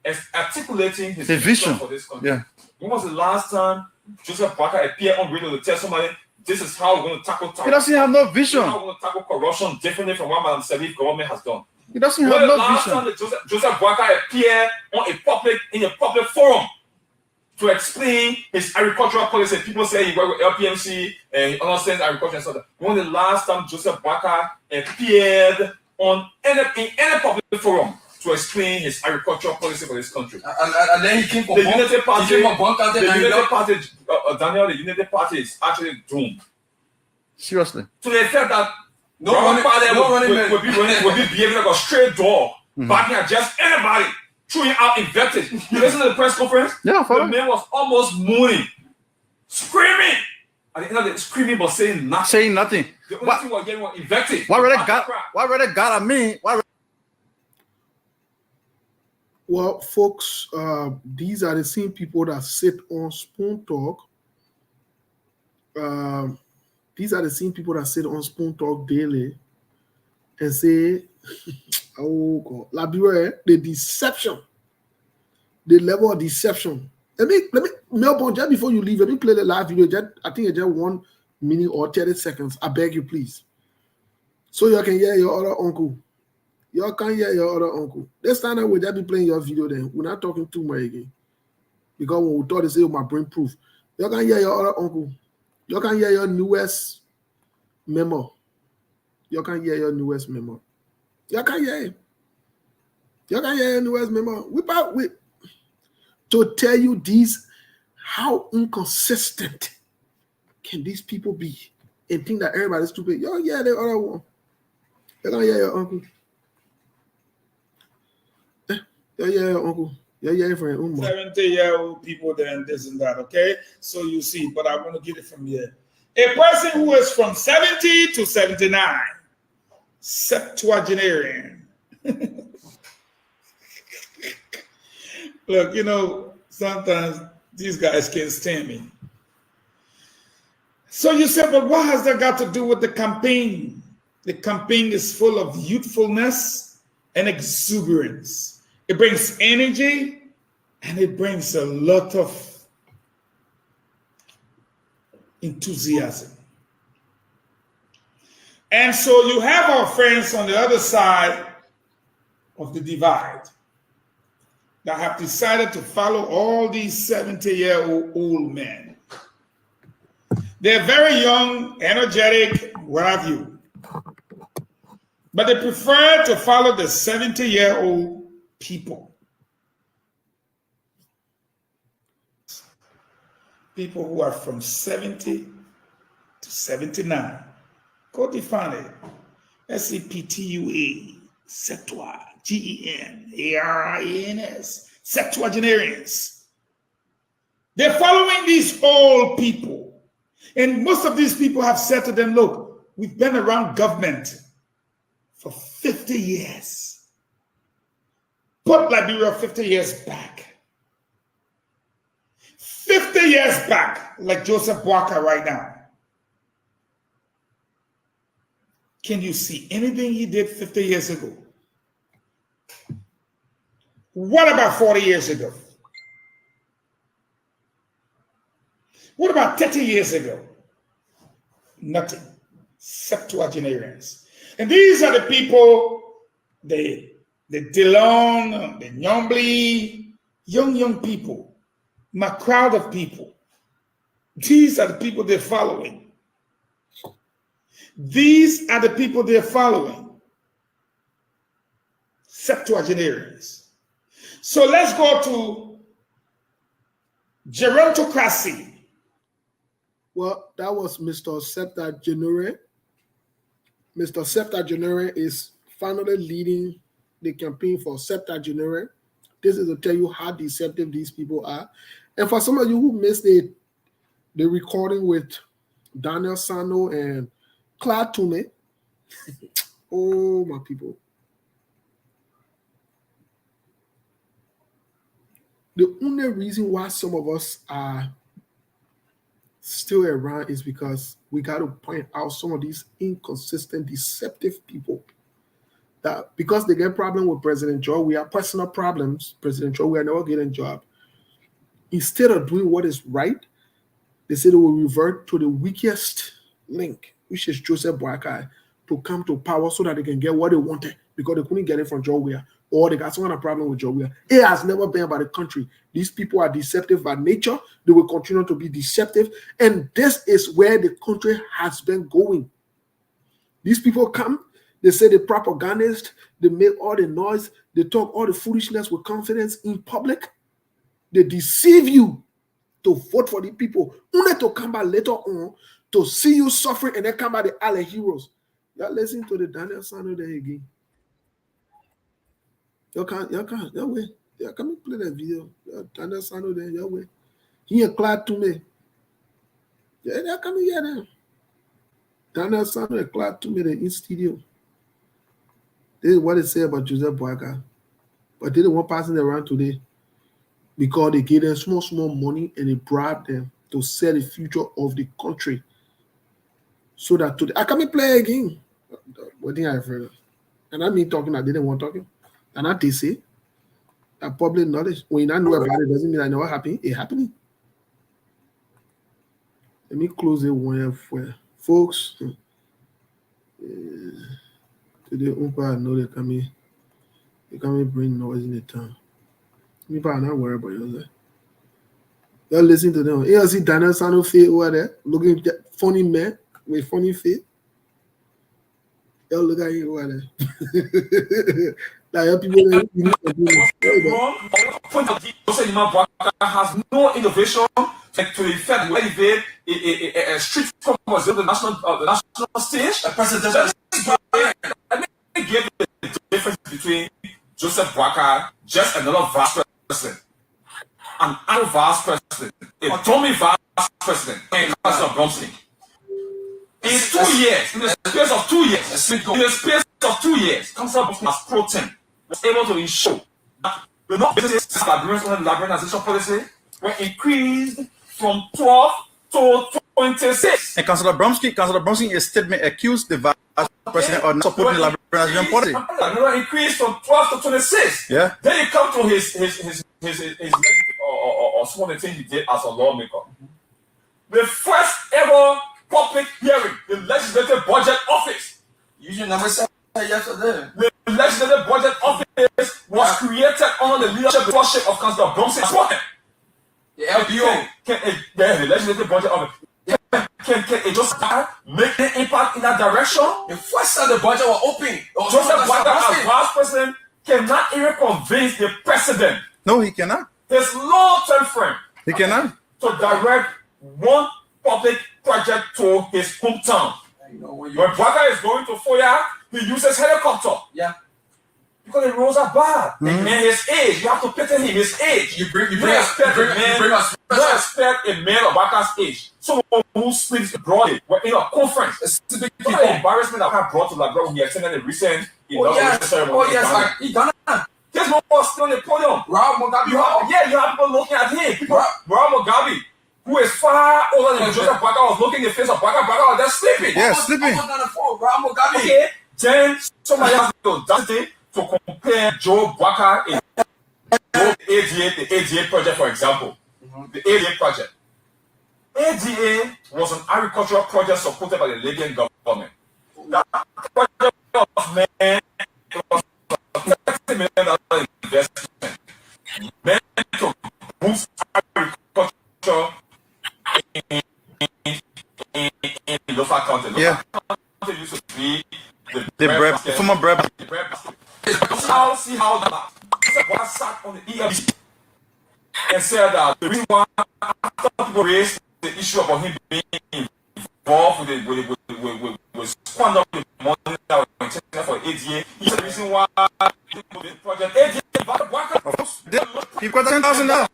is articulating his vision for this country. Yeah. When was the last time Joseph Barker appeared on radio to tell somebody this is how we're going to tackle terrorism? He doesn't have no vision. How we're going to tackle corruption differently from what Madam Salif government has done. He doesn't have no vision. Last time that Joseph Barker appeared in a public forum to explain his agricultural policy. People say he worked with LPMC and he understands agriculture and stuff. When the last time Joseph Barker appeared in any public forum to explain his agricultural policy for this country. And then he came from the Unity Party. Daniel, the Unity Party is actually doomed. Seriously. To the effect that will be behaving like a stray dog, barking at just anybody, throwing out invectives. You listen to the press conference? Yeah, the man was almost moaning, screaming. At the end of the screaming but saying nothing. Saying nothing. The only thing we're getting was invective. Why really got at me? Well, folks, these are the same people that sit on Spoon Talk. These are the same people that sit on Spoon Talk daily and say, oh God, Liberia, the deception, the level of deception. Let me, Melbourne, just before you leave, let me play the live video. I think it's just 1 minute or 30 seconds. I beg you, please. So you can hear your other uncle. You can hear your other uncle. This time we'll just be playing your video then. We're not talking too much again. Because when we thought they say my brain proof. You can hear your other uncle. You can hear your newest memo. You can hear your newest memo. You can hear it. You can hear your newest memo. We to tell you these, how inconsistent can these people be and think that everybody's stupid. You hear the other one. You can hear your uncle. Yeah, uncle. Yeah, friend. 70-year-old people, then this and that, okay? So you see, but I'm going to get it from here. A person who is from 70 to 79, septuagenarian. Look, you know, sometimes these guys can't stand me. So you said, but what has that got to do with the campaign? The campaign is full of youthfulness and exuberance. It brings energy and it brings a lot of enthusiasm. And so you have our friends on the other side of the divide that have decided to follow all these 70-year-old men. They're very young, energetic, what have you. But they prefer to follow the 70-year-old people. People who are from 70 to 79. Go define it. SEPTUA, Septua, GENARIANS, septuagenarians. They're following these old people. And most of these people have said to them, look, we've been around government for 50 years. Put Liberia 50 years back. 50 years back, like Joseph Walker right now. Can you see anything he did 50 years ago? What about 40 years ago? What about 30 years ago? Nothing. Septuagenarians. And these are the people, the DeLong, the Nyombli, young people, my crowd of people. These are the people they're following. These are the people they're following. Septuagenarians. So let's go to gerontocracy. Well, that was Mr. Septuagenarian. Mr. Septuagenarian is finally leading the campaign for Septuagenarian. This is to tell you how deceptive these people are. And for some of you who missed the recording with Daniel Sano and Claude Tume, oh, my people. The only reason why some of us are still around is because we got to point out some of these inconsistent, deceptive people that because they get problem with President Joe, we have personal problems. President Joe, we are never getting a job. Instead of doing what is right, they say they will revert to the weakest link, which is Joseph Boakai, to come to power so that they can get what they wanted because they couldn't get it from Joe Weah, or they got some kind of problem with Joe Weah. It has never been about the country. These people are deceptive by nature. They will continue to be deceptive. And this is where the country has been going. These people come, they say the propagandist, they make all the noise, they talk all the foolishness with confidence in public. They deceive you to vote for the people, only to come back later on to see you suffering and then come back the other heroes. Y'all listen to the Daniel Sano there again. Y'all wait. Y'all come and play that video. Daniel Sano there, y'all wait. He and Claude Tume. Yeah, they're coming here now. Daniel Sano and Claude Tume, they're in studio. This is what they say about Joseph Boakai. But they don't want passing around today because they gave them small money and they bribed them to sell the future of the country. So that today, I come play again. What thing I've heard of. And I mean talking, I didn't want talking. And I they say that public knowledge. When you don't know about it, doesn't mean I know what happened. It happening. Let me close it one for folks. Today, I know they come bring noise in the town. Me probably not worry about you. Y'all listen to them. You see Daniel Sano face over there, looking funny man with funny face. Y'all look at him over there. Like people has no innovation to effect elevate a street commerce of the national stage. Let me give the difference between Joseph Boakai, just another vice president, and another vice president, a Tommy vice president, and Councillor Bromsky. In 2 years, in the space of 2 years, Councillor Bromsky as pro tem was able to ensure that the non-business liberalization policy were increased from 12 to 26. And Councillor Bromsky, in a statement accused the vice president of not supporting the liberalization policy. Another increase from 12 to 26. Yeah. Then you come to his or some of the things he did as a lawmaker. The first ever public hearing, the legislative budget office. Usually number 7 yesterday. The legislative budget office was created under the leadership of Councillor Bromsky. The LBO. The legislative budget office. Can it just make an impact in that direction? The first time the budget was open, Joseph Boakai as vice president cannot even convince the president. No, he cannot. His long-term frame. He cannot. To direct one public project to his hometown. You know, when Boakai is going to Foya, he uses helicopter. Yeah. Because the roads are bad. And his age, you have to pity him, his age. You expect a man of Boakai's age. Someone who speaks broadly. We're in a conference. The embarrassment that I brought to Liberia when he attended the recent ceremony. He done it. There's no one still on the podium. You have people looking at him. Rob Mugabe, who is far older than Joseph Boakai, was looking in the face of Boakai. Boakai was just sleeping. Yeah, sleeping. Okay, then somebody has the audacity to compare Joe Boakai and the ADA project, for example. The ADA project. ADA was an agricultural project supported by the Libyan government. That project was $30 million investment meant to boost agriculture see how that Joseph Boakai sat on the ELB and said that the reason why after people raised the issue about him being involved with squandering the money that was intended for ADA, he said the reason why the project ADA He got $10,000.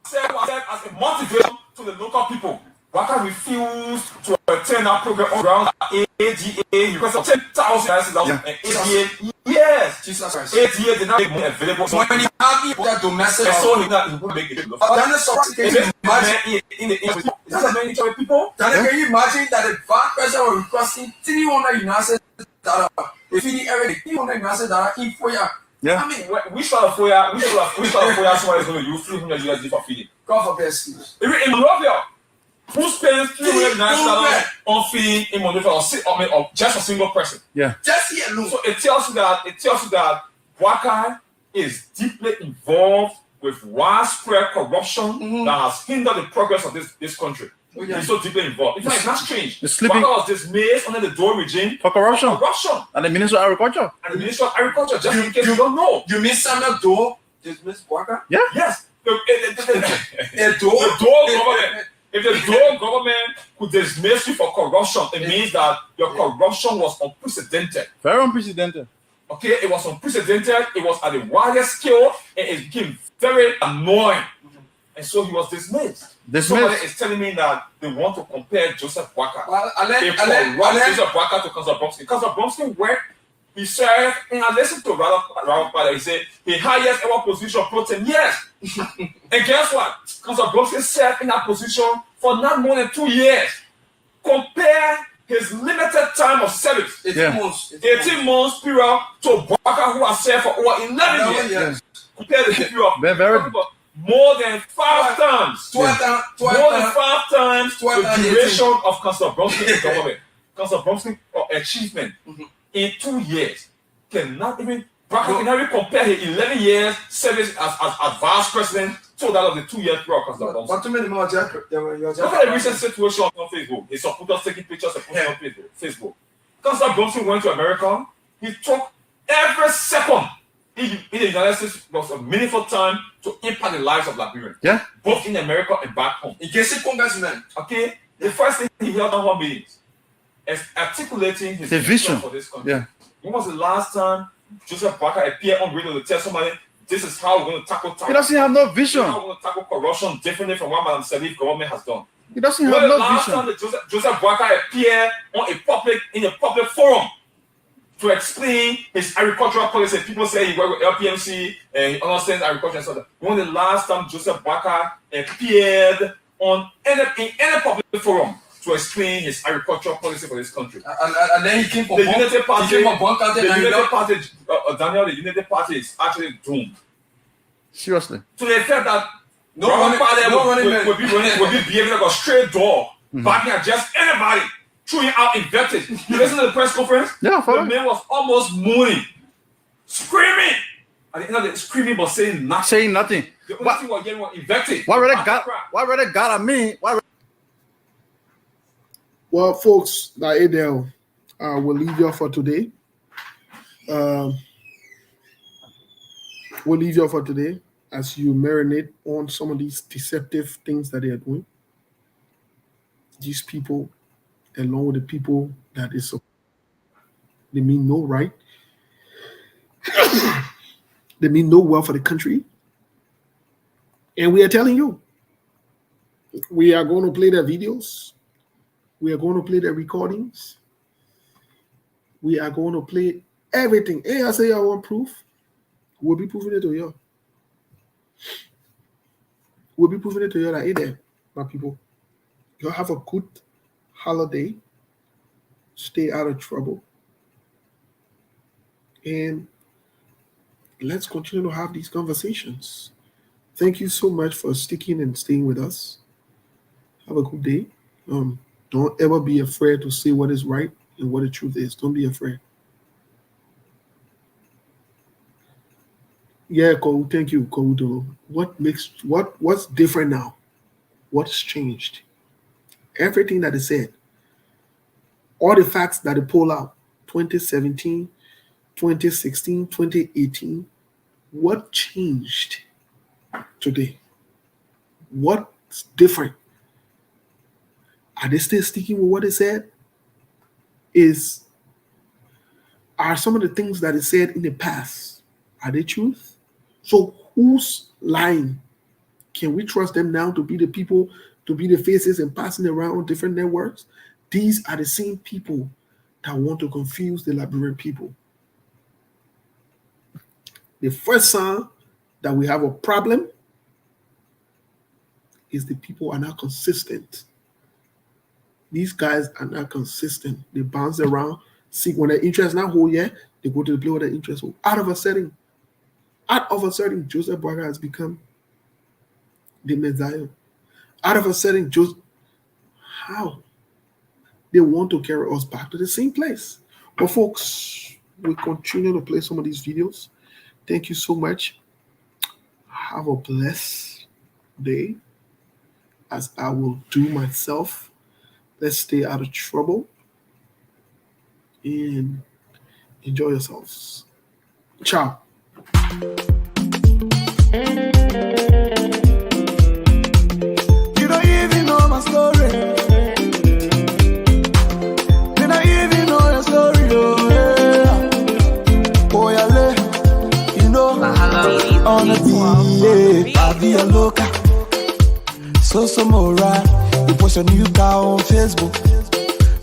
said as a motivation to the local people. Waka refused to attend that program on ground ADA. He requested 10,000 and ADA. Yes, Jesus Christ. ADA did not make money available. So when he had people that domestic, so he would make it. then the surprise can you imagine? People. Can you imagine that the vice president was requesting 300 United States if he everything 300 United States in 4 years? Yeah. I mean, We start a 4 year, someone is going to use 300 USD for feeding. God forbid, Steve. Even in Liberia, who spends $300 on feeding in Monrovia or just a single person? Yeah. Just here alone. So it tells you that Boakai is deeply involved with widespread corruption that has hindered the progress of this country. He's so deeply involved. In fact, it's not strange. Boakai was dismissed under the Dole regime For corruption. And And the Minister of Agriculture. the Minister of Agriculture, just in case you don't know. You mean Samuel Doe dismissed Boakai? Yeah. Yes. A The Doe? Dole government. If the Dole government could dismiss you for corruption, it means that your corruption was unprecedented. Very unprecedented. Okay, it was unprecedented. It was at a wider scale, and it became very annoying. And so he was dismissed. Somebody is telling me that they want to compare Joseph Boakai. Well, Joseph Boakai to Councillor Bromsky. Councillor Bromsky worked. He served, and I listened to Ralph Pada. He said the highest ever position pro 10 years. And guess what? Councillor Bromsky served in that position for not more than 2 years. Compare his limited time of service, 18 months. 18 months period, to Boakai, who has served for over 11 years. Compare the period. Very. More than 5 times. 12 times. More than 5 times 12 the times duration of Councillor Bromsky's government. Councillor Bromsky's achievement in 2 years cannot even compare his 11 years service as vice president to that of the 2 years period of Councillor Bromsky. But too many more Look at the recent situation on Facebook. His supporters taking pictures and posting on Facebook. Councillor Bromsky went to America. He took every second in the United States was a meaningful time to impact the lives of Liberians. Yeah. Both in America and back home. in case congressman. Okay? The first thing he held on meetings is articulating his vision for this country. Yeah. When was the last time Joseph Boakai appeared on radio to tell somebody this is how we're going to tackle He doesn't have no this vision. is how we're going to tackle corruption differently from what Madam Salif government has done? He doesn't When have the no last vision. time that Joseph Boakai appeared in a public forum to explain his agricultural policy? People say he worked with LPMC and he understands agriculture and so on. When the last time Joseph Boakai appeared in any public forum to explain his agricultural policy for this country? And then he came for The Unity Party, He came for one country. the Unity Party, Daniel, the Unity Party is actually doomed. Seriously. To the effect that No Robert running- no running man. will be behaving like a straight dog, barking at just anybody, throwing out invectives. You listen to the press conference? Yeah, The follow. man was almost moaning, screaming. At the end of it, screaming but saying nothing. Saying nothing. The only What? thing we're getting was invective. Why rather Crap, God? crap. Why rather God? I mean, why? Well, folks, like Adele, we'll leave you for today. We'll leave you for today as you marinate on some of these deceptive things that they are doing. These people, along with the people that is, they mean no right. They mean no well for the country. And we are telling you, we are going to play their videos. We are going to play their recordings. We are going to play everything. Hey, I say I want proof. We'll be proving it to you. We'll be proving it to you that, hey there, my people, you'll have a good holiday. Stay out of trouble. And let's continue to have these conversations. Thank you so much for sticking and staying with us. Have a good day. Don't ever be afraid to say what is right and what the truth is. Don't be afraid. Yeah, Cole, thank you, Cole. What's different now? What's changed? Everything that is said, all the facts that they pull out, 2017, 2016, 2018, what changed today? What's different? Are they still sticking with what they said? Are some of the things that they said in the past, are they truth? So who's lying? Can we trust them now to be the people, to be the faces and passing around on different networks? These are the same people that want to confuse the Liberian people. The first sign that we have a problem is the people are not consistent. These guys are not consistent. They bounce around. See, when their interest is not whole yet, they go to the place where their interest is whole. Out of a sudden, Joseph Braga has become the Messiah. Out of a sudden, how? They want to carry us back to the same place. But folks, we continue to play some of these videos. Thank you so much. Have a blessed day, as I will do myself. Let's stay out of trouble and enjoy yourselves. Ciao. You don't even know my story. You don't even know your story, oh yeah. Oh yeah, you know on the beat, I be a loca. So moral. You post your new car on Facebook,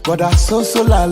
but that's so la.